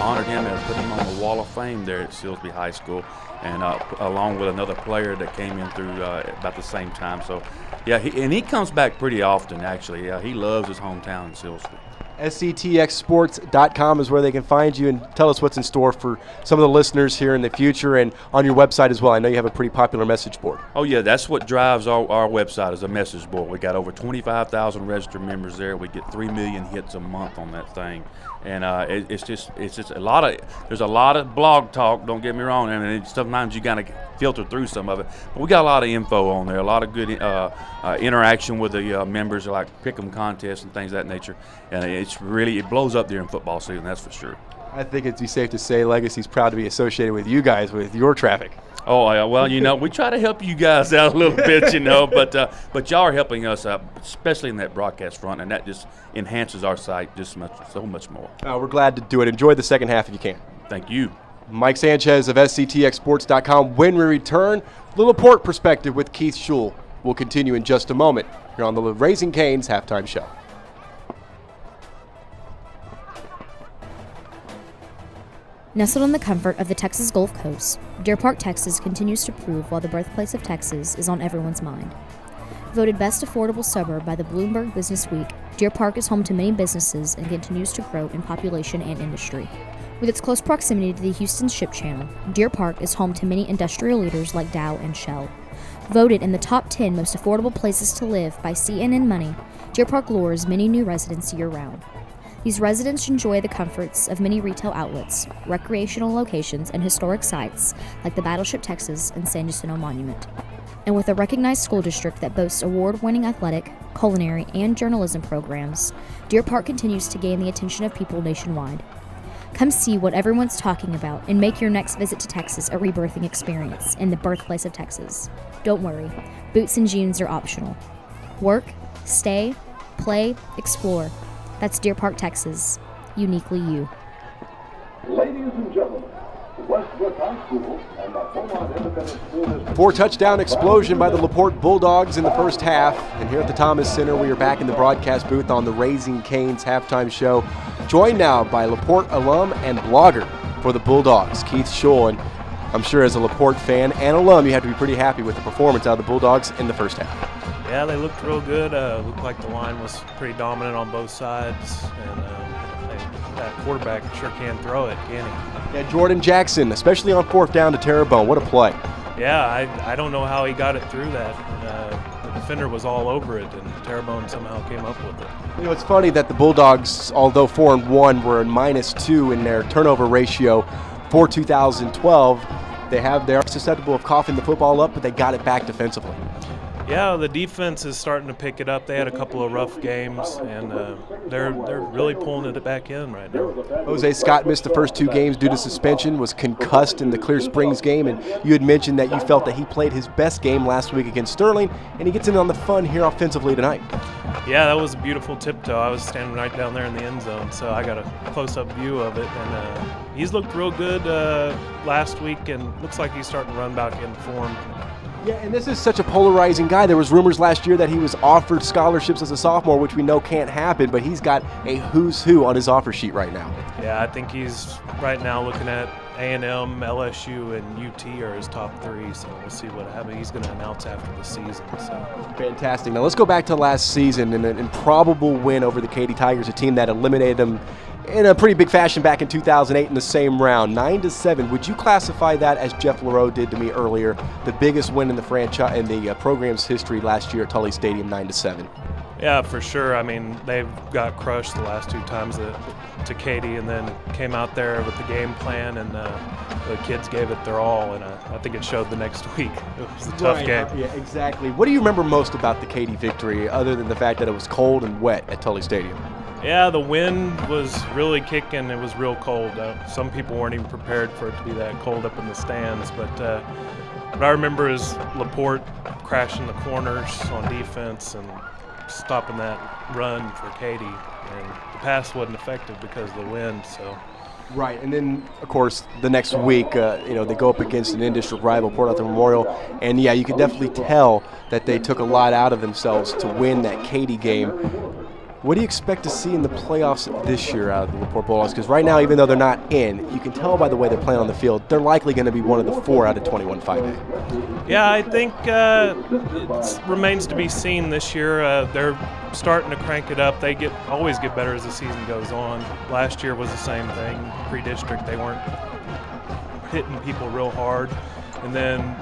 honored him and put him on the Wall of Fame there at Silsbee High School, and along with another player that came in through about the same time. So, yeah, he comes back pretty often, actually. Yeah, he loves his hometown in Silsbee. SCTXsports.com is where they can find you, and tell us what's in store for some of the listeners here in the future, and on your website as well. I know you have a pretty popular message board. Oh yeah, that's what drives our website, is a message board. We got over 25,000 registered members there. We get 3 million hits a month on that thing, and it's just a lot of, there's a lot of blog talk, don't get me wrong, and sometimes you gotta filter through some of it, but we got a lot of info on there, a lot of good interaction with the members, like pick 'em contests and things of that nature, and it blows up during football season, that's for sure. I think it'd be safe to say Legacy's proud to be associated with you guys with your traffic. Oh, yeah, well, we try to help you guys out a little bit, but y'all are helping us out, especially in that broadcast front, and that just enhances our site so much more. We're glad to do it. Enjoy the second half if you can. Thank you. Mike Sanchez of SCTXSports.com. When we return, Little Porte perspective with Keith Schul will continue in just a moment here on the Raising Cane's halftime show. Nestled in the comfort of the Texas Gulf Coast, Deer Park, Texas continues to prove why the birthplace of Texas is on everyone's mind. Voted best affordable suburb by the Bloomberg Business Week, Deer Park is home to many businesses and continues to grow in population and industry. With its close proximity to the Houston Ship Channel, Deer Park is home to many industrial leaders like Dow and Shell. Voted in the top 10 most affordable places to live by CNN Money, Deer Park lures many new residents year-round. These residents enjoy the comforts of many retail outlets, recreational locations, and historic sites like the Battleship Texas and San Jacinto Monument. And with a recognized school district that boasts award-winning athletic, culinary, and journalism programs, Deer Park continues to gain the attention of people nationwide. Come see what everyone's talking about and make your next visit to Texas a rebirthing experience in the birthplace of Texas. Don't worry, boots and jeans are optional. Work, stay, play, explore. That's Deer Park, Texas. Uniquely you. Ladies and gentlemen, Westbrook High School and the Beaumont Independent School District. 4-touchdown explosion by the Laporte Bulldogs in the first half. And here at the Thomas Center, we are back in the broadcast booth on the Raising Cane's halftime show. Joined now by Laporte alum and blogger for the Bulldogs, Keith Schul. And I'm sure as a Laporte fan and alum, you have to be pretty happy with the performance out of the Bulldogs in the first half. Yeah, they looked real good. Looked like the line was pretty dominant on both sides. And that quarterback sure can throw it, can he? Yeah, Jordan Jackson, especially on fourth down to Terrebonne. What a play. Yeah, I don't know how he got it through that. The defender was all over it, and Terrebonne somehow came up with it. You know, it's funny that the Bulldogs, although 4-1, were in -2 in their turnover ratio for 2012. They are susceptible of coughing the football up, but they got it back defensively. Yeah, the defense is starting to pick it up. They had a couple of rough games, and they're really pulling it back in right now. Jose Scott missed the first 2 games due to suspension, was concussed in the Clear Springs game, and you had mentioned that you felt that he played his best game last week against Sterling, and he gets in on the fun here offensively tonight. Yeah, that was a beautiful tiptoe. I was standing right down there in the end zone, so I got a close-up view of it, and he's looked real good last week, and looks like he's starting to run back in form. Yeah, and this is such a polarizing guy. There was rumors last year that he was offered scholarships as a sophomore, which we know can't happen, but he's got a who's who on his offer sheet right now. Yeah, I think he's right now looking at A&M, LSU, and UT are his top 3, so we'll see what happens. He's going to announce after the season. So. Fantastic. Now let's go back to last season and an improbable win over the Katy Tigers, a team that eliminated them in a pretty big fashion back in 2008 in the same round, 9-7. Would you classify that, as Jeff LaRoe did to me earlier, the biggest win in the franchise in the program's history last year at Tully Stadium, 9-7? Yeah, for sure. I mean, they've got crushed the last 2 times to Katy, and then came out there with the game plan, and the kids gave it their all, and I think it showed the next week. It was a tough game. Yeah, exactly. What do you remember most about the Katy victory, other than the fact that it was cold and wet at Tully Stadium? Yeah, the wind was really kicking. It was real cold. Some people weren't even prepared for it to be that cold up in the stands. But what I remember is Laporte crashing the corners on defense and stopping that run for Katy. And the pass wasn't effective because of the wind. So. Right, and then, of course, the next week, they go up against an in-district rival, Port Arthur Memorial, and, yeah, you could definitely tell that they took a lot out of themselves to win that Katy game. What do you expect to see in the playoffs this year out of the Laporte Bulldogs? Because right now, even though they're not in, you can tell by the way they're playing on the field, they're likely going to be one of the 4 out of 21 5A. Yeah, I think it remains to be seen this year. They're starting to crank it up. They always get better as the season goes on. Last year was the same thing. Pre-district, they weren't hitting people real hard. And then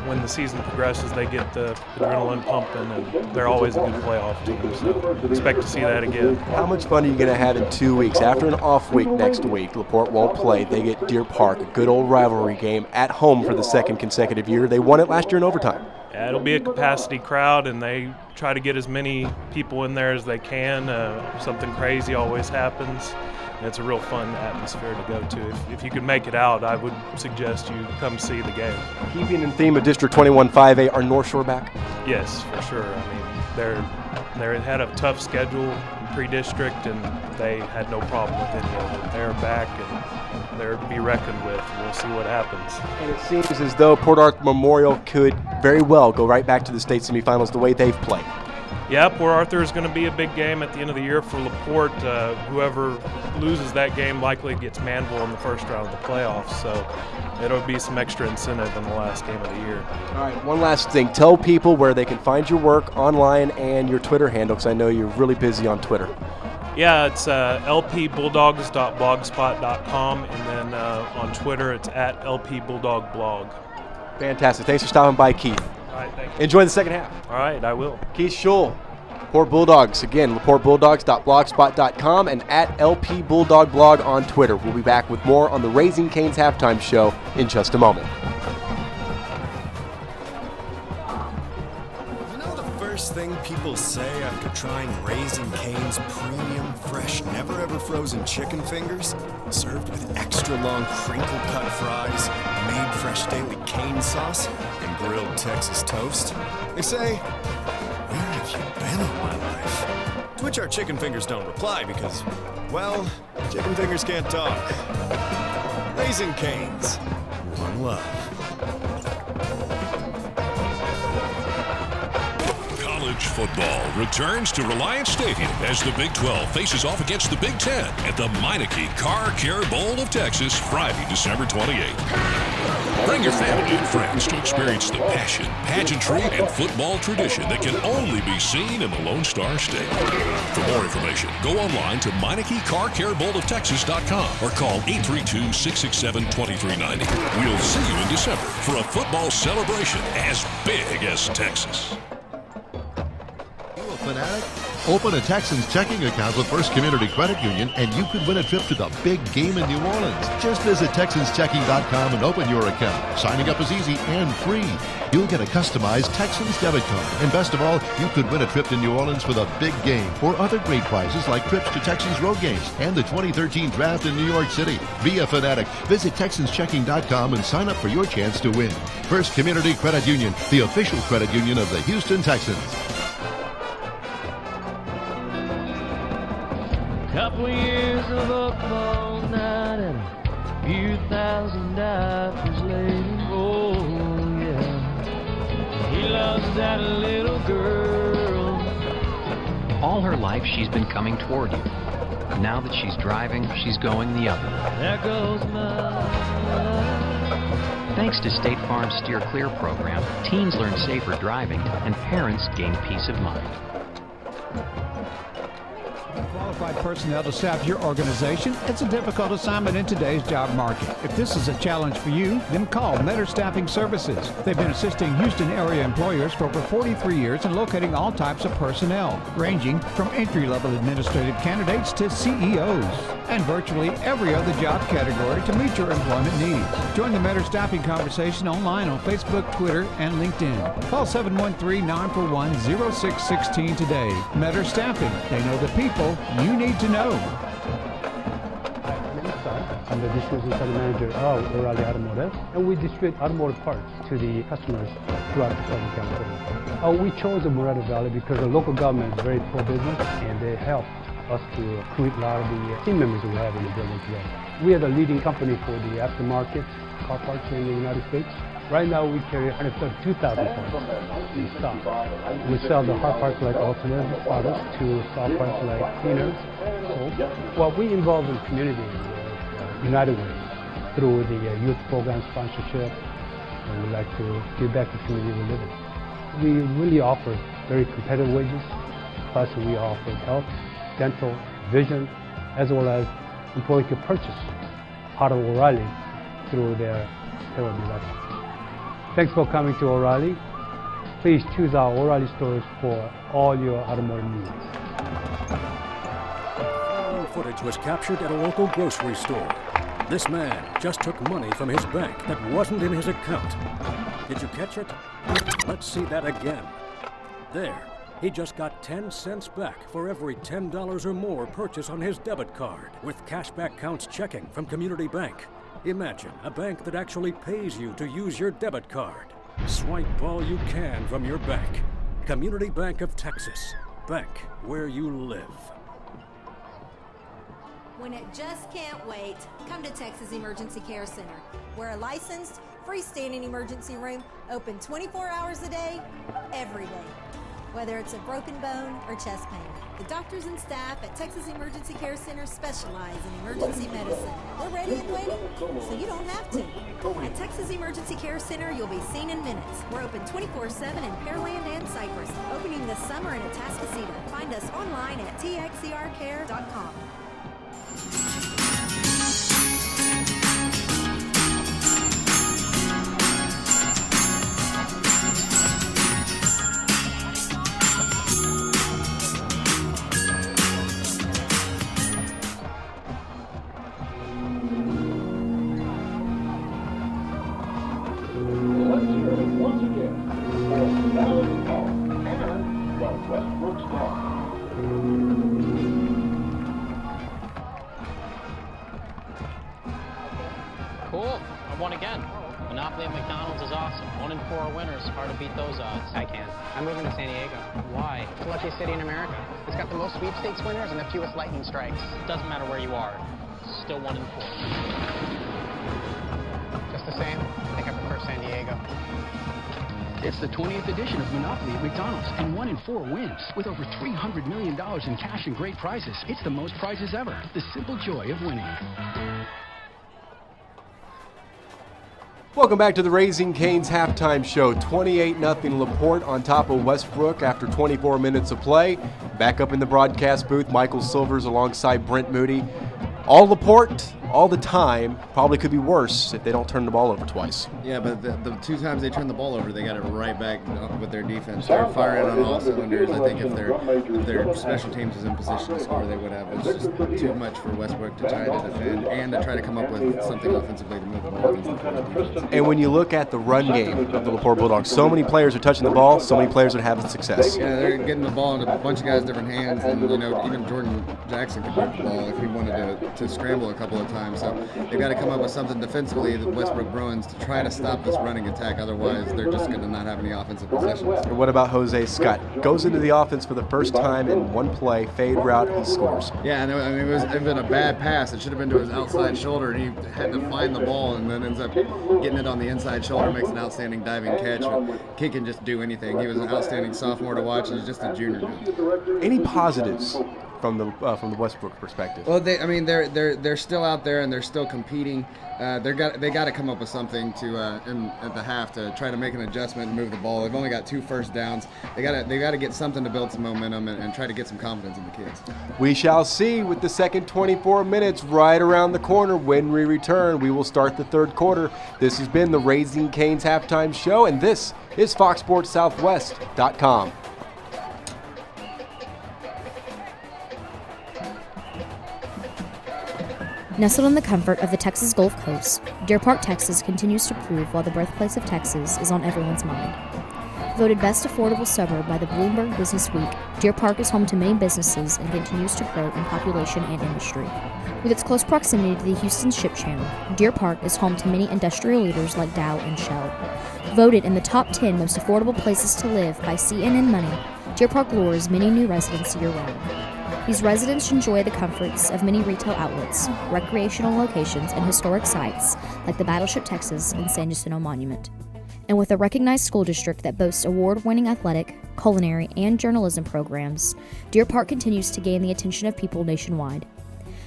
when the season progresses, they get the adrenaline pumping, and they're always a good playoff team. So expect to see that again. How much fun are you going to have in 2 weeks? After an off week next week, Laporte won't play. They get Deer Park, a good old rivalry game at home for the second consecutive year. They won it last year in overtime. Yeah, it'll be a capacity crowd, and they try to get as many people in there as they can. Something crazy always happens. It's a real fun atmosphere to go to. If you could make it out, I would suggest you come see the game. Keeping in theme of District 21 5A, are North Shore back? Yes, for sure. I mean, they had a tough schedule in pre-district, and they had no problem with any of it. They're back, and they're to be reckoned with. We'll see what happens. And it seems as though Port Arthur Memorial could very well go right back to the state semifinals the way they've played. Yeah, Port Arthur is going to be a big game at the end of the year for Laporte. Whoever loses that game likely gets Manville in the first round of the playoffs, so it'll be some extra incentive in the last game of the year. All right, one last thing. Tell people where they can find your work online and your Twitter handle, because I know you're really busy on Twitter. Yeah, it's lpbulldogs.blogspot.com, and then on Twitter it's at lpbulldogblog. Fantastic. Thanks for stopping by, Keith. All right, thank you. Enjoy the second half. All right, I will. Keith Schull, Laporte Bulldogs. Again, laportebulldogs.blogspot.com and at lpbulldogblog on Twitter. We'll be back with more on the Raising Cane's halftime show in just a moment. First thing people say after trying Raising Cane's premium, fresh, never-ever frozen chicken fingers, served with extra long crinkle-cut fries, made fresh daily cane sauce, and grilled Texas toast, they say, "Where have you been all my life?" To which our chicken fingers don't reply because, well, chicken fingers can't talk. Raising Cane's, one love. College football returns to Reliance Stadium as the Big 12 faces off against the Big 10 at the Meineke Car Care Bowl of Texas, Friday, December 28th. Bring your family and friends to experience the passion, pageantry, and football tradition that can only be seen in the Lone Star State. For more information, go online to MeinekeCarCareBowlOfTexas.com or call 832-667-2390. We'll see you in December for a football celebration as big as Texas. Fanatic? Open a Texans checking account with First Community Credit Union and you could win a trip to the big game in New Orleans. Just visit TexansChecking.com and open your account. Signing up is easy and free. You'll get a customized Texans debit card. And best of all, you could win a trip to New Orleans for the big game or other great prizes like trips to Texans road games and the 2013 draft in New York City. Be a fanatic. Visit TexansChecking.com and sign up for your chance to win. First Community Credit Union, the official credit union of the Houston Texans. Couple years of football night and a few thousand diapers later. Oh yeah, he lost that little girl. All her life she's been coming toward you. Now that she's driving, she's going the other way. There goes my life. Thanks to State Farm's Steer Clear program, teens learn safer driving and parents gain peace of mind. Qualified personnel to staff your organization. It's a difficult assignment in today's job market. If this is a challenge for you, then call Metter Staffing Services. They've been assisting Houston area employers for over 43 years in locating all types of personnel, ranging from entry-level administrative candidates to CEOs, and virtually every other job category to meet your employment needs. Join the Metter Staffing conversation online on Facebook, Twitter, and LinkedIn. Call 713-941-0616 today. Metter Staffing. They know the people you need to know. I'm the distribution center manager of O'Reilly Automotive, and we distribute automotive parts to the customers throughout Southern California. We chose the Moreno Valley because the local government is very pro-business, and they help us to recruit a lot of the team members we have in the building today. We are the leading company for the aftermarket car parts in the United States. Right now we carry 132,000 parts in stock. We sell the hard parts like alternative products to soft parts like cleaners, soap. Well, we involve in community United Way through the youth program sponsorship, and we like to give back to the community we live in. We really offer very competitive wages, plus we offer health, dental, vision, as well as employees can purchase part of O'Reilly through their payroll deduction. Thanks for coming to O'Reilly. Please choose our O'Reilly stores for all your automotive needs. Following footage was captured at a local grocery store. This man just took money from his bank that wasn't in his account. Did you catch it? Let's see that again. There, he just got 10 cents back for every $10 or more purchase on his debit card with cashback counts checking from Community Bank. Imagine a bank that actually pays you to use your debit card. Swipe all you can from your bank. Community Bank of Texas. Bank where you live. When it just can't wait, come to Texas Emergency Care Center. We're a licensed, freestanding emergency room open 24 hours a day, every day. Whether it's a broken bone or chest pain, the doctors and staff at Texas Emergency Care Center specialize in emergency medicine. We're ready and waiting, so you don't have to. At Texas Emergency Care Center, you'll be seen in minutes. We're open 24/7 in Pearland and Cypress, opening this summer in Atascocita. Find us online at txercare.com. Let's hear it once again for Dallas Ball and the Westbrook Star. Cool. I won again. Monopoly at McDonald's is awesome. 1 in 4 winners. Hard to beat those odds. I can. I'm moving to San Diego. Why? It's the luckiest city in America. It's got the most sweepstakes winners and the fewest lightning strikes. Doesn't matter where you are. Still 1 in 4. Just the same, I think I prefer San Diego. It's the 20th edition of Monopoly at McDonald's, and 1 in 4 wins. With over $300 million in cash and great prizes, it's the most prizes ever. The simple joy of winning. Welcome back to the Raising Cane's halftime show. 28-0 Laporte on top of Westbrook after 24 minutes of play. Back up in the broadcast booth, Michael Silvers alongside Brent Moody. All Laporte, all the time, probably could be worse if they don't turn the ball over twice. Yeah, but the 2 times they turned the ball over, they got it right back with their defense. They're firing on all cylinders. I think if their special teams was in position to score, they would have. It's just too much for Westbrook to try to defend and to try to come up with something offensively to move the ball against the defense. And when you look at the run game of the Laporte Bulldogs, so many players are touching the ball, so many players are having success. Yeah, they're getting the ball into a bunch of guys' different hands, and even Jordan Jackson could move the ball if he wanted to scramble a couple of times. So they've got to come up with something defensively, the Westbrook Bruins, to try to stop this running attack. Otherwise, they're just going to not have any offensive possessions. And what about Jose Scott? Goes into the offense for the first time in one play, fade route, he scores. Yeah, I mean, it was a bad pass. It should have been to his outside shoulder, and he had to find the ball, and then ends up getting it on the inside shoulder, makes an outstanding diving catch. Kid can just do anything. He was an outstanding sophomore to watch, and he's just a junior now. Any positives from the Westbrook perspective? Well, they're still out there and they're still competing. They got to come up with something at the half to try to make an adjustment and move the ball. They've only got 2 first downs. They got to get something to build some momentum and try to get some confidence in the kids. We shall see with the second 24 minutes right around the corner. When we return, we will start the third quarter. This has been the Raising Cane's halftime show, and this is FoxSportsSouthwest.com. Nestled in the comfort of the Texas Gulf Coast, Deer Park, Texas continues to prove why the birthplace of Texas is on everyone's mind. Voted best affordable suburb by the Bloomberg Business Week, Deer Park is home to many businesses and continues to grow in population and industry. With its close proximity to the Houston Ship Channel, Deer Park is home to many industrial leaders like Dow and Shell. Voted in the top 10 most affordable places to live by CNN Money, Deer Park lures many new residents year-round. These residents enjoy the comforts of many retail outlets, recreational locations, and historic sites like the Battleship Texas and San Jacinto Monument. And with a recognized school district that boasts award-winning athletic, culinary, and journalism programs, Deer Park continues to gain the attention of people nationwide.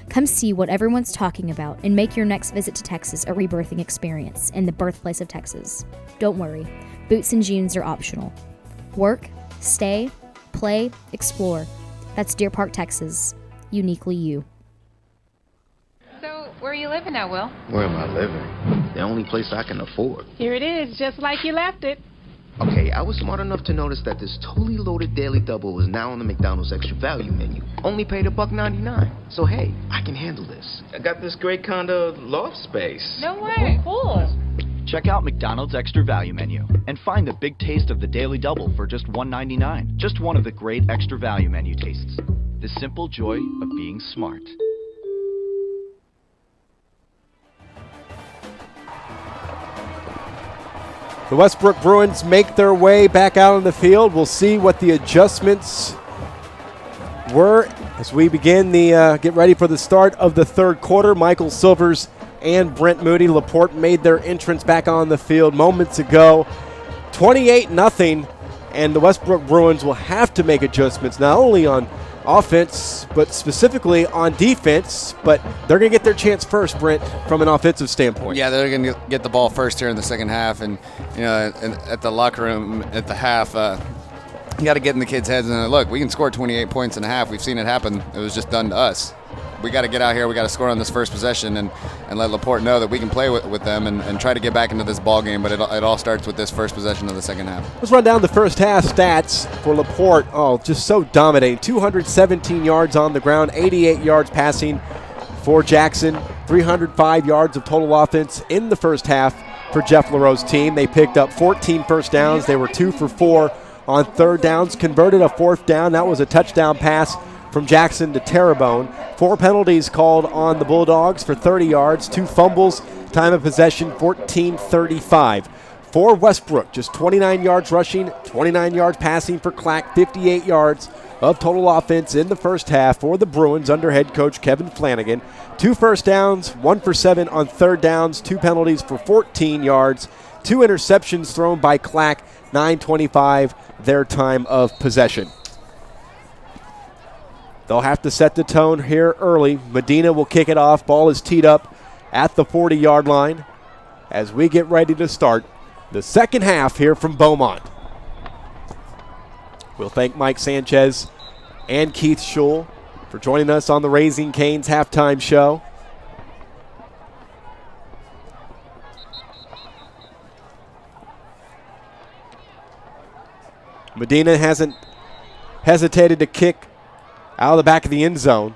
Come see what everyone's talking about and make your next visit to Texas a rebirthing experience in the birthplace of Texas. Don't worry, boots and jeans are optional. Work, stay, play, explore. That's Deer Park, Texas. Uniquely you. So, where are you living now, Will? Where am I living? The only place I can afford. Here it is, just like you left it. Okay, I was smart enough to notice that this totally loaded daily double is now on the McDonald's extra value menu. Only paid $1.99. So hey, I can handle this. I got this great kind of loft space. No way. Cool. Check out McDonald's Extra Value Menu and find the big taste of the Daily Double for just $1.99. Just one of the great Extra Value Menu tastes. The simple joy of being smart. The Westbrook Bruins make their way back out on the field. We'll see what the adjustments were as we begin the get ready for the start of the third quarter. Michael Silvers and Brent Moody. Laporte made their entrance back on the field moments ago. 28-0, and the Westbrook Bruins will have to make adjustments not only on offense, but specifically on defense. But they're going to get their chance first, Brent, from an offensive standpoint. Yeah, they're going to get the ball first here in the second half. And, you know, at the locker room at the half, you got to get in the kids' heads. And look, we can score 28 points in a half. We've seen it happen. It was just done to us. We got to get out here. We got to score on this first possession and let Laporte know that we can play with them and try to get back into this ball game. But it all starts with this first possession of the second half. Let's run down the first half stats for Laporte. Oh, just so dominating. 217 yards on the ground, 88 yards passing for Jackson, 305 yards of total offense in the first half for Jeff LaRoe's team. They picked up 14 first downs. They were 2 for 4 on third downs, converted a fourth down. That was a touchdown pass from Jackson to Terrebonne. 4 penalties called on the Bulldogs for 30 yards, 2 fumbles, time of possession 14-35. For Westbrook, just 29 yards rushing, 29 yards passing for Clack, 58 yards of total offense in the first half for the Bruins under head coach Kevin Flanagan. 2 first downs, 1 for 7 on third downs, 2 penalties for 14 yards, 2 interceptions thrown by Clack, 9:25 their time of possession. They'll have to set the tone here early. Medina will kick it off. Ball is teed up at the 40-yard line as we get ready to start the second half here from Beaumont. We'll thank Mike Sanchez and Keith Schul for joining us on the Raising Cane's halftime show. Medina hasn't hesitated to kick out of the back of the end zone.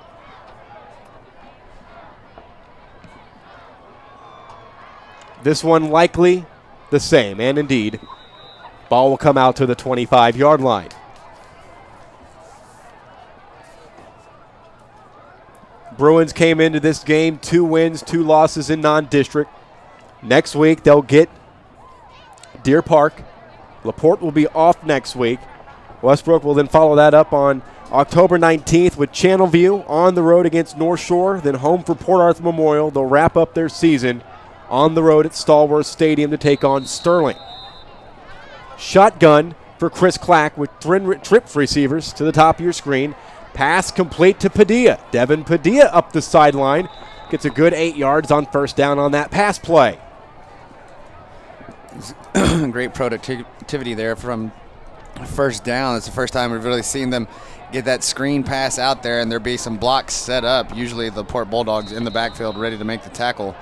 This one likely the same, and indeed, ball will come out to the 25-yard line. Bruins came into this game 2 wins, 2 losses in non-district. Next week they'll get Deer Park. Laporte will be off next week. Westbrook will then follow that up on October 19th with Channelview on the road against North Shore, then home for Port Arthur Memorial. They'll wrap up their season on the road at Stallworth Stadium to take on Sterling. Shotgun for Chris Clack with trip receivers to the top of your screen. Pass complete to Padilla. Devin Padilla up the sideline. Gets a good 8 yards on first down on that pass play. Great productivity there from first down. It's the first time we've really seen them get that screen pass out there and there be some blocks set up. Usually the Port Bulldogs in the backfield ready to make the tackle.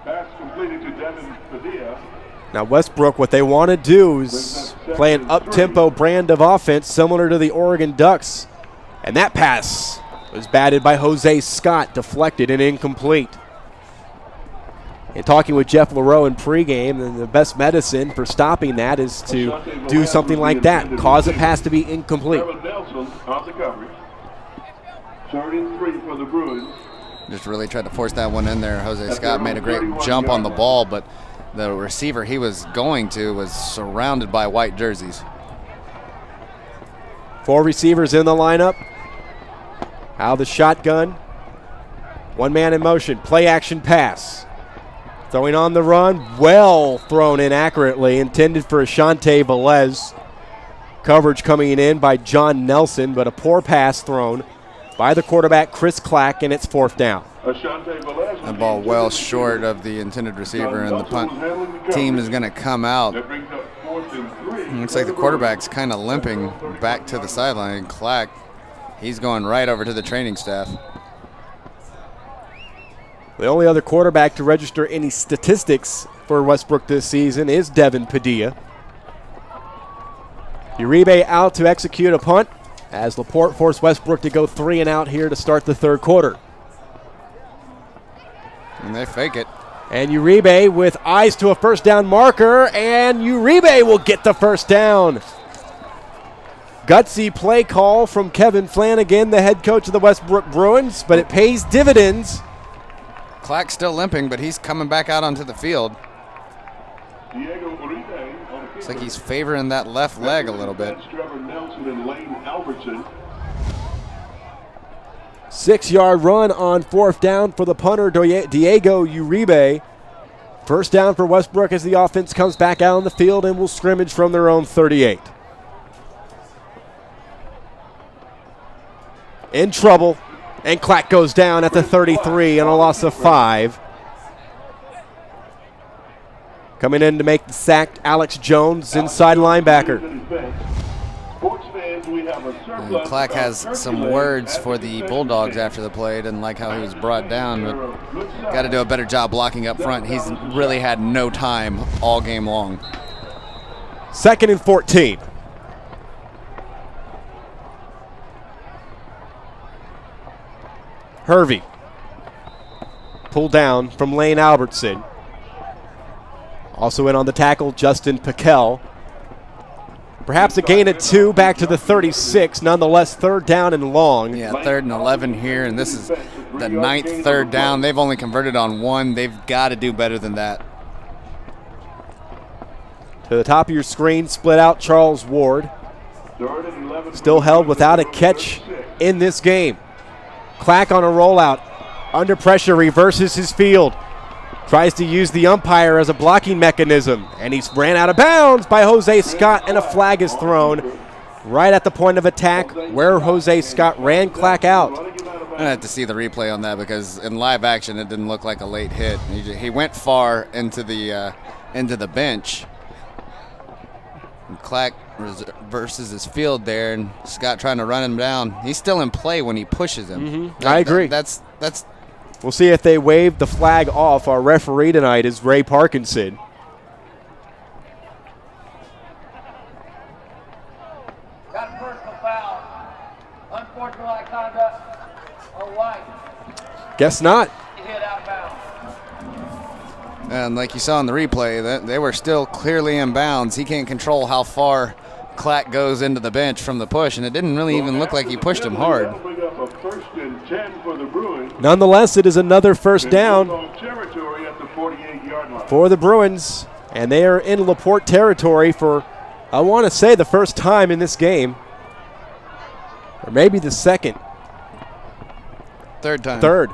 Pass completed to Devin Padilla. Now Westbrook, what they want to do is play an up-tempo brand of offense similar to the Oregon Ducks. And that pass was batted by Jose Scott, deflected and incomplete. And talking with Jeff LaRoe in pregame, and the best medicine for stopping that is to do something like that, cause a pass to be incomplete. Nelson on the coverage. 33 for the Bruins. Just really tried to force that one in there. Jose Scott made a great jump on the ball, but the receiver he was going to was surrounded by white jerseys. 4 receivers in the lineup. Out of the shotgun. 1 man in motion. Play action pass. Throwing on the run. Well thrown in accurately. Intended for Ashante Velez. Coverage coming in by John Nelson, but a poor pass thrown by the quarterback Chris Clack, and it's 4th down. That ball well short of the intended receiver, and the punt team is going to come out. Looks like the quarterback's kind of limping back to the sideline. Clack, he's going right over to the training staff. The only other quarterback to register any statistics for Westbrook this season is Devin Padilla. Uribe out to execute a punt as Laporte forced Westbrook to go 3 and out here to start the third quarter. And they fake it. And Uribe with eyes to a first down marker, and Uribe will get the first down. Gutsy play call from Kevin Flanagan, the head coach of the Westbrook Bruins, but it pays dividends. Clack's still limping, but he's coming back out onto the field. Looks like he's favoring that left leg a little bit. 6-yard run on fourth down for the punter, Diego Uribe. First down for Westbrook as the offense comes back out on the field and will scrimmage from their own 38. In trouble, and Clack goes down at the 33 on a loss of 5. Coming in to make the sack, Alex Jones, inside linebacker. And Clack has some words for the Bulldogs after the play. Didn't like how he was brought down, but got to do a better job blocking up front. He's really had no time all game long. 2nd and 14. Hervey. Pulled down from Lane Albertson. Also in on the tackle, Justin Piquel. Perhaps a gain of 2 back to the 36. Nonetheless, third down and long. Yeah, 3rd and 11 here, and this is the 9th third down. They've only converted on 1. They've got to do better than that. To the top of your screen, split out Charles Ward. Still held without a catch in this game. Clack on a rollout. Under pressure, reverses his field. Tries to use the umpire as a blocking mechanism, and he's ran out of bounds by Jose Scott, and a flag is thrown right at the point of attack where Jose Scott ran Clack out. I'm going to have to see the replay on that because in live action it didn't look like a late hit. He went far into the bench. And Clack versus his field there, and Scott trying to run him down. He's still in play when he pushes him. I agree. That's. We'll see if they wave the flag off. Our referee tonight is Ray Parkinson. Got a personal foul. Unsportsmanlike conduct. Or white. Guess not. Hit outbound. And like you saw in the replay, they were still clearly in bounds. He can't control how far Clack goes into the bench from the push, and it didn't really even look like he pushed him hard. Nonetheless, it is another first down for the Bruins, and they are in Laporte territory for, I want to say, the first time in this game, or maybe the second. Third time. Third.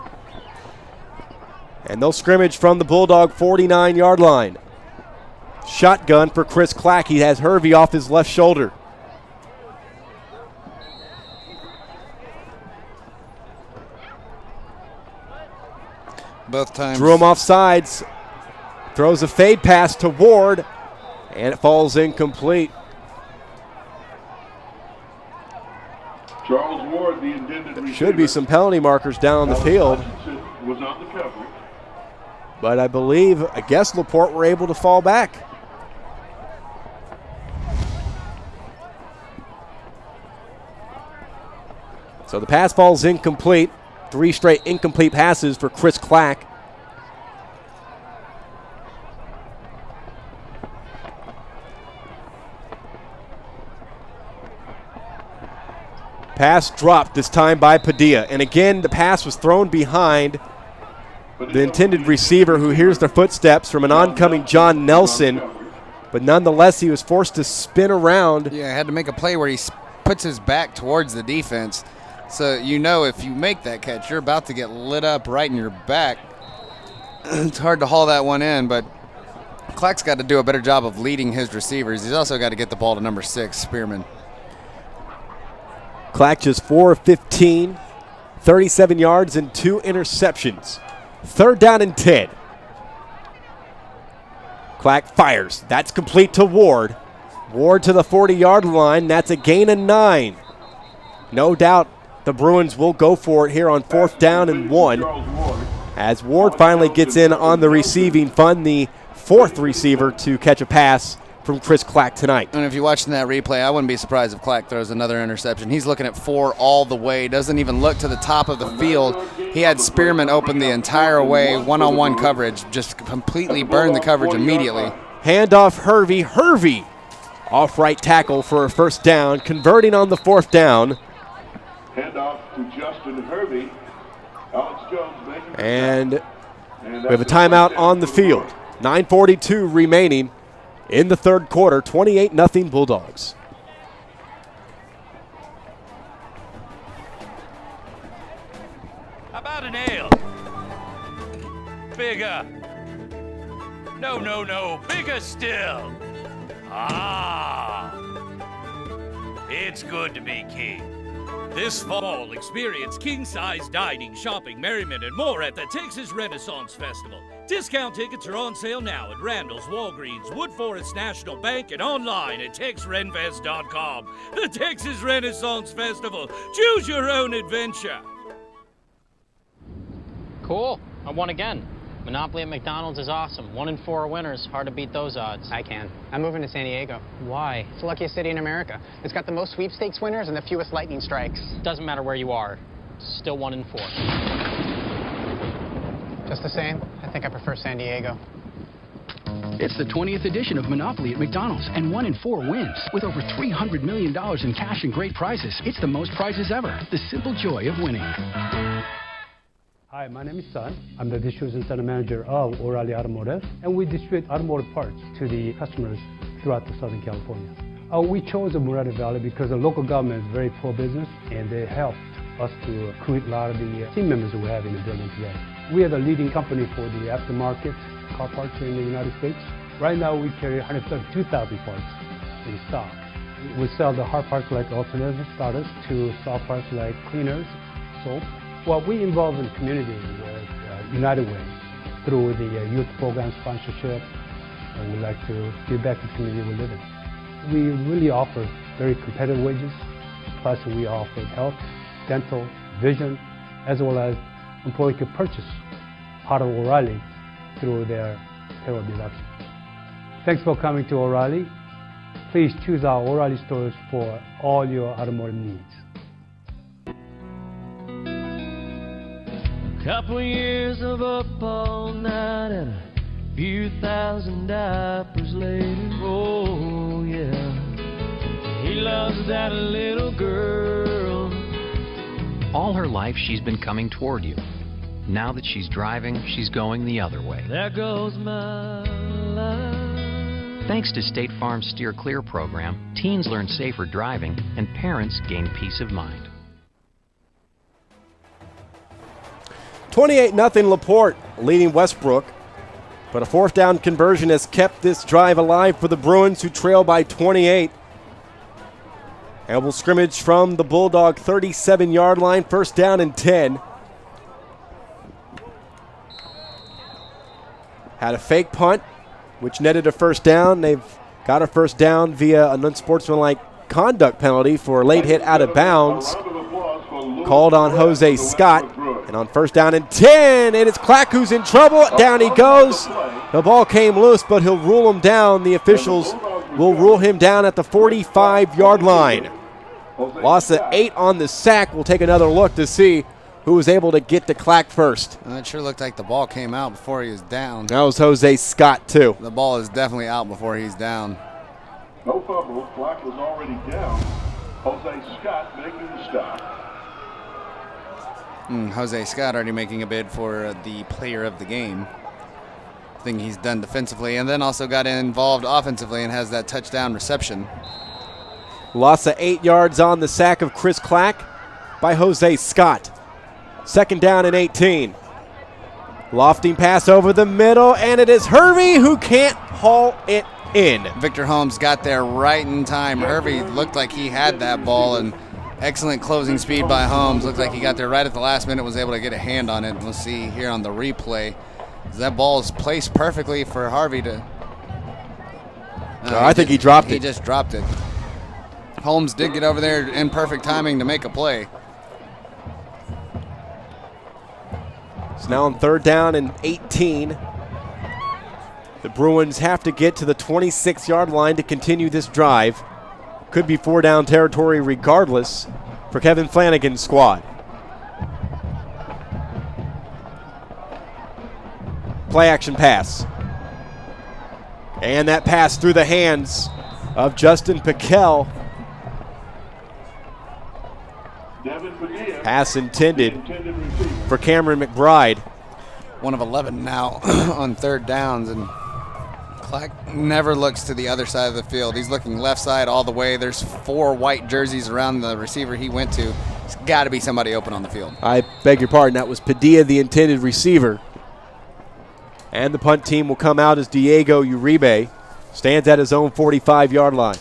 And they'll scrimmage from the Bulldog 49-yard line. Shotgun for Chris Clack. He has Hervey off his left shoulder. Both times. Drew him off sides. Throws a fade pass to Ward, and it falls incomplete. Charles Ward, the intended receiver. Should be some penalty markers down the field. Was on the coverage. But I guess Laporte were able to fall back. So the pass falls incomplete. 3 straight incomplete passes for Chris Clack. Pass dropped this time by Padilla. And again, the pass was thrown behind the intended receiver, who hears the footsteps from an oncoming John Nelson. But nonetheless, he was forced to spin around. Yeah, had to make a play where he puts his back towards the defense. So you know if you make that catch, you're about to get lit up right in your back. It's hard to haul that one in, but Clack's got to do a better job of leading his receivers. He's also got to get the ball to number 6, Spearman. Clack just 4 of 15, 37 yards and 2 interceptions. 3rd down and 10. Clack fires. That's complete to Ward. Ward to the 40-yard line. That's a gain of 9. No doubt the Bruins will go for it here on 4th down and 1 as Ward finally gets in on the receiving fund, the fourth receiver to catch a pass from Chris Clack tonight. And if you're watching that replay, I wouldn't be surprised if Clack throws another interception. He's looking at 4 all the way, doesn't even look to the top of the field. He had Spearman open the entire way, one-on-one coverage, just completely burned the coverage immediately. Handoff Hervey. Hervey off right tackle for a first down, converting on the fourth down. Handoff to Justin Hervey. Alex Jones making And we have a timeout on the field. 9:42 remaining in the third quarter, 28-0 Bulldogs. How about an ale? Bigger. No, bigger still. Ah, it's good to be king. This fall, experience king-size dining, shopping, merriment, and more at the Texas Renaissance Festival. Discount tickets are on sale now at Randall's, Walgreens, Wood Forest National Bank, and online at TexRenFest.com. The Texas Renaissance Festival. Choose your own adventure. Cool. I won again. Monopoly at McDonald's is awesome. 1 in 4 winners. Hard to beat those odds. I can. I'm moving to San Diego. Why? It's the luckiest city in America. It's got the most sweepstakes winners and the fewest lightning strikes. Doesn't matter where you are. Still 1 in 4. Just the same, I think I prefer San Diego. It's the 20th edition of Monopoly at McDonald's, and 1 in 4 wins. With over $300 million in cash and great prizes, it's the most prizes ever. The simple joy of winning. Hi, my name is Sun. I'm the distribution center manager of O'Reilly Automotive, and we distribute automotive parts to the customers throughout the Southern California. We chose the Moretti Valley because the local government is very pro-business, and they helped us to recruit a lot of the team members we have in the building today. We are the leading company for the aftermarket car parts in the United States. Right now, we carry 132,000 parts in stock. We sell the hard parts like alternative starters to soft parts like cleaners, soap. Well, we involve in the community with United Way through the youth program sponsorship, and we like to give back to the community we live in. We really offer very competitive wages, plus we offer health, dental, vision, as well as employee could purchase part of O'Reilly through their payroll deduction. Thanks for coming to O'Reilly. Please choose our O'Reilly stores for all your automotive needs. Couple years of up all night and a few thousand diapers later. Oh yeah, he loves that little girl. All her life she's been coming toward you. Now that she's driving, she's going the other way. There goes my life. Thanks to State Farm's Steer Clear program, teens learn safer driving and parents gain peace of mind. 28-0 Laporte leading Westbrook, but a fourth down conversion has kept this drive alive for the Bruins, who trail by 28. And will scrimmage from the Bulldog 37-yard line, first down and 10. Had a fake punt, which netted a first down. They've got a first down via an unsportsmanlike conduct penalty for a late hit out of bounds called on Jose Scott. And on first down and 10, and it's Clack who's in trouble. Down he goes. The ball came loose, but he'll rule him down. The officials will rule him down at the 45-yard line. Loss of 8 on the sack. We'll take another look to see who was able to get to Clack first. It sure looked like the ball came out before he was down. That was Jose Scott, too. The ball is definitely out before he's down. No fumble. Clack was already down. Jose Scott making the stop. Jose Scott already making a bid for the player of the game. Thing he's done defensively, and then also got involved offensively and has that touchdown reception. Loss of 8 yards on the sack of Chris Clack by Jose Scott. Second down and 18. Lofting pass over the middle, and it is Hervey who can't haul it in. Victor Holmes got there right in time. Hervey looked like he had that ball, and excellent closing speed by Holmes. Looked like he got there right at the last minute, was able to get a hand on it. We'll see here on the replay. That ball is placed perfectly for Harvey to... I think he dropped it. He just dropped it. Holmes did get over there in perfect timing to make a play. It's now on 3rd down and 18. The Bruins have to get to the 26-yard line to continue this drive. Could be 4-down territory regardless for Kevin Flanagan's squad. Play action pass. And that pass through the hands of Justin Piquel. Pass intended for Cameron McBride. 1 of 11 now on 3rd downs, and Clack never looks to the other side of the field. He's looking left side all the way. There's 4 white jerseys around the receiver he went to. There's got to be somebody open on the field. I beg your pardon. That was Padilla, the intended receiver. And the punt team will come out as Diego Uribe stands at his own 45-yard line.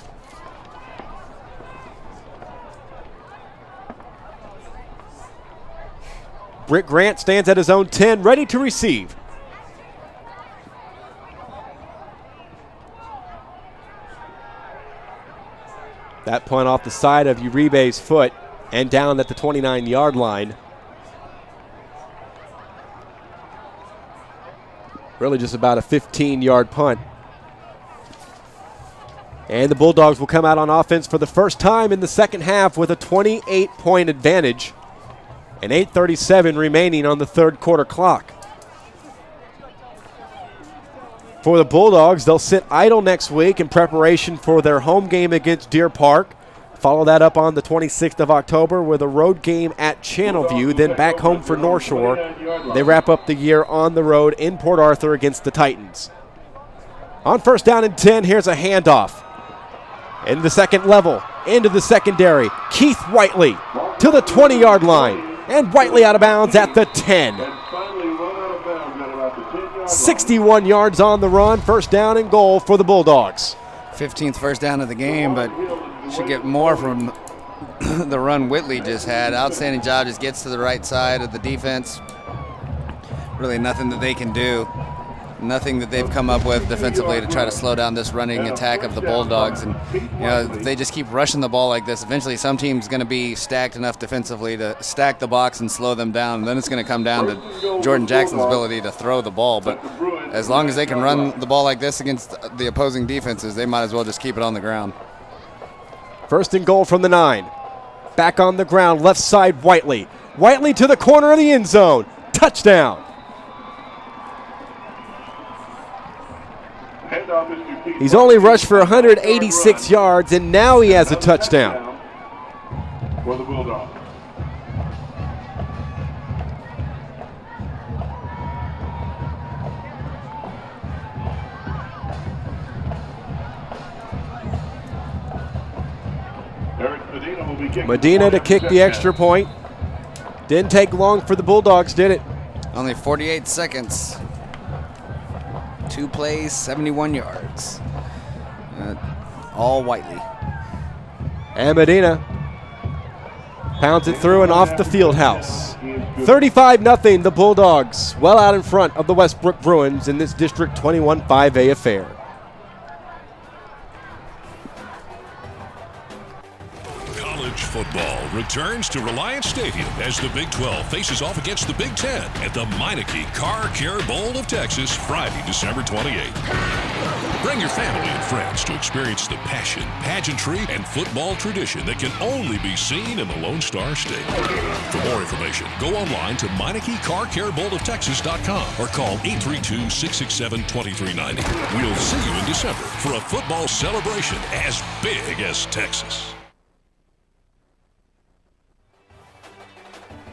Britt Grant stands at his own 10, ready to receive. That punt off the side of Uribe's foot and down at the 29-yard line. Really just about a 15-yard punt. And the Bulldogs will come out on offense for the first time in the second half with a 28-point advantage. And 8:37 remaining on the 3rd quarter clock. For the Bulldogs, they'll sit idle next week in preparation for their home game against Deer Park. Follow that up on the 26th of October with a road game at Channelview, then back home for North Shore. They wrap up the year on the road in Port Arthur against the Titans. On 1st down and 10, here's a handoff. In the second level, into the secondary, Keith Whiteley to the 20-yard line. And Whiteley out of bounds at the 10. 61 yards on the run, 1st down and goal for the Bulldogs. 15th first down of the game, but should get more from the run Whitley just had. Outstanding job, just gets to the right side of the defense. Really nothing that they can do. Nothing that they've come up with defensively to try to slow down this running attack of the Bulldogs. And if they just keep rushing the ball like this, eventually some team's going to be stacked enough defensively to stack the box and slow them down. And then it's going to come down to Jordan Jackson's ability to throw the ball. But as long as they can run the ball like this against the opposing defenses, they might as well just keep it on the ground. 1st and goal from the 9. Back on the ground, left side, Whiteley. Whiteley to the corner of the end zone. Touchdown. He's only rushed for 186 yards, and now he has a touchdown. For the Bulldogs. Medina to kick the extra point. Didn't take long for the Bulldogs, did it? Only 48 seconds. 2 plays, 71 yards. All Whiteley. And Medina pounds it through and off the field house. 35-0, the Bulldogs well out in front of the Westbrook Bruins in this District 21 5A affair. Football returns to Reliance Stadium as the Big 12 faces off against the Big 10 at the Meineke Car Care Bowl of Texas, Friday, December 28th. Bring your family and friends to experience the passion, pageantry, and football tradition that can only be seen in the Lone Star State. For more information, go online to MeinekeCarCareBowlOfTexas.com or call 832-667-2390. We'll see you in December for a football celebration as big as Texas.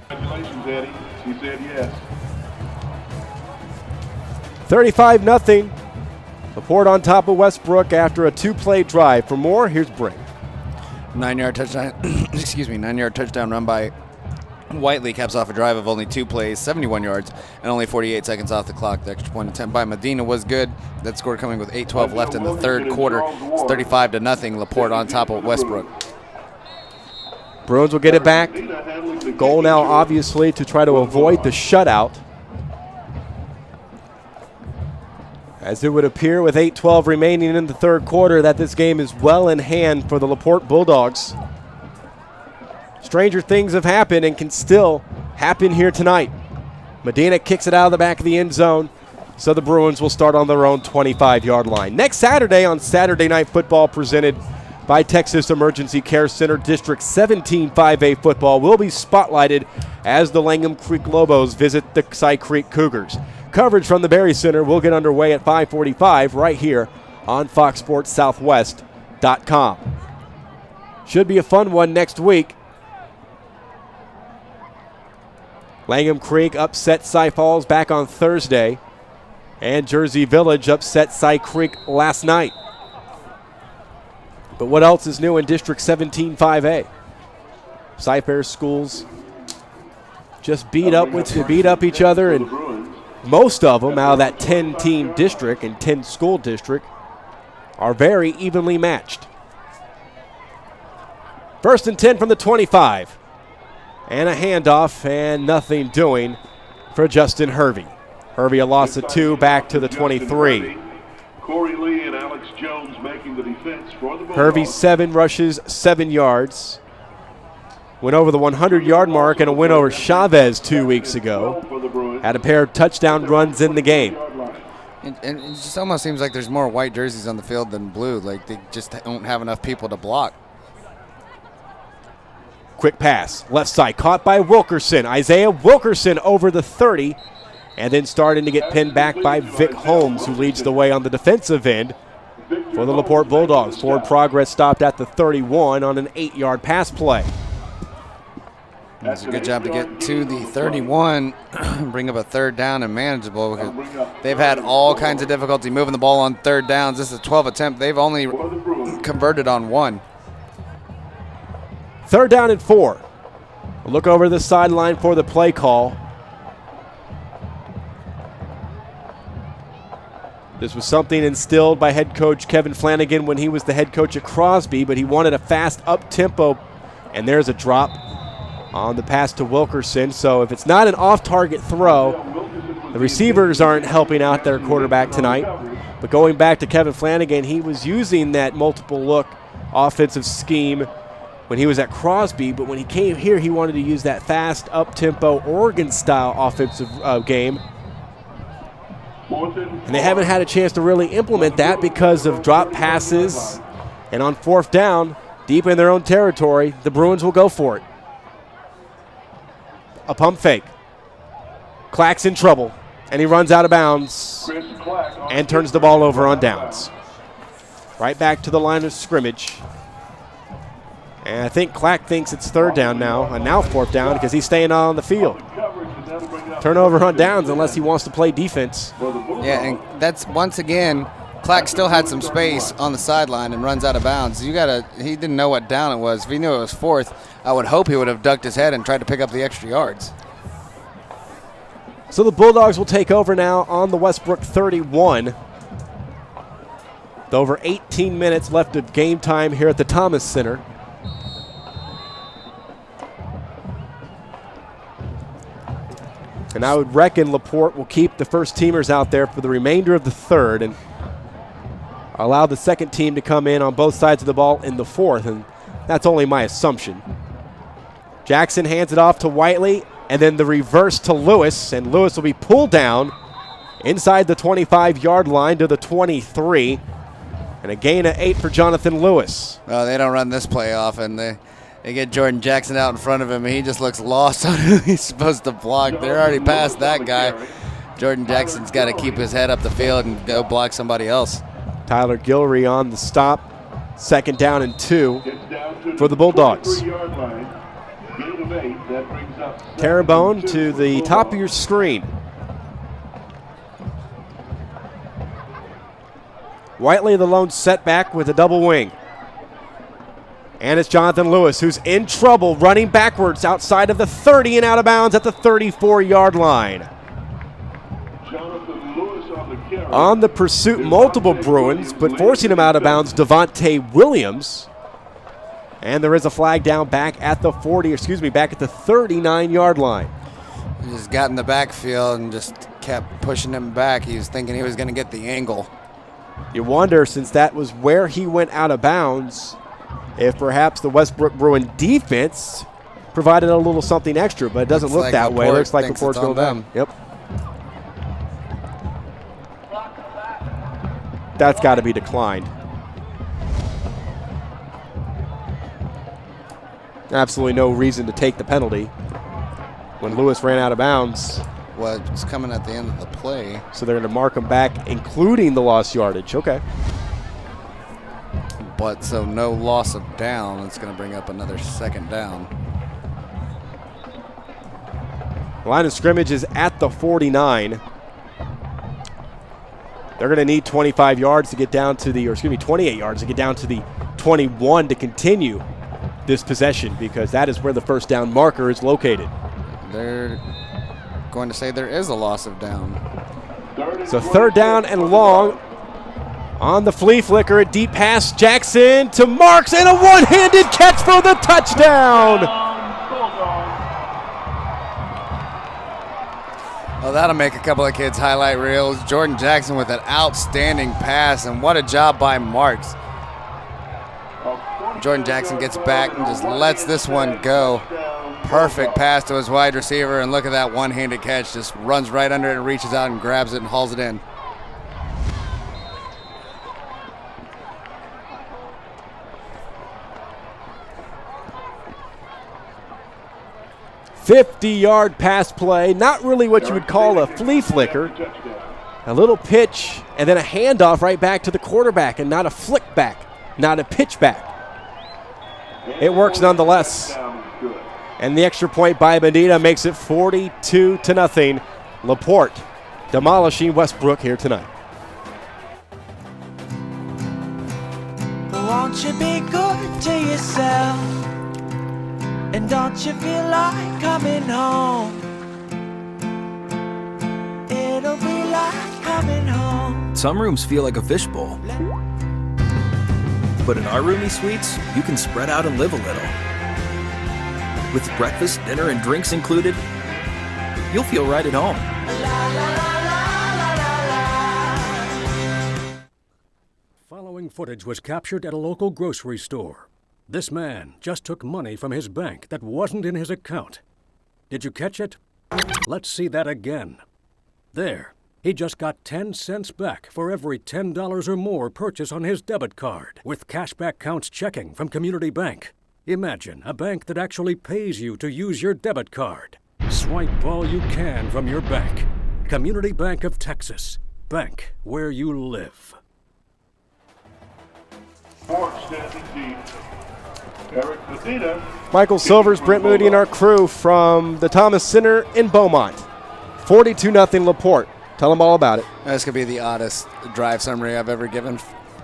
Congratulations, Eddie. She said yes. 35-0. Laporte on top of Westbrook after a 2-play drive. For more, here's Brick. 9-yard touchdown. 9-yard touchdown run by Whiteley caps off a drive of only 2 plays, 71 yards, and only 48 seconds off the clock. The extra point attempt by Medina was good. That score coming with 8:12 left in the 3rd quarter. It's 35-0. Laporte on top of Westbrook. Bruins will get it back. Goal now, obviously, to try to avoid the shutout. As it would appear with 8:12 remaining in the 3rd quarter that this game is well in hand for the Laporte Bulldogs. Stranger things have happened and can still happen here tonight. Medina kicks it out of the back of the end zone, so the Bruins will start on their own 25-yard line. Next Saturday on Saturday Night Football, presented by Texas Emergency Care Center, District 17 5A football will be spotlighted as the Langham Creek Lobos visit the Cy Creek Cougars. Coverage from the Berry Center will get underway at 5:45 right here on FoxSportsSouthwest.com. Should be a fun one next week. Langham Creek upset Cy Falls back on Thursday, and Jersey Village upset Cy Creek last night. But what else is new in District 17 5A? Cy Fair schools just beat up each other, and most of them out of that 10-team district and 10-school district are very evenly matched. 1st and 10 from the 25. And a handoff, and nothing doing for Justin Hervey. Hervey a loss of 2 back to the 23. Corey Lee and Alex Jones making the defense for the Bulldogs. Hervey 7 rushes, 7 yards. Went over the 100-yard mark in a win over Chavez 2 weeks ago. Had a pair of touchdown runs in the game. And it just almost seems like there's more white jerseys on the field than blue. Like they just don't have enough people to block. Quick pass, left side, caught by Wilkerson. Isaiah Wilkerson over the 30, and then starting to get pinned back by Vic Holmes, who leads the way on the defensive end for the Laporte Bulldogs. Forward progress stopped at the 31 on an 8-yard pass play. It's a good job to get to the 31, bring up a 3rd down and manageable, because they've had all kinds of difficulty moving the ball on 3rd downs. This is a 12 attempt. They've only converted on 1. 3rd down and 4. We'll look over the sideline for the play call. This was something instilled by head coach Kevin Flanagan when he was the head coach at Crosby, but he wanted a fast up-tempo, and there's a drop on the pass to Wilkerson. So if it's not an off-target throw, the receivers aren't helping out their quarterback tonight. But going back to Kevin Flanagan, he was using that multiple-look offensive scheme when he was at Crosby, but when he came here, he wanted to use that fast, up-tempo, Oregon-style offensive game. And they haven't had a chance to really implement that because of drop passes. And on 4th down, deep in their own territory, the Bruins will go for it. A pump fake. Clack's in trouble, and he runs out of bounds and turns the ball over on downs. Right back to the line of scrimmage. And I think Clack thinks it's 3rd down now, and now 4th down because he's staying on the field. Turnover on downs unless he wants to play defense. Yeah, and that's once again, Clack still had some space on the sideline and runs out of bounds. He didn't know what down it was. If he knew it was 4th, I would hope he would have ducked his head and tried to pick up the extra yards. So the Bulldogs will take over now on the Westbrook 31. With over 18 minutes left of game time here at the Thomas Center. And I would reckon Laporte will keep the first teamers out there for the remainder of the 3rd and allow the second team to come in on both sides of the ball in the 4th, and that's only my assumption. Jackson hands it off to Whiteley, and then the reverse to Lewis, and Lewis will be pulled down inside the 25-yard line to the 23, and a gain of 8 for Jonathan Lewis. Oh, they don't run this play often. They get Jordan Jackson out in front of him, and he just looks lost on who he's supposed to block. They're already past that guy. Jordan Jackson's got to keep his head up the field and go block somebody else. Tyler Gilrery on the stop. 2nd down and 2 for the Bulldogs. Terrebonne to the top of your screen. Whiteley the lone setback with a double wing. And it's Jonathan Lewis who's in trouble running backwards outside of the 30 and out of bounds at the 34-yard line. On the pursuit, multiple Bruins, but forcing him out of bounds, Devontae Williams. And there is a flag down back at the 39-yard line. He just got in the backfield and just kept pushing him back. He was thinking he was going to get the angle. You wonder, since that was where he went out of bounds, if perhaps the Westbrook Bruin defense provided a little something extra, but it doesn't look like that way. It Laporte looks like thinks Laporte's it's on going them. back. Yep. That's got to be declined. Absolutely no reason to take the penalty when Lewis ran out of bounds. Well, it's coming at the end of the play. So they're going to mark him back, including the lost yardage. Okay. But so no loss of down. It's going to bring up another second down. Line of scrimmage is at the 49. They're going to need 25 yards to get down to the, or excuse me, 28 yards to get down to the 21 to continue this possession, because that is where the first down marker is located. They're going to say there is a loss of down. So third down and long on the flea flicker, a deep pass, Jackson to Marks, and a one-handed catch for the touchdown. Oh, that'll make a couple of kids highlight reels. Jordan Jackson with an outstanding pass, and what a job by Marks. Jordan Jackson gets back and just lets this one go. Perfect pass to his wide receiver, and look at that one-handed catch. Just runs right under it and reaches out and grabs it and hauls it in. "50-yard pass play, not really what you would call a flea flicker. A little pitch and then a handoff right back to the quarterback, and not a flick back, not a pitch back. It works nonetheless. And the extra point by Medina makes it 42-0. Laporte demolishing Westbrook here tonight. Won't you be good to yourself? And don't you feel like coming home? It'll be like coming home. Some rooms feel like a fishbowl. But in our roomy suites, you can spread out and live a little. With breakfast, dinner, and drinks included, you'll feel right at home. Following footage was captured at a local grocery store. This man just took money from his bank that wasn't in his account. Did you catch it? Let's see that again. There, he just got 10 cents back for every $10 or more purchase on his debit card with cashback counts checking from Community Bank. Imagine a bank that actually pays you to use your debit card. Swipe all you can from your bank. Community Bank of Texas. Bank where you live. Porte standing deep. Eric Medina. Michael Silvers, Brent Moody, and our crew from the Thomas Center in Beaumont. 42-0 Laporte. Tell them all about it. That's going to be the oddest drive summary I've ever given.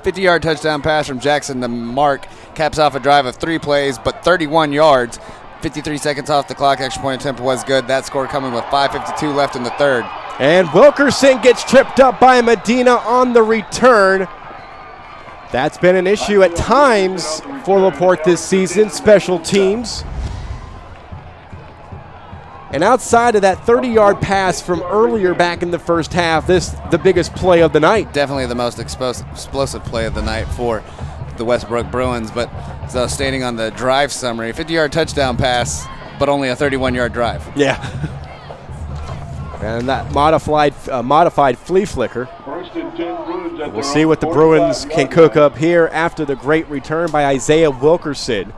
50-yard touchdown pass from Jackson to Mark. Caps off a drive of 3 plays, but 31 yards. 53 seconds off the clock. Extra point attempt was good. That score coming with 5:52 left in the third. And Wilkerson gets tripped up by Medina on the return. That's been an issue at times for Laporte this season, special teams. And outside of that 30-yard pass from earlier back in the first half, this the biggest play of the night. Definitely the most explosive play of the night for the Westbrook Bruins. But as I was stating on the drive summary, 50-yard touchdown pass, but only a 31-yard drive. Yeah. And that modified flea flicker. We'll see what the Bruins can cook up here after the great return by Isaiah Wilkerson.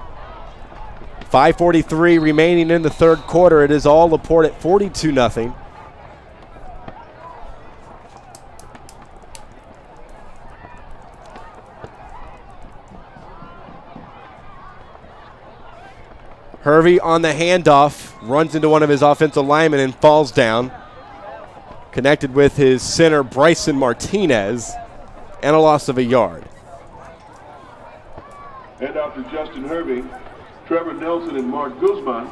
5:43 remaining in the third quarter. It is all Laporte at 42-0. Hervey on the handoff, runs into one of his offensive linemen and falls down. Connected with his center, Bryson Martinez, and a loss of a yard. And after Justin Hervey, Trevor Nelson and Mark Guzman.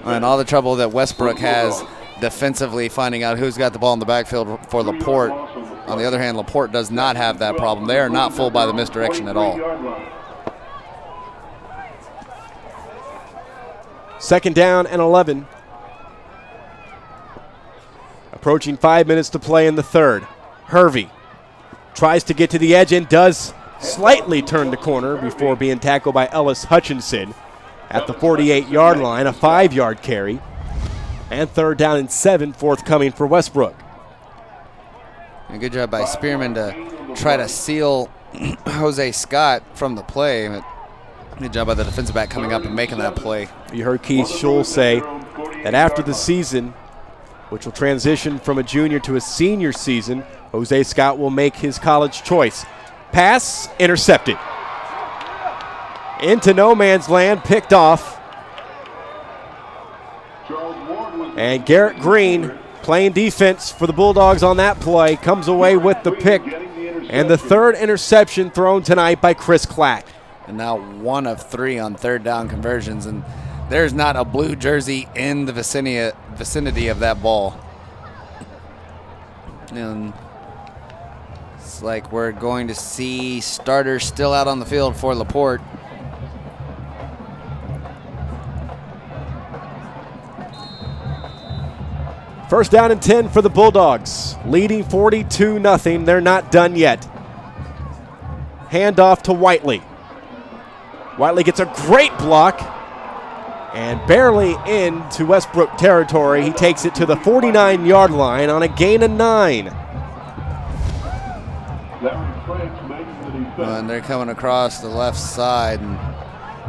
And all the trouble that Westbrook has defensively finding out who's got the ball in the backfield for Laporte. On the other hand, Laporte does not have that problem. They are not fooled by the misdirection at all. Second down and 11. Approaching 5 minutes to play in the third. Hervey tries to get to the edge and does slightly turn the corner before being tackled by Ellis Hutchinson. at the 48-yard line, a 5-yard carry. And 3rd down and 7 forthcoming for Westbrook. A good job by Spearman to try to seal Jose Scott from the play. But good job by the defensive back coming up and making that play. You heard Keith Schul say that after the season, which will transition from a junior to a senior season, Jose Scott will make his college choice. Pass intercepted. Into no man's land, picked off. And Garrett Green, playing defense for the Bulldogs on that play, comes away with the pick. And the 3rd interception thrown tonight by Chris Clack. And now 1 of 3 on 3rd down conversions. And there's not a blue jersey in the vicinity of that ball. And it's like we're going to see starters still out on the field for Laporte. First down and 10 for the Bulldogs, leading 42-0. They're not done yet. Handoff to Whiteley. Whiteley gets a great block and barely into Westbrook territory. He takes it to the 49-yard line on a gain of 9. And they're coming across the left side. And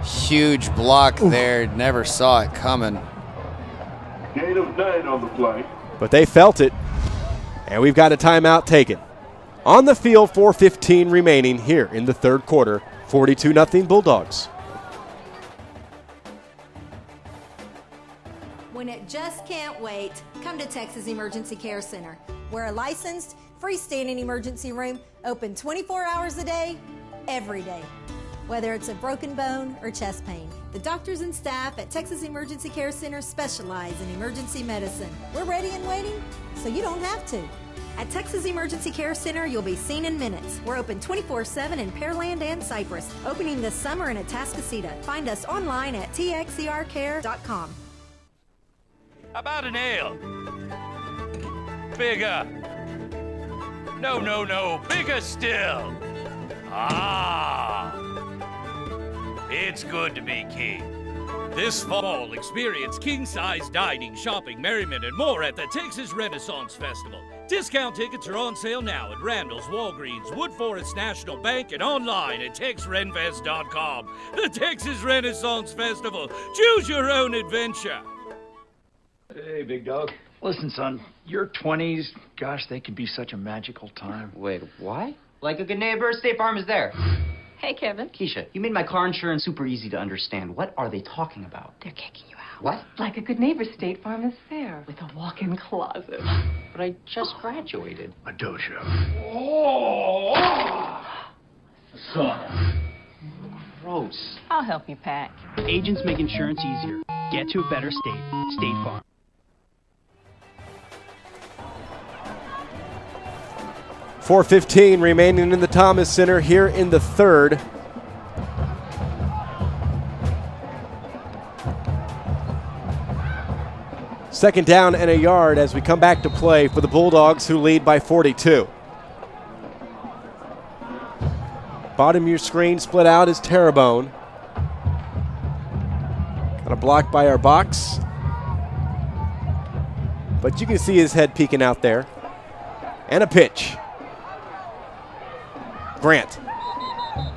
huge block there. Never saw it coming. Gain of 9 on the play. But they felt it, and we've got a timeout taken. On the field, 4:15 remaining here in the 3rd quarter. 42-0 Bulldogs. When it just can't wait, come to Texas Emergency Care Center. We're a licensed, freestanding emergency room, open 24 hours a day, every day. Whether it's a broken bone or chest pain, the doctors and staff at Texas Emergency Care Center specialize in emergency medicine. We're ready and waiting, so you don't have to. At Texas Emergency Care Center, you'll be seen in minutes. We're open 24/7 in Pearland and Cypress, opening this summer in Atascocita. Find us online at txercare.com. How about an ale? Bigger. No, bigger still. Ah. It's good to be king. This fall, experience king-size dining, shopping, merriment, and more at the Texas Renaissance Festival. Discount tickets are on sale now at Randall's, Walgreens, Wood Forest National Bank, and online at TexRenFest.com. The Texas Renaissance Festival. Choose your own adventure. Hey, big dog. Listen, son, your 20s, gosh, they can be such a magical time. Wait, what? Like a good neighbor, State Farm is there. Hey, Kevin. Keisha, you made my car insurance super easy to understand. What are they talking about? They're kicking you out. What? Like a good neighbor, State Farm is fair. With a walk-in closet. But I just graduated. A dojo. Oh! Sauna. Gross. I'll help you pack. Agents make insurance easier. Get to a better state. State Farm. .415 remaining in the Thomas Center here in the 3rd. Second down and a yard as we come back to play for the Bulldogs, who lead by 42. Bottom of your screen split out is Terrebonne. Kind of blocked by our box. But you can see his head peeking out there. And a pitch. Grant,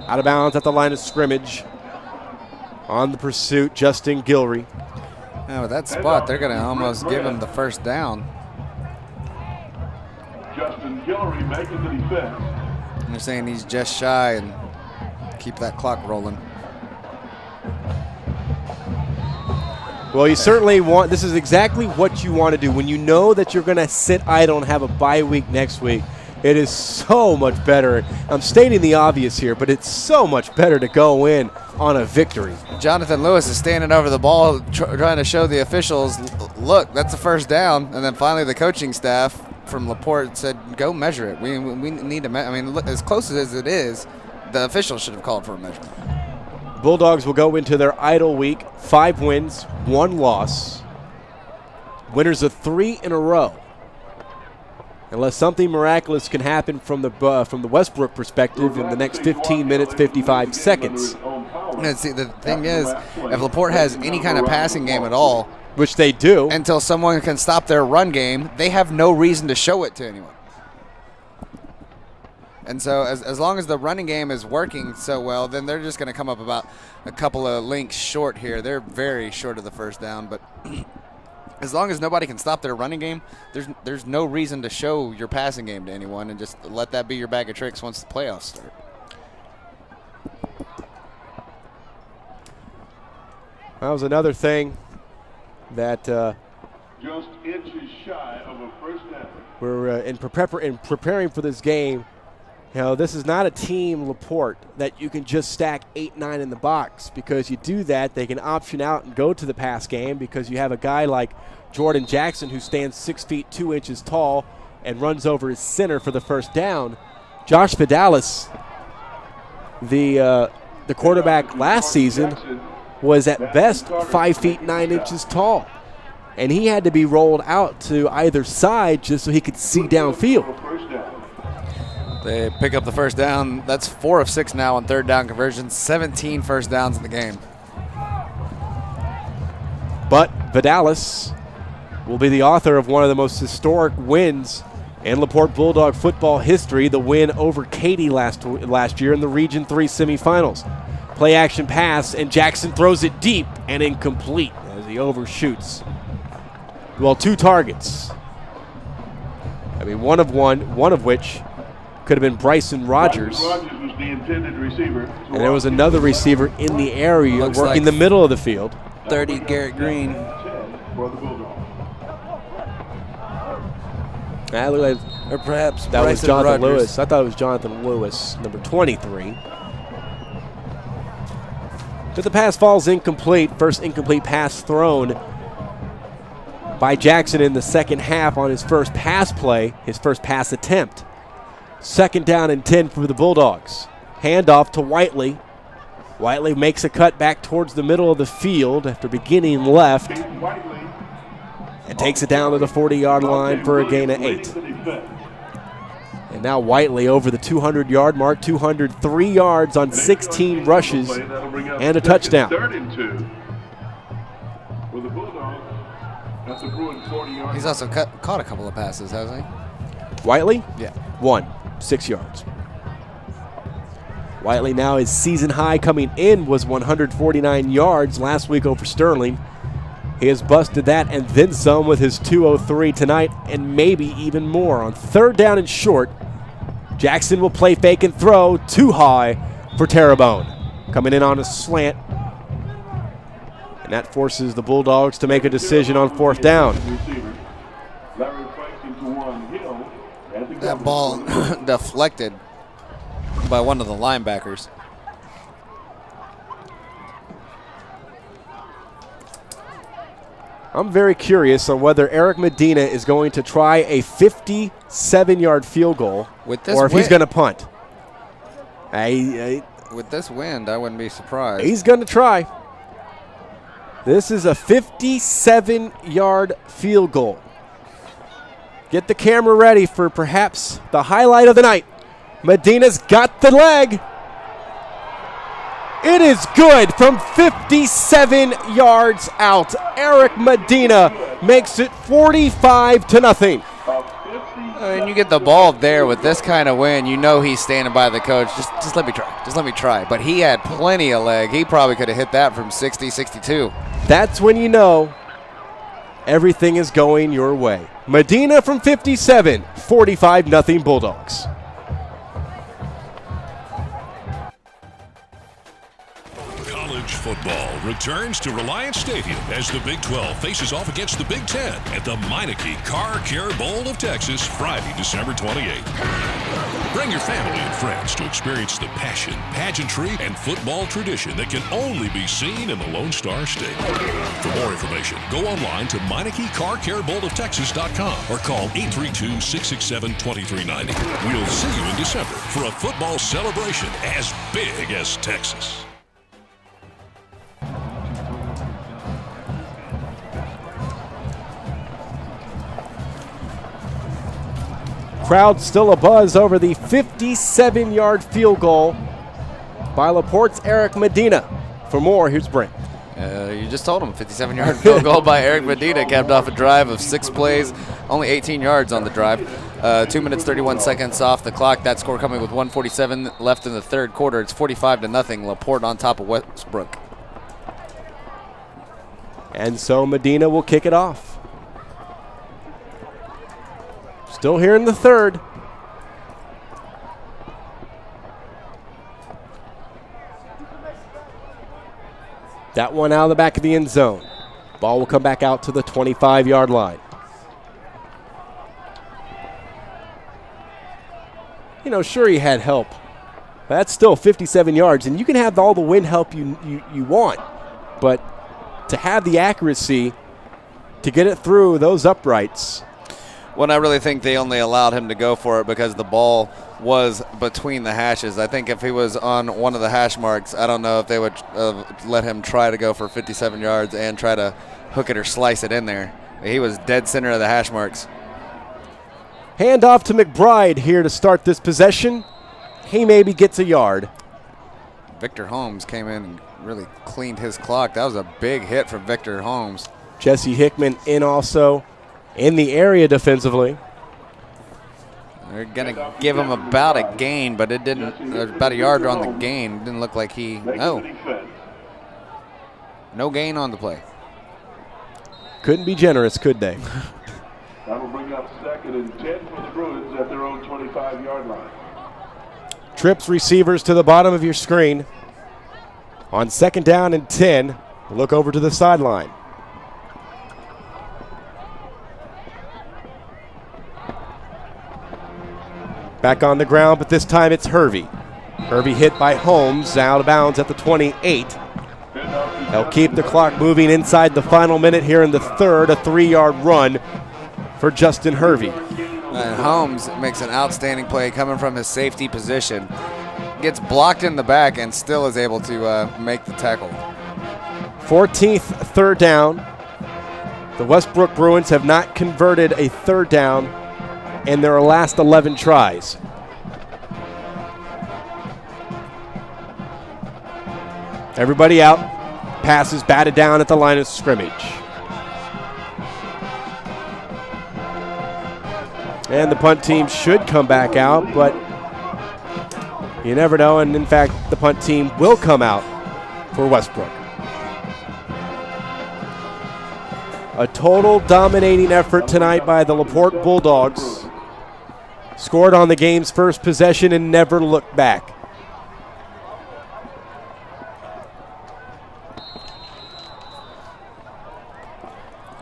out of bounds at the line of scrimmage. On the pursuit, Justin Gilrery. Yeah, with that spot, they're going to almost give him the first down. Justin Gilrery making the defense. And they're saying he's just shy and keep that clock rolling. Well, you certainly want, this is exactly what you want to do. When you know that you're going to sit idle and have a bye week next week, it is so much better. I'm stating the obvious here, but it's so much better to go in on a victory. Jonathan Lewis is standing over the ball trying to show the officials, look, that's the first down. And then finally the coaching staff from Laporte said, go measure it. We need to I mean, look, as close as it is, the officials should have called for a measurement. Bulldogs will go into their idle week, 5 wins, 1 loss. Winners of 3 in a row. Unless something miraculous can happen from the Westbrook perspective in the next 15 minutes, 55 seconds. And see, the thing is, if Laporte has any kind of passing game at all, which they do, until someone can stop their run game, they have no reason to show it to anyone. And so as long as the running game is working so well, then they're just going to come up about a couple of links short here. They're very short of the first down, but as long as nobody can stop their running game, there's no reason to show your passing game to anyone, and just let that be your bag of tricks once the playoffs start. That was another thing that just inches shy of a first down. We're in preparing for this game. You know, this is not a team, Laporte, that you can just stack 8-9 in the box, because you do that, they can option out and go to the pass game, because you have a guy like Jordan Jackson who stands 6 feet 2 inches tall and runs over his center for the first down. Josh Vidalis, the quarterback last season, was at best 5 feet 9 inches tall, and he had to be rolled out to either side just so he could see downfield. They pick up the first down. That's 4 of 6 now on third down conversions, 17 first downs in the game. But Vidalis will be the author of one of the most historic wins in Laporte Bulldog football history, the win over Katy last year in the Region 3 semifinals. Play action pass, and Jackson throws it deep and incomplete as he overshoots. Well, 2 targets. I mean, one of which could have been Bryson Rogers. Rogers was the intended receiver. And there was another receiver in the area working like the middle of the field. 30 Garrett Green. That looked like, or perhaps that Bryson was Jonathan Rogers. Lewis. I thought it was Jonathan Lewis, number 23. But the pass falls incomplete. First incomplete pass thrown by Jackson in the second half on his first pass play, his first pass attempt. 2nd down and 10 for the Bulldogs. Handoff to Whiteley. Whiteley makes a cut back towards the middle of the field after beginning left, and takes it down to the 40-yard line for a gain of 8. And now Whiteley over the 200-yard mark, 203 yards on 16 rushes and a touchdown. 3rd and 2 with the Bulldogs at the Bruins 40-yard. He's also caught a couple of passes, hasn't he? Whiteley? Yeah. 1, 6 yards. Whiteley now, his season high coming in was 149 yards last week over Sterling. He has busted that and then some with his 203 tonight, and maybe even more. On 3rd down and short, Jackson will play fake and throw too high for Terrebonne. Coming in on a slant, and that forces the Bulldogs to make a decision on 4th down. That ball deflected by one of the linebackers. I'm very curious on whether Eric Medina is going to try a 57-yard field goal with this or if he's going to punt. With this wind, I wouldn't be surprised. He's going to try. This is a 57-yard field goal. Get the camera ready for perhaps the highlight of the night. Medina's got the leg. It is good from 57 yards out. Eric Medina makes it 45-0. And you get the ball there with this kind of wind, you know he's standing by the coach. Just let me try. Just let me try. But he had plenty of leg. He probably could have hit that from 60, 62. That's when you know everything is going your way. Medina from 57, 45-0 Bulldogs. College football returns to Reliance Stadium as the Big 12 faces off against the Big 10 at the Meineke Car Care Bowl of Texas, Friday, December 28th. Bring your family and friends to experience the passion, pageantry, and football tradition that can only be seen in the Lone Star State. For more information, go online to MeinekeCarCareBowlOfTexas.com or call 832-667-2390. We'll see you in December for a football celebration as big as Texas. Crowd still abuzz over the 57-yard field goal by Laporte's Eric Medina. For more, here's Brent. You just told him, 57-yard field goal by Eric Medina capped off a drive of 6 plays, only 18 yards on the drive. 2 minutes, 31 seconds off the clock. That score coming with 1:47 left in the third quarter. It's 45-0. Laporte on top of Westbrook. And so Medina will kick it off. Still here in the third. That one out of the back of the end zone. Ball will come back out to the 25-yard line. You know, sure, he had help. But that's still 57 yards, and you can have all the wind help you want. But to have the accuracy to get it through those uprights. Well, I really think they only allowed him to go for it because the ball was between the hashes. I think if he was on one of the hash marks, I don't know if they would let him try to go for 57 yards and try to hook it or slice it in there. He was dead center of the hash marks. Hand off to McBride here to start this possession. He maybe gets a yard. Victor Holmes came in and really cleaned his clock. That was a big hit for Victor Holmes. Jesse Hickman in also in the area defensively. They're going to give him about a gain, but it didn't, about a yard on the gain. It didn't look like he, no gain on the play. Couldn't be generous, could they? That'll bring up 2nd and 10 for the Bruins at their own 25-yard line. Trips receivers to the bottom of your screen. On 2nd down and 10, look over to the sideline. Back on the ground, but this time it's Hervey. Hervey hit by Holmes, out of bounds at the 28. They'll keep the clock moving inside the final minute here in the third, a 3-yard run for Justin Hervey. And Holmes makes an outstanding play coming from his safety position. Gets blocked in the back and still is able to make the tackle. 14th third down. The Westbrook Bruins have not converted a third down in their last 11 tries. Everybody out. Passes batted down at the line of scrimmage. And the punt team should come back out, but you never know. And in fact, the punt team will come out for Westbrook. A total dominating effort tonight by the Laporte Bulldogs. Scored on the game's first possession and never looked back.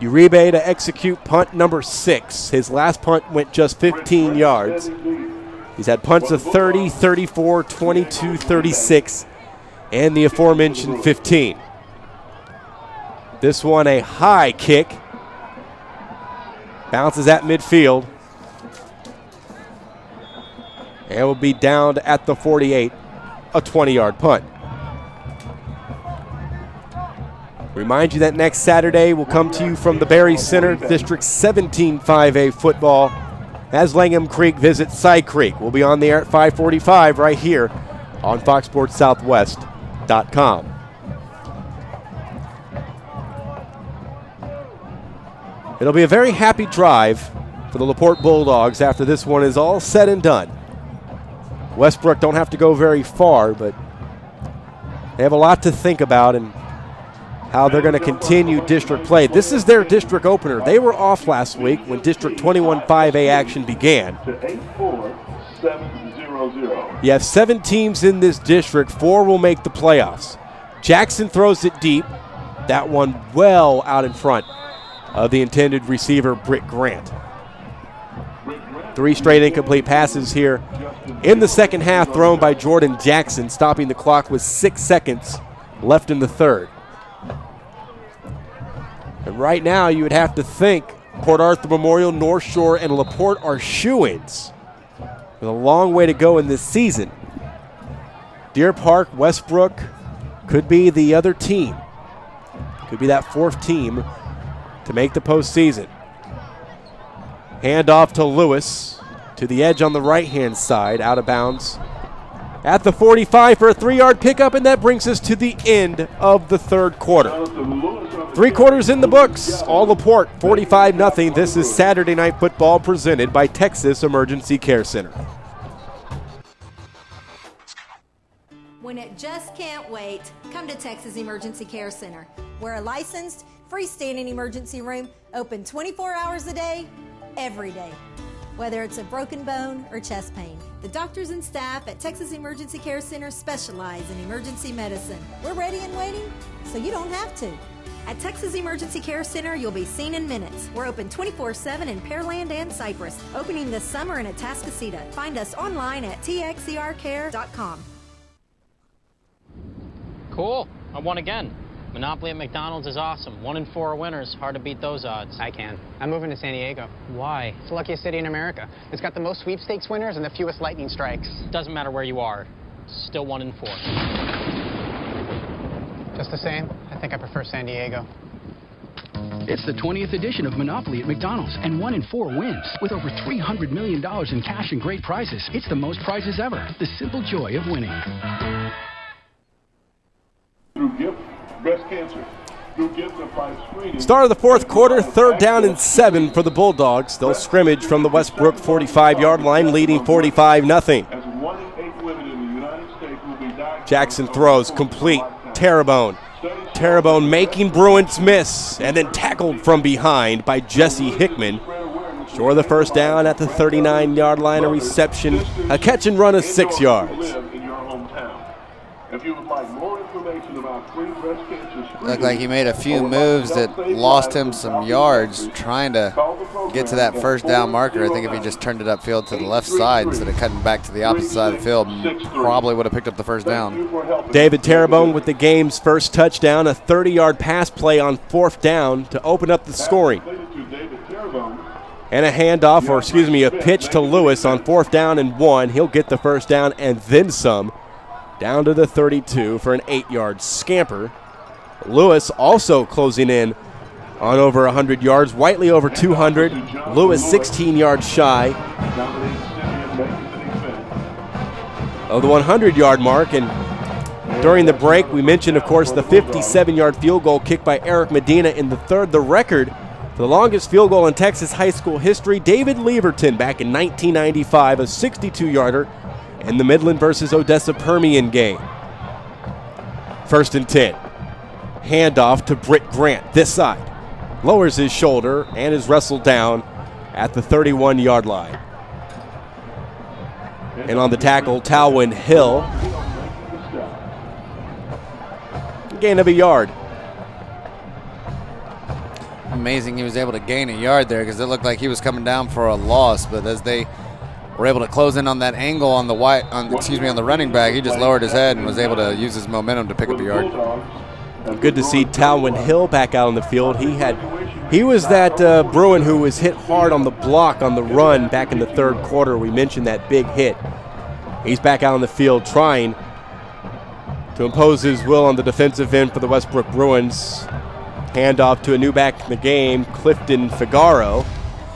Uribe to execute punt number 6. His last punt went just 15 yards. He's had punts of 30, 34, 22, 36, and the aforementioned 15. This one a high kick. Bounces at midfield. And will be downed at the 48, a 20-yard punt. Remind you that next Saturday will come to you from the Berry Center, District 17 5A football, as Langham Creek visits Side Creek. We'll be on the air at 5:45 right here on FoxSportsSouthwest.com. It'll be a very happy drive for the Laporte Bulldogs after this one is all said and done. Westbrook don't have to go very far, but they have a lot to think about and how they're going to continue district play. This is their district opener. They were off last week when District 21 5A action began. You have 7 teams in this district. 4 will make the playoffs. Jackson throws it deep. That one well out in front of the intended receiver, Britt Grant. 3 straight incomplete passes here in the second half thrown by Jordan Jackson, stopping the clock with 6 seconds left in the third. And right now you would have to think Port Arthur Memorial, North Shore, and Laporte are shoo-ins with a long way to go in this season. Deer Park, Westbrook could be the other team. Could be that 4th team to make the postseason. Hand off to Lewis to the edge on the right-hand side, out of bounds at the 45 for a 3-yard pickup, and that brings us to the end of the third quarter. 3 quarters in the books. All Laporte, 45-0. This is Saturday Night Football presented by Texas Emergency Care Center. When it just can't wait, come to Texas Emergency Care Center. We're a licensed, freestanding emergency room, open 24 hours a day, every day. Whether it's a broken bone or chest pain, the doctors and staff at Texas Emergency Care Center specialize in emergency medicine. We're ready and waiting, so you don't have to. At Texas Emergency Care Center, you'll be seen in minutes. We're open 24/7 in Pearland and Cypress, opening this summer in Atascocita. Find us online at txercare.com. Cool. I won again. Monopoly at McDonald's is awesome. 1 in 4 winners. Hard to beat those odds. I can. I'm moving to San Diego. Why? It's the luckiest city in America. It's got the most sweepstakes winners and the fewest lightning strikes. Doesn't matter where you are. Still 1 in 4. Just the same, I think I prefer San Diego. It's the 20th edition of Monopoly at McDonald's, and 1 in 4 wins. With over $300 million in cash and great prizes, it's the most prizes ever. The simple joy of winning. Through gift, breast cancer. Through gift of by screening. Start of the fourth quarter, 3rd down and 7 for the Bulldogs. They'll scrimmage from the Westbrook 45-yard line, leading 45-0. As 1 in 8 women in the United States will be diagnosed. Jackson throws, complete. Terrebonne. Terrebonne making Bruins miss, and then tackled from behind by Jesse Hickman. Short of the first down at the 39-yard line, a reception, a catch and run of 6 yards. If you would like more information about free breast cancer screening, Looked like he made a few moves that lost him some yards trying to get to that first down marker. I think if he just turned it upfield to the left side instead of cutting back to the opposite side of the field, probably would have picked up the first down. David Terrebonne with the game's first touchdown, a 30-yard pass play on 4th down to open up the scoring. And a handoff, or excuse me, a pitch to Lewis on 4th down and 1. He'll get the first down and then some. Down to the 32 for an 8-yard scamper. Lewis also closing in on over 100 yards. Whiteley over 200. Lewis 16 yards shy of the 100-yard mark. And during the break, we mentioned, of course, the 57-yard field goal kicked by Eric Medina in the 3rd. The record for the longest field goal in Texas high school history, David Leverton back in 1995, a 62-yarder. In the Midland versus Odessa Permian game. 1st and 10. Handoff to Britt Grant, this side. Lowers his shoulder and is wrestled down at the 31-yard line. And on the tackle, Talwin Hill. Gain of a yard. Amazing he was able to gain a yard there because it looked like he was coming down for a loss, but as they were able to close in on that angle on the on the running back, he just lowered his head and was able to use his momentum to pick up a yard. Good to see Talwin Hill back out on the field. He was that Bruin who was hit hard on the block on the run back in the 3rd quarter. We mentioned that big hit. He's back out on the field trying to impose his will on the defensive end for the Westbrook Bruins. Handoff to a new back in the game, Clifton Figaro.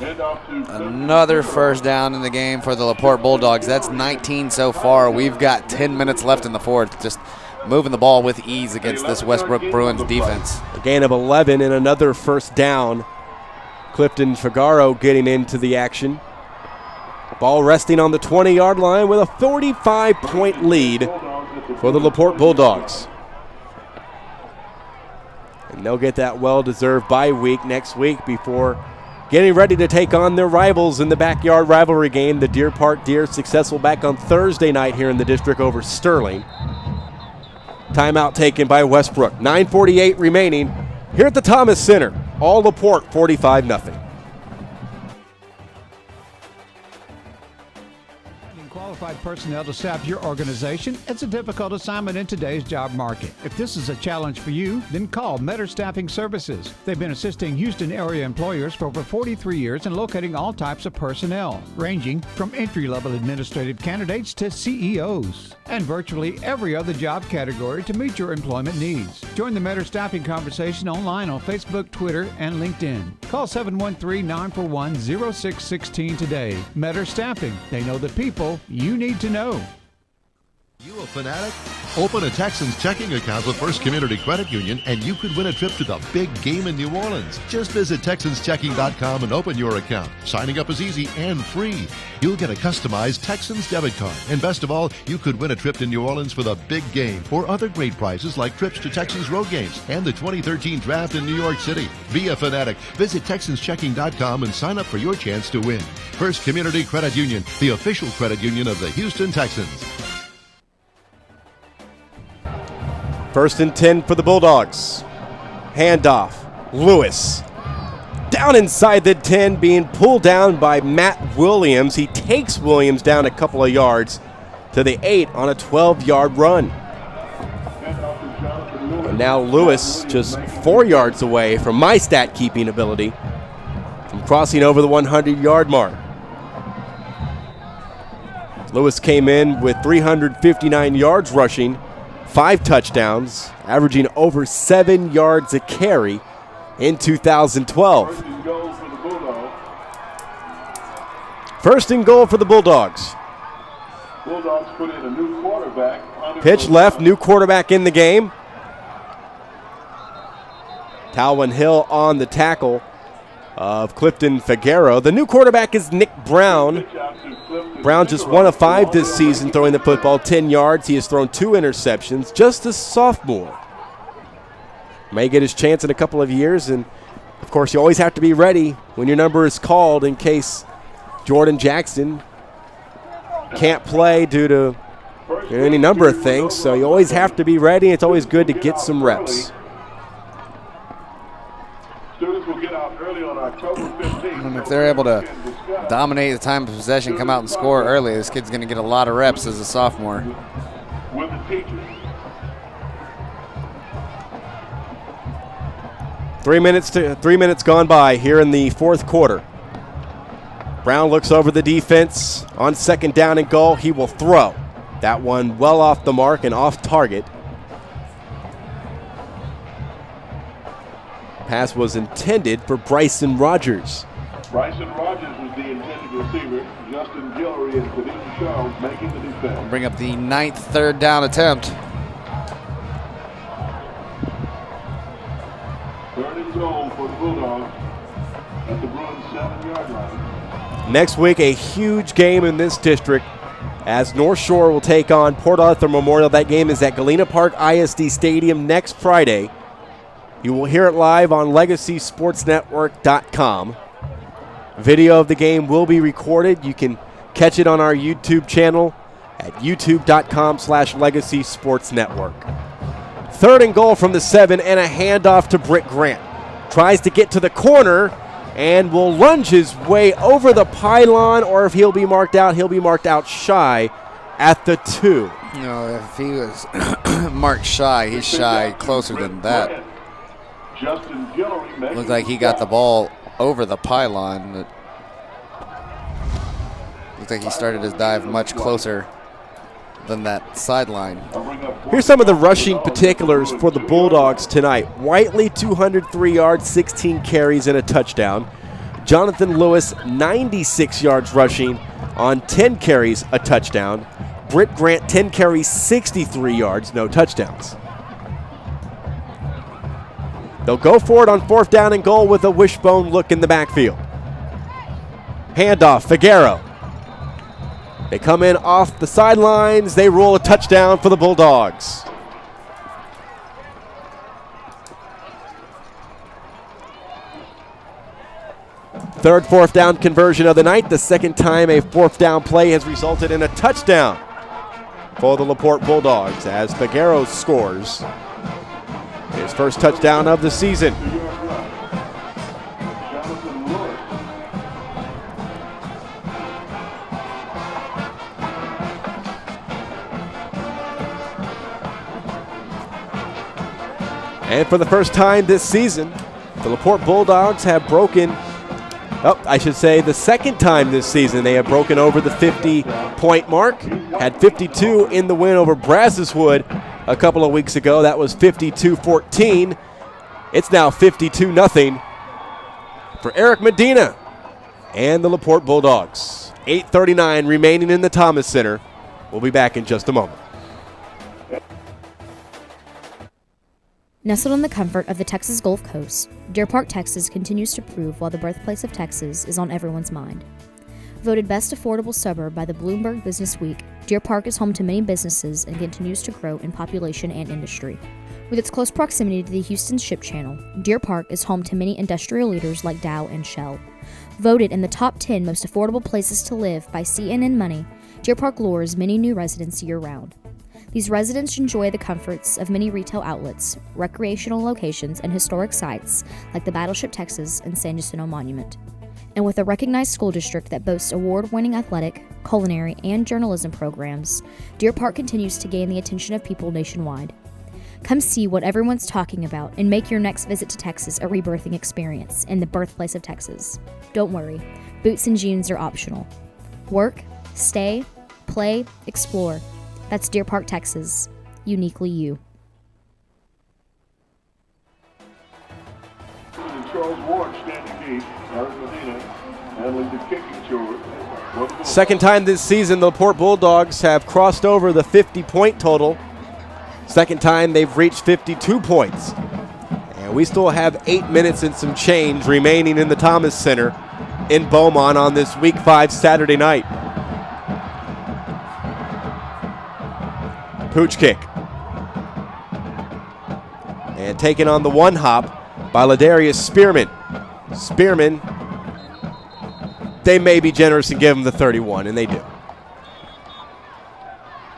Another first down in the game for the Laporte Bulldogs. That's 19 so far. We've got 10 minutes left in the 4th. Just moving the ball with ease against this Westbrook Bruins defense. A gain of 11 and another first down. Clifton Figaro getting into the action. Ball resting on the 20-yard line with a 45-point lead for the Laporte Bulldogs. And they'll get that well-deserved bye week next week before getting ready to take on their rivals in the backyard rivalry game. The Deer Park Deer successful back on Thursday night here in the district over Sterling. Timeout taken by Westbrook. 9:48 remaining here at the Thomas Center. All Laporte 45-0. Qualified personnel to staff your organization, it's a difficult assignment in today's job market. If this is a challenge for you, then call Metter Staffing Services. They've been assisting Houston area employers for over 43 years in locating all types of personnel, ranging from entry-level administrative candidates to CEOs, and virtually every other job category to meet your employment needs. Join the Metter Staffing conversation online on Facebook, Twitter, and LinkedIn. Call 713-941-0616 today. Metter Staffing. They know the people you need to know. You a fanatic? Open a Texans checking account with First Community Credit Union and you could win a trip to the big game in New Orleans. Just visit TexansChecking.com and open your account. Signing up is easy and free. You'll get a customized Texans debit card. And best of all, you could win a trip to New Orleans for the big game or other great prizes like trips to Texans road games and the 2013 draft in New York City. Be a fanatic. Visit TexansChecking.com and sign up for your chance to win. First Community Credit Union, the official credit union of the Houston Texans. 1st and 10 for the Bulldogs. Handoff. Lewis. Down inside the 10, being pulled down by Matt Williams. He takes Williams down a couple of yards to the 8 on a 12-yard run. And now Lewis just 4 yards away from my stat-keeping ability from crossing over the 100-yard mark. Lewis came in with 359 yards rushing, 5 touchdowns, averaging over 7 yards a carry in 2012. 1st and goal for the Bulldogs. Bulldogs put in a new quarterback. Pitch left, new quarterback in the game. Talwin Hill on the tackle of Clifton Figueroa. The new quarterback is Nick Brown. Brown just 1 of 5 this season throwing the football, 10 yards. He has thrown 2 interceptions, just a sophomore. May get his chance in a couple of years, and of course you always have to be ready when your number is called in case Jordan Jackson can't play due to any number of things, so you always have to be ready. It's always good to get some reps. Students will get out early on October 15th. And if they're able to dominate the time of possession, come out and score early, this kid's going to get a lot of reps as a sophomore. With the teachers. 3 minutes gone by here in the 4th quarter. Brown looks over the defense on 2nd down and goal. He will throw. That one well off the mark and off target. Pass was intended for Bryson Rogers. Bryson Rogers was the intended receiver. Justin Guillory and Kadeem Charles making the defense. We'll bring up the 9th 3rd down attempt. 3rd and goal for the Bulldogs at the Bruins 7-yard line. Next week, a huge game in this district as North Shore will take on Port Arthur Memorial. That game is at Galena Park ISD Stadium next Friday. You will hear it live on LegacySportsNetwork.com. Video of the game will be recorded. You can catch it on our YouTube channel at youtube.com/LegacySportsNetwork. 3rd and goal from the 7 and a handoff to Britt Grant. Tries to get to the corner and will lunge his way over the pylon, or if he'll be marked out shy at the 2. No, if he was marked shy, he's shy closer than that. Justin Guillory Looked like he got the ball over the pylon. It looked like he started his dive much closer than that sideline. Here's some of the rushing particulars for the Bulldogs tonight. Whiteley, 203 yards, 16 carries, and a touchdown. Jonathan Lewis, 96 yards rushing on 10 carries, a touchdown. Britt Grant, 10 carries, 63 yards, no touchdowns. They'll go for it on 4th down and goal with a wishbone look in the backfield. Handoff, Figueroa. They come in off the sidelines. They roll a touchdown for the Bulldogs. Third 4th down conversion of the night. The second time a 4th down play has resulted in a touchdown for the Laporte Bulldogs as Figueroa scores his first touchdown of the season. And for the first time this season, the Laporte Bulldogs have broken, the second time this season they have broken over the 50-point mark. Had 52 in the win over Brazos Wood a couple of weeks ago. That was 52-14. It's now 52-0 for Eric Medina and the Laporte Bulldogs. 8:39 remaining in the Thomas Center. We'll be back in just a moment. Nestled in the comfort of the Texas Gulf Coast, Deer Park, Texas continues to prove why the birthplace of Texas is on everyone's mind. Voted best affordable suburb by the Bloomberg Business Week, Deer Park is home to many businesses and continues to grow in population and industry. With its close proximity to the Houston Ship Channel, Deer Park is home to many industrial leaders like Dow and Shell. Voted in the top 10 most affordable places to live by CNN Money, Deer Park lures many new residents year-round. These residents enjoy the comforts of many retail outlets, recreational locations, and historic sites like the Battleship Texas and San Jacinto Monument. And with a recognized school district that boasts award-winning athletic, culinary, and journalism programs, Deer Park continues to gain the attention of people nationwide. Come see what everyone's talking about and make your next visit to Texas a rebirthing experience in the birthplace of Texas. Don't worry, boots and jeans are optional. Work, stay, play, explore. That's Deer Park, Texas. Uniquely you. Charles Ward standing deep. Aaron Medina handling the kicking short. Second time this season, the Laporte Bulldogs have crossed over the 50-point total. Second time they've reached 52 points. And we still have 8 minutes and some change remaining in the Thomas Center in Beaumont on this Week 5 Saturday night. Pooch kick. And taken on the one hop by Ladarius Spearman. Spearman, they may be generous and give him the 31, and they do.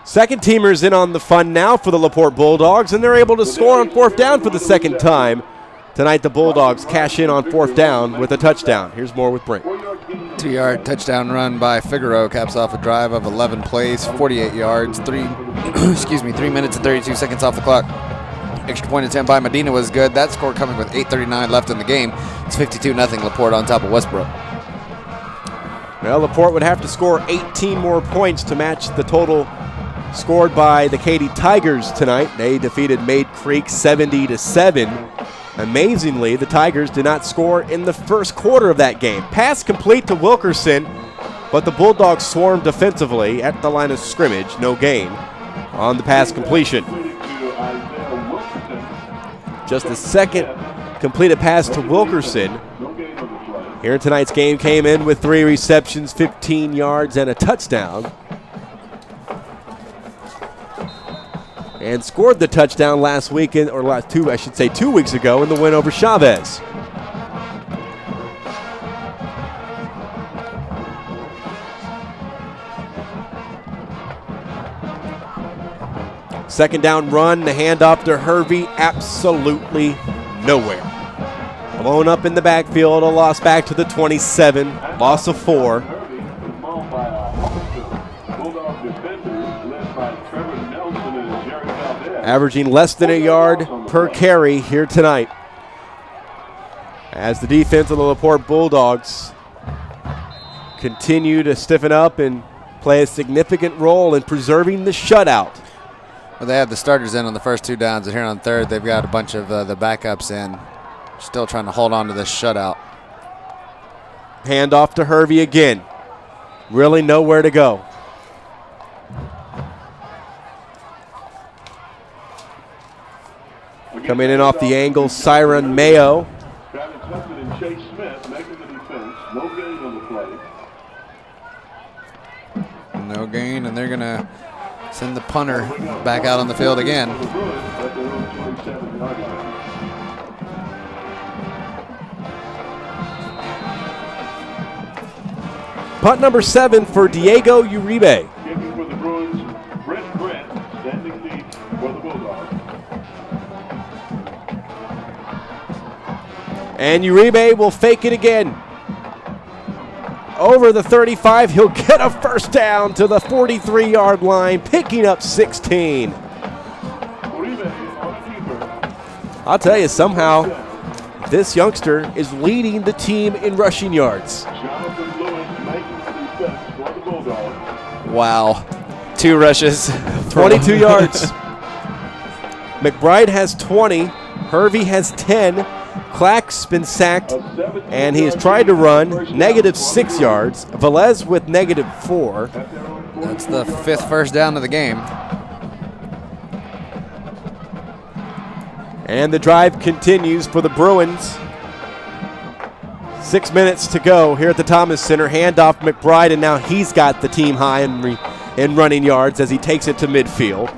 Second teamers in on the fun now for the Laporte Bulldogs, and they're able to score on fourth down for the second time. Tonight the Bulldogs cash in on fourth down with a touchdown. Here's more with Brink. 2-yard touchdown run by Figaro caps off a drive of 11 plays, 48 yards, 3 minutes and 32 seconds off the clock. Extra point attempt by Medina was good. That score coming with 8:39 left in the game. It's 52-0 Laporte on top of Westbrook. Well, Laporte would have to score 18 more points to match the total scored by the Katy Tigers tonight. They defeated Maid Creek 70-7. Amazingly, the Tigers did not score in the first quarter of that game. Pass complete to Wilkerson, but the Bulldogs swarmed defensively at the line of scrimmage. No gain on the pass completion. Just the second completed pass to Wilkerson here in tonight's game came in with 3 receptions, 15 yards, and a touchdown. And scored the touchdown last weekend, or last 2 weeks ago in the win over Chavez. Second down run, the handoff to Hervey, absolutely nowhere. Blown up in the backfield, a loss back to the 27, loss of 4. Averaging less than a yard per carry here tonight, as the defense of the Laporte Bulldogs continue to stiffen up and play a significant role in preserving the shutout. Well, they had the starters in on the first 2 downs, and here on third, they've got a bunch of the backups in. Still trying to hold on to this shutout. Hand off to Hervey again. Really nowhere to go. Coming in off the angle, Siren Mayo. Travis Hudson and Chase Smith making the defense. No gain on the play. No gain, and they're going to send the punter back out on the field again. Punt number 7 for Diego Uribe. Kicking for the Bruins, Brent standing deep for the Bulldogs. And Uribe will fake it again. Over the 35, he'll get a first down to the 43-yard line, picking up 16. I'll tell you, somehow, this youngster is leading the team in rushing yards. Wow. 2 rushes. 22 yards. McBride has 20. Hervey has 10. Clack's been sacked, and he has tried to run, -6 yards. Velez with -4. That's the 5th first down of the game. And the drive continues for the Bruins. 6 minutes to go here at the Thomas Center. Handoff McBride, and now he's got the team high in running yards as he takes it to midfield.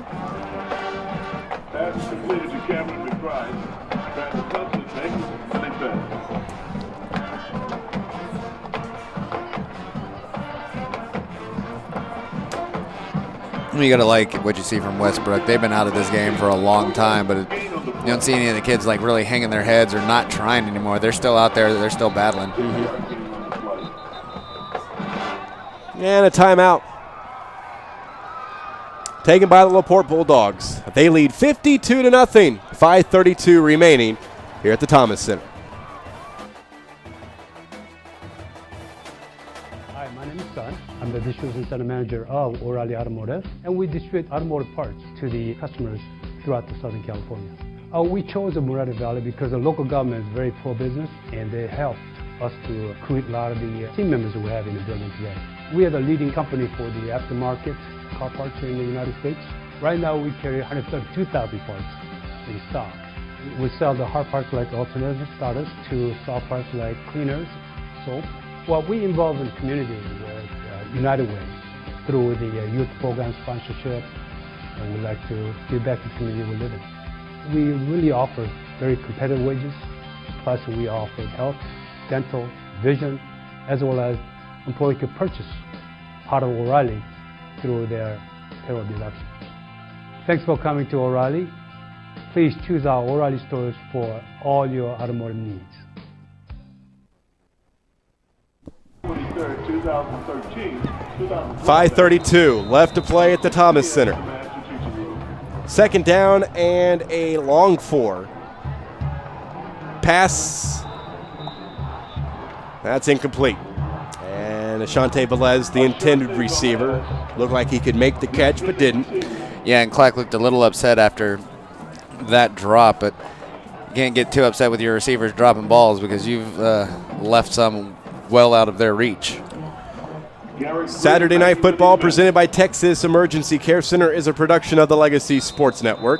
Pass completed to Cameron McBride. Travis Thompson makes the defense. You gotta like what you see from Westbrook. They've been out of this game for a long time, but you don't see any of the kids like really hanging their heads or not trying anymore. They're still out there. They're still battling. And a timeout taken by the Laporte Bulldogs. They lead 52-0. 5:32 remaining here at the Thomas Center. Hi, my name is Son. I'm the distribution center manager of O'Reilly Automotive, and we distribute automotive parts to the customers throughout the Southern California. We chose the Moretta Valley because the local government is very pro-business, and they help us to recruit a lot of the team members we have in the building today. We are the leading company for the aftermarket car parts in the United States. Right now, we carry 132,000 parts in stock. We sell the hard parts like alternative starters to soft parts like cleaners, soap. Well, we involve in the community with United Way through the youth program sponsorship, and we like to give back to the community we live in. We really offer very competitive wages, plus we offer health, dental, vision, as well as employee could purchase part of O'Reilly through their payroll deduction. Thanks for coming to O'Reilly. Please choose our O'Reilly stores for all your automotive needs. 23rd, 2013. 5:32 left to play at the Thomas Center. Second down and a long four. Pass. That's incomplete. And Ashante Velez, the intended receiver, looked like he could make the catch but didn't. Yeah, and Clark looked a little upset after that drop, but you can't get too upset with your receivers dropping balls because you've left some well out of their reach. Saturday Night Football presented by Texas Emergency Care Center is a production of the Legacy Sports Network.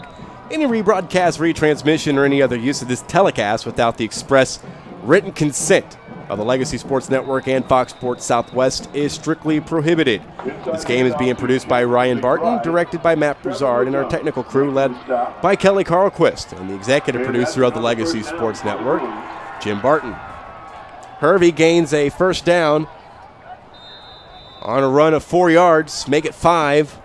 Any rebroadcast, retransmission, or any other use of this telecast without the express written consent of the Legacy Sports Network and Fox Sports Southwest is strictly prohibited. This game is being produced by Ryan Barton, directed by Matt Broussard, and our technical crew led by Kelly Carlquist, and the executive producer of the Legacy Sports Network, Jim Barton. Hervey gains a first down on a run of 4 yards, make it 5.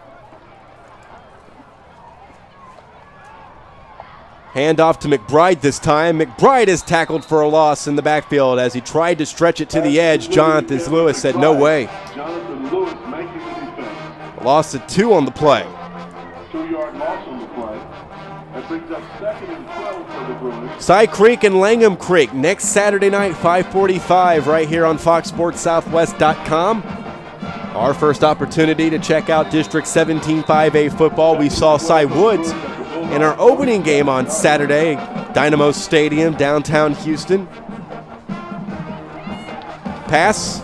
Handoff to McBride this time. McBride is tackled for a loss in the backfield as he tried to stretch it to the edge. Jonathan Lewis said no way. Jonathan Lewis making the defense. Loss of 2 on the play. 2-yard loss on the play. That brings up 2nd and 12 for the Bruins. Cy Creek and Langham Creek next Saturday night, 5:45, right here on FoxSportsSouthwest.com. Our first opportunity to check out District 17 5A football. We saw Cy Woods in our opening game on Saturday, Dynamo Stadium, downtown Houston. Pass.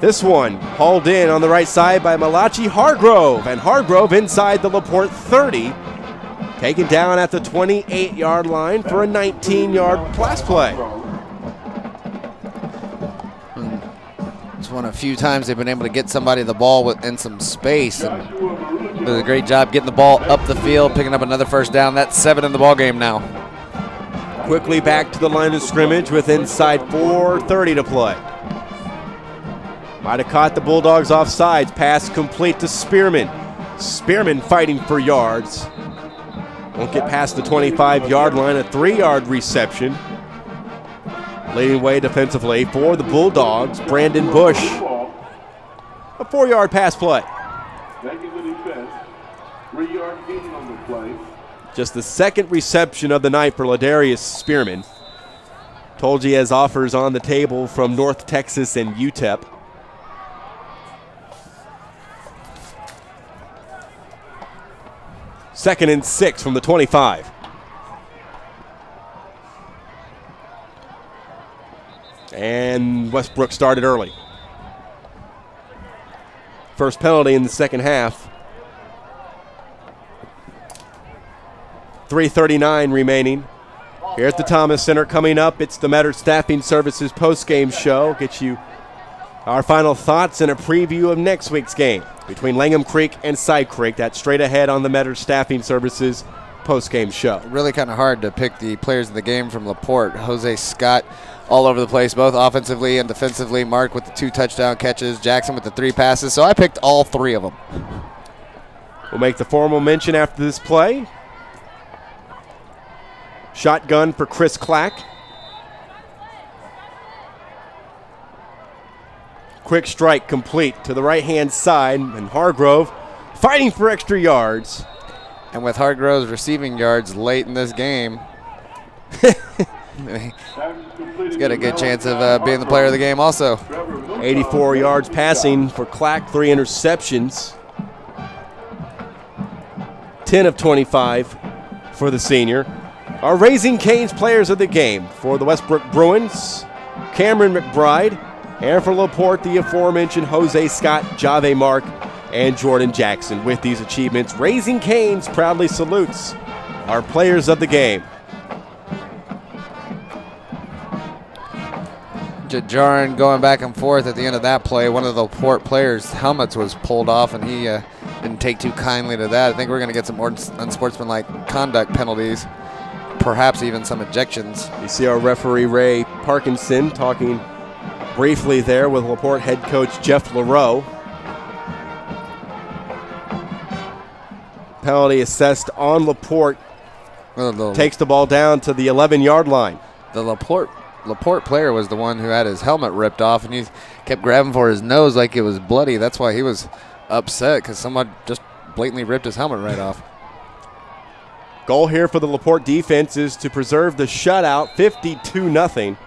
This one hauled in on the right side by Malachi Hargrove, and Hargrove inside the Laporte 30, taken down at the 28-yard line for a 19-yard pass play. It's one of a few times they've been able to get somebody the ball in some space, and did a great job getting the ball up the field, picking up another first down. That's 7 in the ball game now. Quickly back to the line of scrimmage with inside 4:30 to play. Might have caught the Bulldogs offsides. Pass complete to Spearman. Spearman fighting for yards. Won't get past the 25-yard line. A 3-yard reception. Leading way defensively for the Bulldogs, Brandon Bush. A 4-yard pass play. Making the defense. 3-yard gain on the play. Just the second reception of the night for Ladarius Spearman. Told you he has offers on the table from North Texas and UTEP. Second and 6 from the 25. And Westbrook started early. First penalty in the second half. 3:39 remaining Here at the Thomas Center coming up, it's the Metter Staffing Services postgame show. Get you our final thoughts and a preview of next week's game between Langham Creek and Side Creek. That's straight ahead on the Metter Staffing Services postgame show. Really kind of hard to pick the players of the game from Laporte. Jose Scott all over the place, both offensively and defensively. Mark with the 2 touchdown catches, Jackson with the 3 passes. So I picked all 3 of them. We'll make the formal mention after this play. Shotgun for Chris Clack. Quick strike complete to the right-hand side, and Hargrove fighting for extra yards. And with Hargrove's receiving yards late in this game, he's got a good chance of being the player of the game also. 84 yards passing for Clack, 3 interceptions. 10 of 25 for the senior. Our Raising Cane's players of the game for the Westbrook Bruins, Cameron McBride, and for Laporte, the aforementioned Jose Scott, Jave Mark, and Jordan Jackson. With these achievements, Raising Cane's proudly salutes our players of the game. Jaron going back and forth at the end of that play. One of the Laporte players' helmets was pulled off, and he didn't take too kindly to that. I think we're going to get some more unsportsmanlike conduct penalties, perhaps even some ejections. You see our referee Ray Parkinson talking briefly there with Laporte head coach Jeff LaRoe. Penalty assessed on Laporte. Takes the ball down to the 11-yard line. The Laporte player was the one who had his helmet ripped off, and he kept grabbing for his nose like it was bloody. That's why he was upset, because someone just blatantly ripped his helmet right off. Goal here for the Laporte defense is to preserve the shutout, 52-0.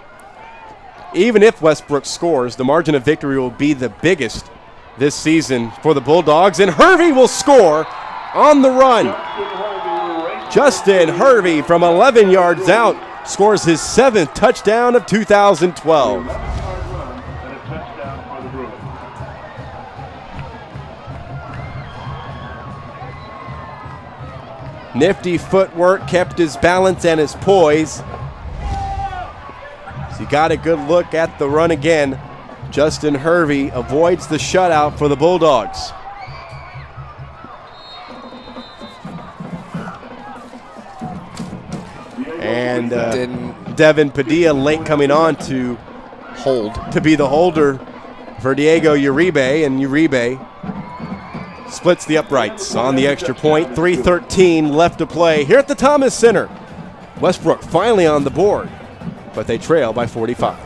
Even if Westbrook scores, the margin of victory will be the biggest this season for the Bulldogs, and Hervey will score on the run. Justin Hervey from 11 yards out scores his 7th touchdown of 2012. Nifty footwork, kept his balance and his poise. So you got a good look at the run again. Justin Hervey avoids the shutout for the Bulldogs. And Devin Padilla late coming on to be the holder for Diego Uribe, and Uribe splits the uprights on the extra point. 3:13 left to play here at the Thomas Center. Westbrook finally on the board, but they trail by 45.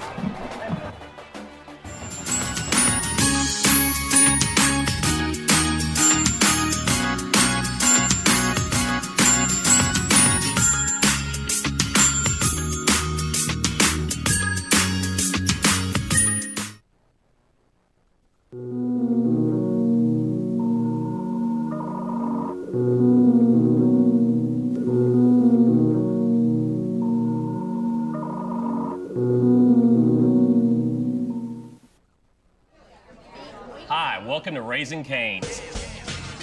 Welcome to Raising Cane's.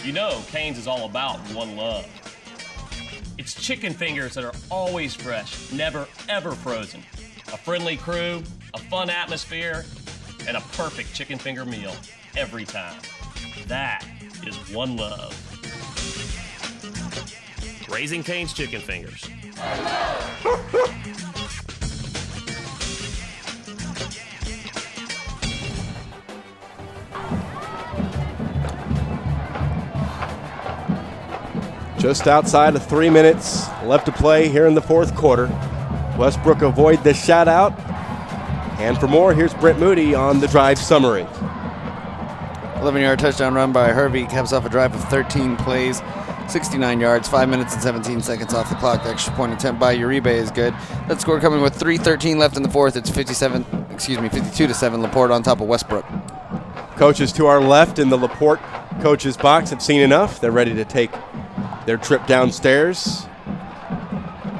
You know Cane's is all about one love. It's chicken fingers that are always fresh, never ever frozen. A friendly crew, a fun atmosphere, and a perfect chicken finger meal every time. That is one love. Raising Cane's chicken fingers. Just outside of 3 minutes left to play here in the fourth quarter. Westbrook avoid the shutout. And for more, here's Brent Moody on the drive summary. 11-yard touchdown run by Hervey caps off a drive of 13 plays, 69 yards, 5 minutes and 17 seconds off the clock. The extra point attempt by Uribe is good. That score coming with 3:13 left in the fourth. It's 52-7 Laporte on top of Westbrook. Coaches to our left in the Laporte coaches box have seen enough. They're ready to take their trip downstairs.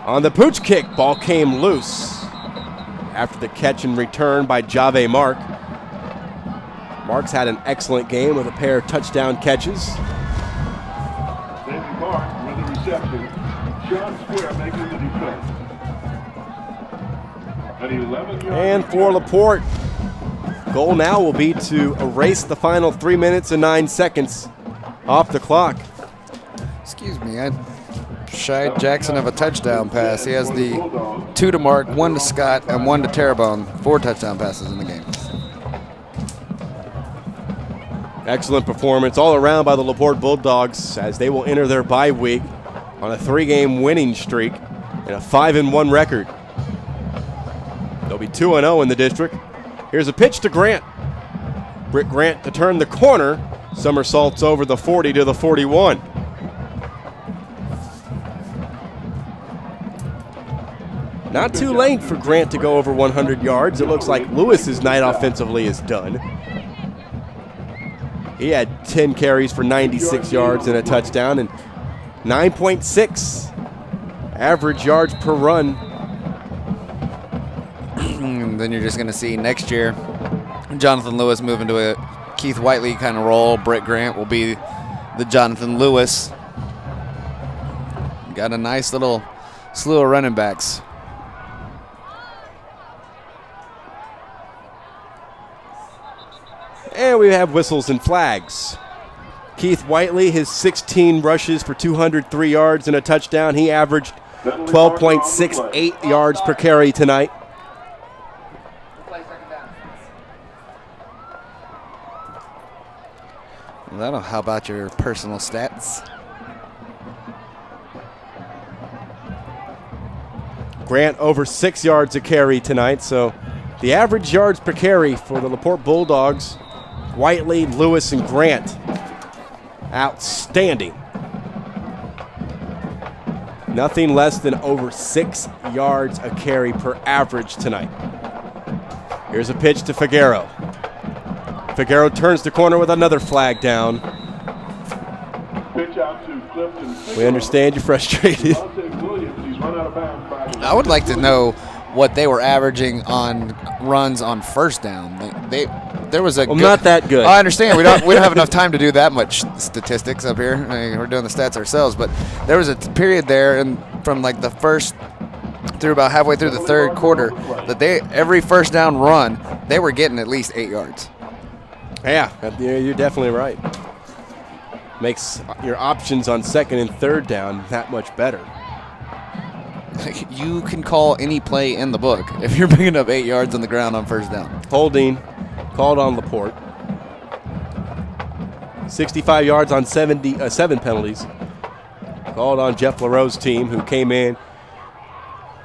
On the pooch kick, ball came loose after the catch and return by Jave Mark. Mark's had an excellent game with a pair of touchdown catches. David Mark with the reception. Sean Square making the defense. And for Laporte, goal now will be to erase the final 3 minutes and 9 seconds off the clock. Excuse me, I shied Jackson of a touchdown pass. He has the 2 to Mark, 1 to Scott, and 1 to Terrebonne. 4 touchdown passes in the game. Excellent performance all around by the Laporte Bulldogs as they will enter their bye week on a 3-game winning streak and a 5-1 record. They'll be 2-0 in the district. Here's a pitch to Grant. Britt Grant to turn the corner. Somersaults over the 40 to the 41. Not too late for Grant to go over 100 yards. It looks like Lewis's night offensively is done. He had 10 carries for 96 yards and a touchdown and 9.6 average yards per run. And then you're just going to see next year Jonathan Lewis move into a Keith Whiteley kind of role. Britt Grant will be the Jonathan Lewis. Got a nice little slew of running backs. And we have whistles and flags. Keith Whiteley, his 16 rushes for 203 yards and a touchdown. He averaged 12.68 yards per carry tonight. That'll help out your personal stats. Grant over 6 yards a carry tonight, so the average yards per carry for the Laporte Bulldogs, Whiteley, Lewis, and Grant, outstanding. Nothing less than over 6 yards a carry per average tonight. Here's a pitch to Figueroa. Figueroa turns the corner with another flag down. Pitch out to Clifton. We understand you're frustrated. I would like to know what they were averaging on runs on first down. There was a not that good. I understand. We don't have enough time to do that much statistics up here. I mean, we're doing the stats ourselves, but there was a period there, and from like the first through about halfway through the third quarter, that every first down run they were getting at least 8 yards. Yeah, you're definitely right. Makes your options on second and third down that much better. You can call any play in the book if you're picking up 8 yards on the ground on first down. Holding called on Laporte. 65 yards on 7 penalties. Called on Jeff LaRoe's team, who came in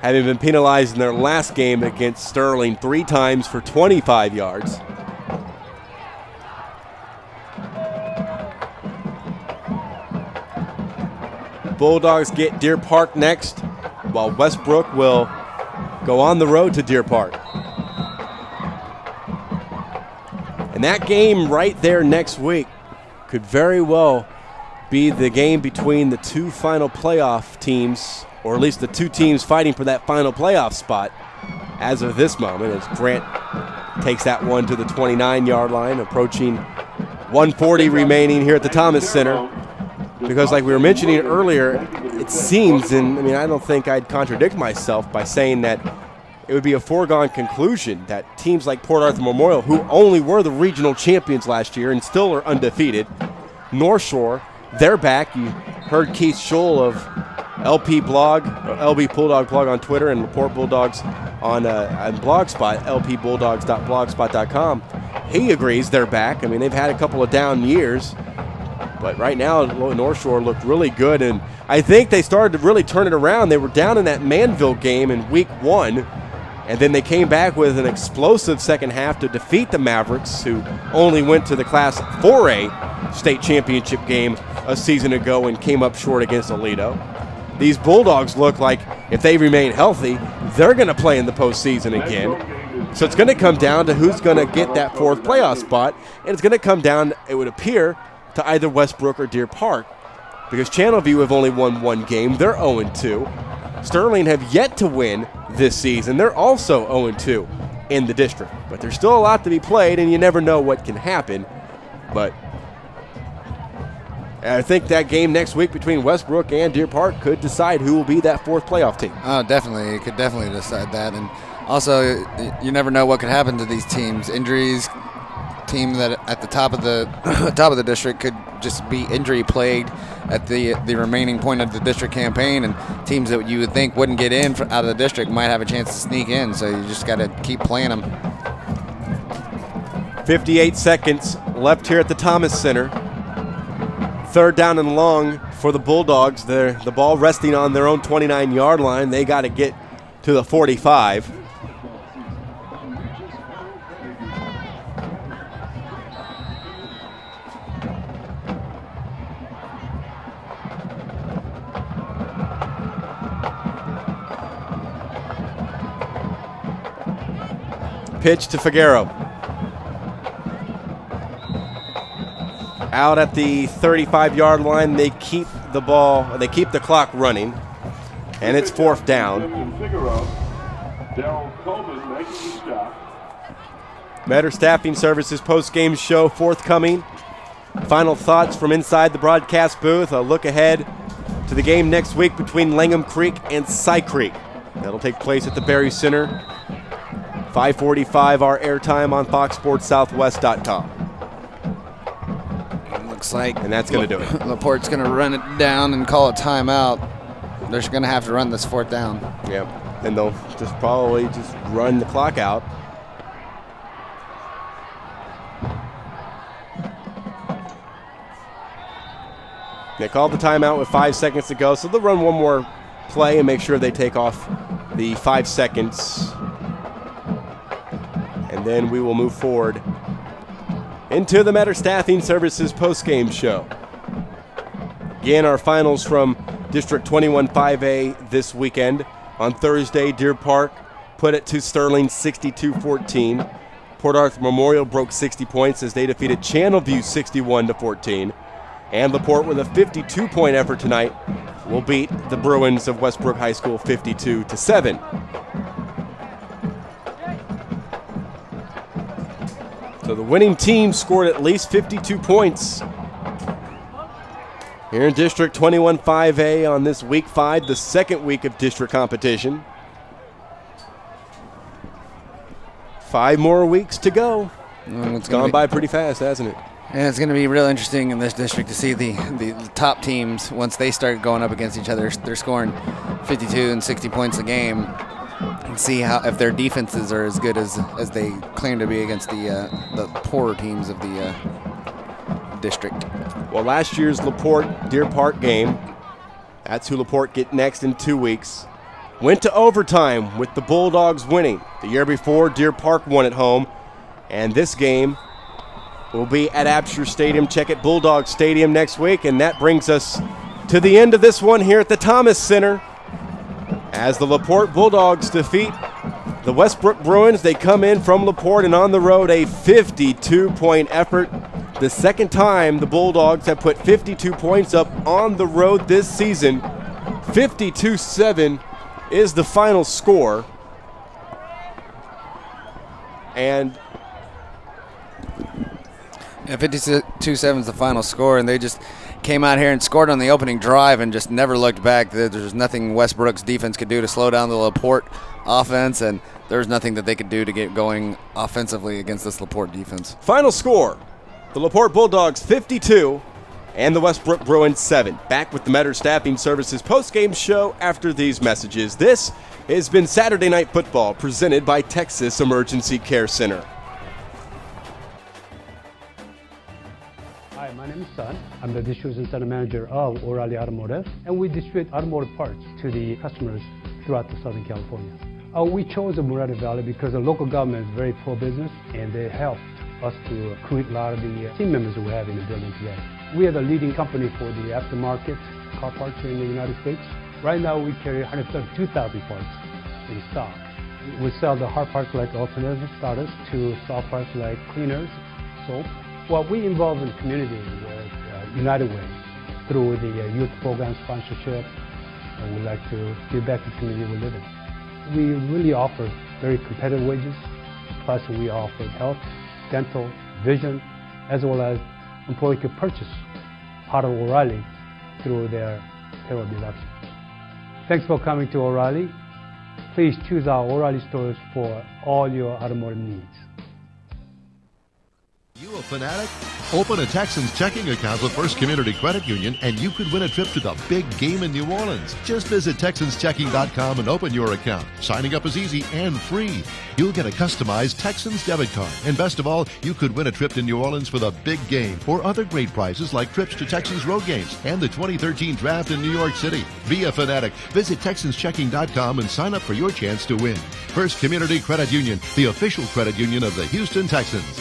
having been penalized in their last game against Sterling 3 times for 25 yards. Bulldogs get Deer Park next, while Westbrook will go on the road to Deer Park. And that game right there next week could very well be the game between the 2 final playoff teams, or at least the 2 teams fighting for that final playoff spot as of this moment, as Grant takes that one to the 29-yard line, approaching 140 remaining here at the Thomas Center. Because like we were mentioning earlier, it seems, and I mean, I don't think I'd contradict myself by saying that it would be a foregone conclusion that teams like Port Arthur Memorial, who only were the regional champions last year and still are undefeated, North Shore, they're back. You heard Keith Scholl of LP Blog, LB Bulldog Blog on Twitter, and Laporte Bulldogs on Blogspot, lpbulldogs.blogspot.com. He agrees they're back. I mean, they've had a couple of down years, but right now North Shore looked really good, and I think they started to really turn it around. They were down in that Manville game in week 1, and then they came back with an explosive second half to defeat the Mavericks, who only went to the Class 4A state championship game a season ago and came up short against Aledo. These Bulldogs look like if they remain healthy, they're going to play in the postseason again. So it's going to come down to who's going to get that 4th playoff spot, and it's going to come down, it would appear, to either Westbrook or Deer Park, because Channelview have only won 1 game. They're 0-2. Sterling have yet to win this season. They're also 0-2 in the district. But there's still a lot to be played, and you never know what can happen. But I think that game next week between Westbrook and Deer Park could decide who will be that 4th playoff team. Oh, definitely. It could definitely decide that. And Also, you never know what could happen to these teams. Injuries, team that at the top of the top of the district could just be injury plagued at the remaining point of the district campaign, and teams that you would think wouldn't get in out of the district might have a chance to sneak in. So you just got to keep playing them. 58 seconds left here at the Thomas Center. Third down and long for the Bulldogs. The ball resting on their own 29-yard line. They got to get to the 45. Pitch to Figueroa. Out at the 35-yard line, they keep the clock running, and it's fourth down. Metter Staffing Services post-game show forthcoming. Final thoughts from inside the broadcast booth. A look ahead to the game next week between Langham Creek and Cy Creek. That'll take place at the Berry Center. 5:45 our airtime on FoxSportsSouthwest.com. Looks like, and that's going to do it. Laporte's going to run it down and call a timeout. They're going to have to run this fourth down. Yep, and they'll probably just run the clock out. They called the timeout with 5 seconds to go, so they'll run one more play and make sure they take off the 5 seconds. And then we will move forward into the Metter Staffing Services postgame show. Again, our finals from District 21 5A this weekend. On Thursday, Deer Park put it to Sterling 62-14. Port Arthur Memorial broke 60 points as they defeated Channelview 61-14. And Laporte, with a 52-point effort tonight, will beat the Bruins of Westbrook High School 52-7. So the winning team scored at least 52 points here in District 21 5A on this week 5, the second week of district competition. 5 more weeks to go. It's gone by pretty fast, hasn't it? Yeah, it's going to be real interesting in this district to see the top teams, once they start going up against each other, they're scoring 52 and 60 points a game, and see if their defenses are as good as they claim to be against the poorer teams of the district. Well, last year's Laporte Deer Park game, that's who Laporte get next in 2 weeks, went to overtime with the Bulldogs winning. The year before, Deer Park won at home, and this game will be at Absher Stadium. Check it, Bulldog Stadium next week, and that brings us to the end of this one here at the Thomas Center. As the Laporte Bulldogs defeat the Westbrook Bruins, they come in from Laporte and on the road a 52-point effort. The second time the Bulldogs have put 52 points up on the road this season. 52-7 is the final score. And 52-7 is the final score, and they just came out here and scored on the opening drive and just never looked back. There's nothing Westbrook's defense could do to slow down the Laporte offense, and there's nothing that they could do to get going offensively against this Laporte defense. Final score, the Laporte Bulldogs 52 and the Westbrook Bruins 7. Back with the Metter Staffing Services postgame show after these messages. This has been Saturday Night Football presented by Texas Emergency Care Center. Hi, my name is Sun. I'm the distribution center manager of O'Reilly Automotive, and we distribute automotive parts to the customers throughout the Southern California. We chose the Moretti Valley because the local government is very pro-business, and they help us to recruit a lot of the team members we have in the building today. We are the leading company for the aftermarket car parts in the United States. Right now, we carry 132,000 parts in stock. We sell the hard parts like alternative starters to soft parts like cleaners, soap. Well, we involve in the community with United Way through the youth program sponsorship, and we like to give back to the community we live in. We really offer very competitive wages, plus we offer health, dental, vision, as well as employee could purchase part of O'Reilly through their payroll deduction. Thanks for coming to O'Reilly. Please choose our O'Reilly stores for all your automotive needs. You a fanatic? Open a Texans checking account with First Community Credit Union and you could win a trip to the big game in New Orleans. Just visit TexansChecking.com and open your account. Signing up is easy and free. You'll get a customized Texans debit card. And best of all, you could win a trip to New Orleans for the big game or other great prizes like trips to Texans road games and the 2013 draft in New York City. Be a fanatic. Visit TexansChecking.com and sign up for your chance to win. First Community Credit Union, the official credit union of the Houston Texans.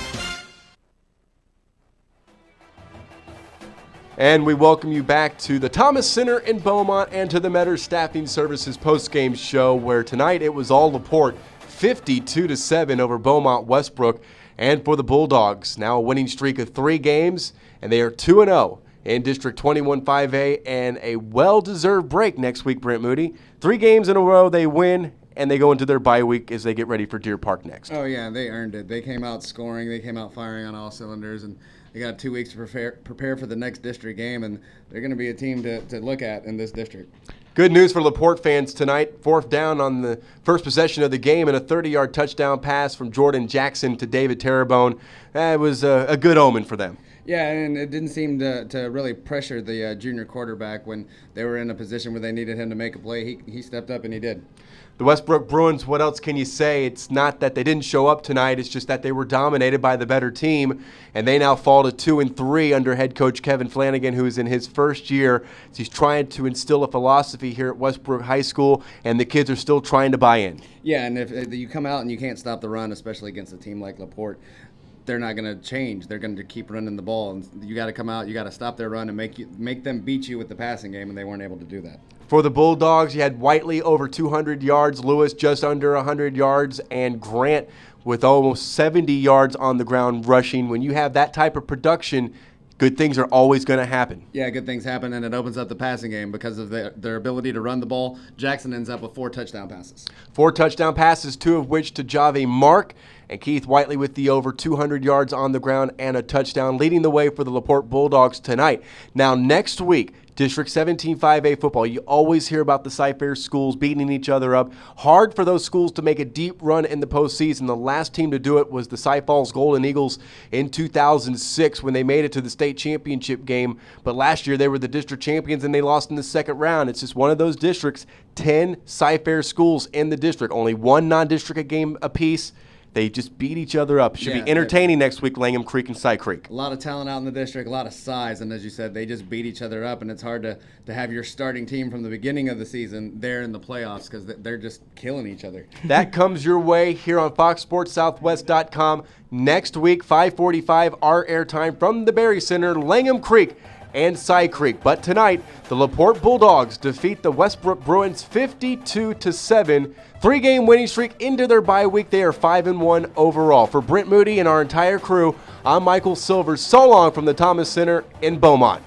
And we welcome you back to the Thomas Center in Beaumont and to the Metter Staffing Services postgame show, where tonight it was all Laporte, 52-7 over Beaumont Westbrook. And for the Bulldogs, now a winning streak of 3 games, and they are 2-0 in District 21 5A, and a well-deserved break next week, Brent Moody. 3 games in a row they win, and they go into their bye week as they get ready for Deer Park next. Oh, yeah, they earned it. They came out scoring. They came out firing on all cylinders, and they got 2 weeks to prepare for the next district game, and they're going to be a team to look at in this district. Good news for Laporte fans tonight. 4th down on the first possession of the game and a 30-yard touchdown pass from Jordan Jackson to David Terrebonne. That was a good omen for them. Yeah, and it didn't seem to really pressure the junior quarterback when they were in a position where they needed him to make a play. He stepped up, and he did. The Westbrook Bruins, what else can you say? It's not that they didn't show up tonight. It's just that they were dominated by the better team, and they now fall to 2-3 under head coach Kevin Flanagan, who is in his first year. He's trying to instill a philosophy here at Westbrook High School, and the kids are still trying to buy in. Yeah, and if you come out and you can't stop the run, especially against a team like Laporte, they're not going to change. They're going to keep running the ball, and you got to come out, you got to stop their run and make them beat you with the passing game, and they weren't able to do that. For the Bulldogs, you had Whiteley over 200 yards, Lewis just under 100 yards, and Grant with almost 70 yards on the ground rushing. When you have that type of production, good things are always going to happen. Yeah, good things happen, and it opens up the passing game because of their ability to run the ball. Jackson ends up with 4 touchdown passes. 4 touchdown passes, 2 of which to Jave Mark, and Keith Whiteley with the over 200 yards on the ground and a touchdown, leading the way for the Laporte Bulldogs tonight. Now, next week, District 17 5A football. You always hear about the Cy-Fair schools beating each other up. Hard for those schools to make a deep run in the postseason. The last team to do it was the Cy Falls Golden Eagles in 2006 when they made it to the state championship game. But last year they were the district champions and they lost in the second round. It's just one of those districts, 10 Cy-Fair schools in the district, only one non-district game apiece. They just beat each other up. Should be entertaining next week, Langham Creek and Cy Creek. A lot of talent out in the district, a lot of size, and as you said, they just beat each other up, and it's hard to have your starting team from the beginning of the season there in the playoffs because they're just killing each other. That comes your way here on FoxSportsSouthwest.com. Next week, 5:45, our airtime from the Berry Center, Langham Creek and Cy Creek. But tonight, the Laporte Bulldogs defeat the Westbrook Bruins 52-7. 3-game winning streak into their bye week. They are 5-1 overall. For Brent Moody and our entire crew, I'm Michael Silvers. So long from the Thomas Center in Beaumont.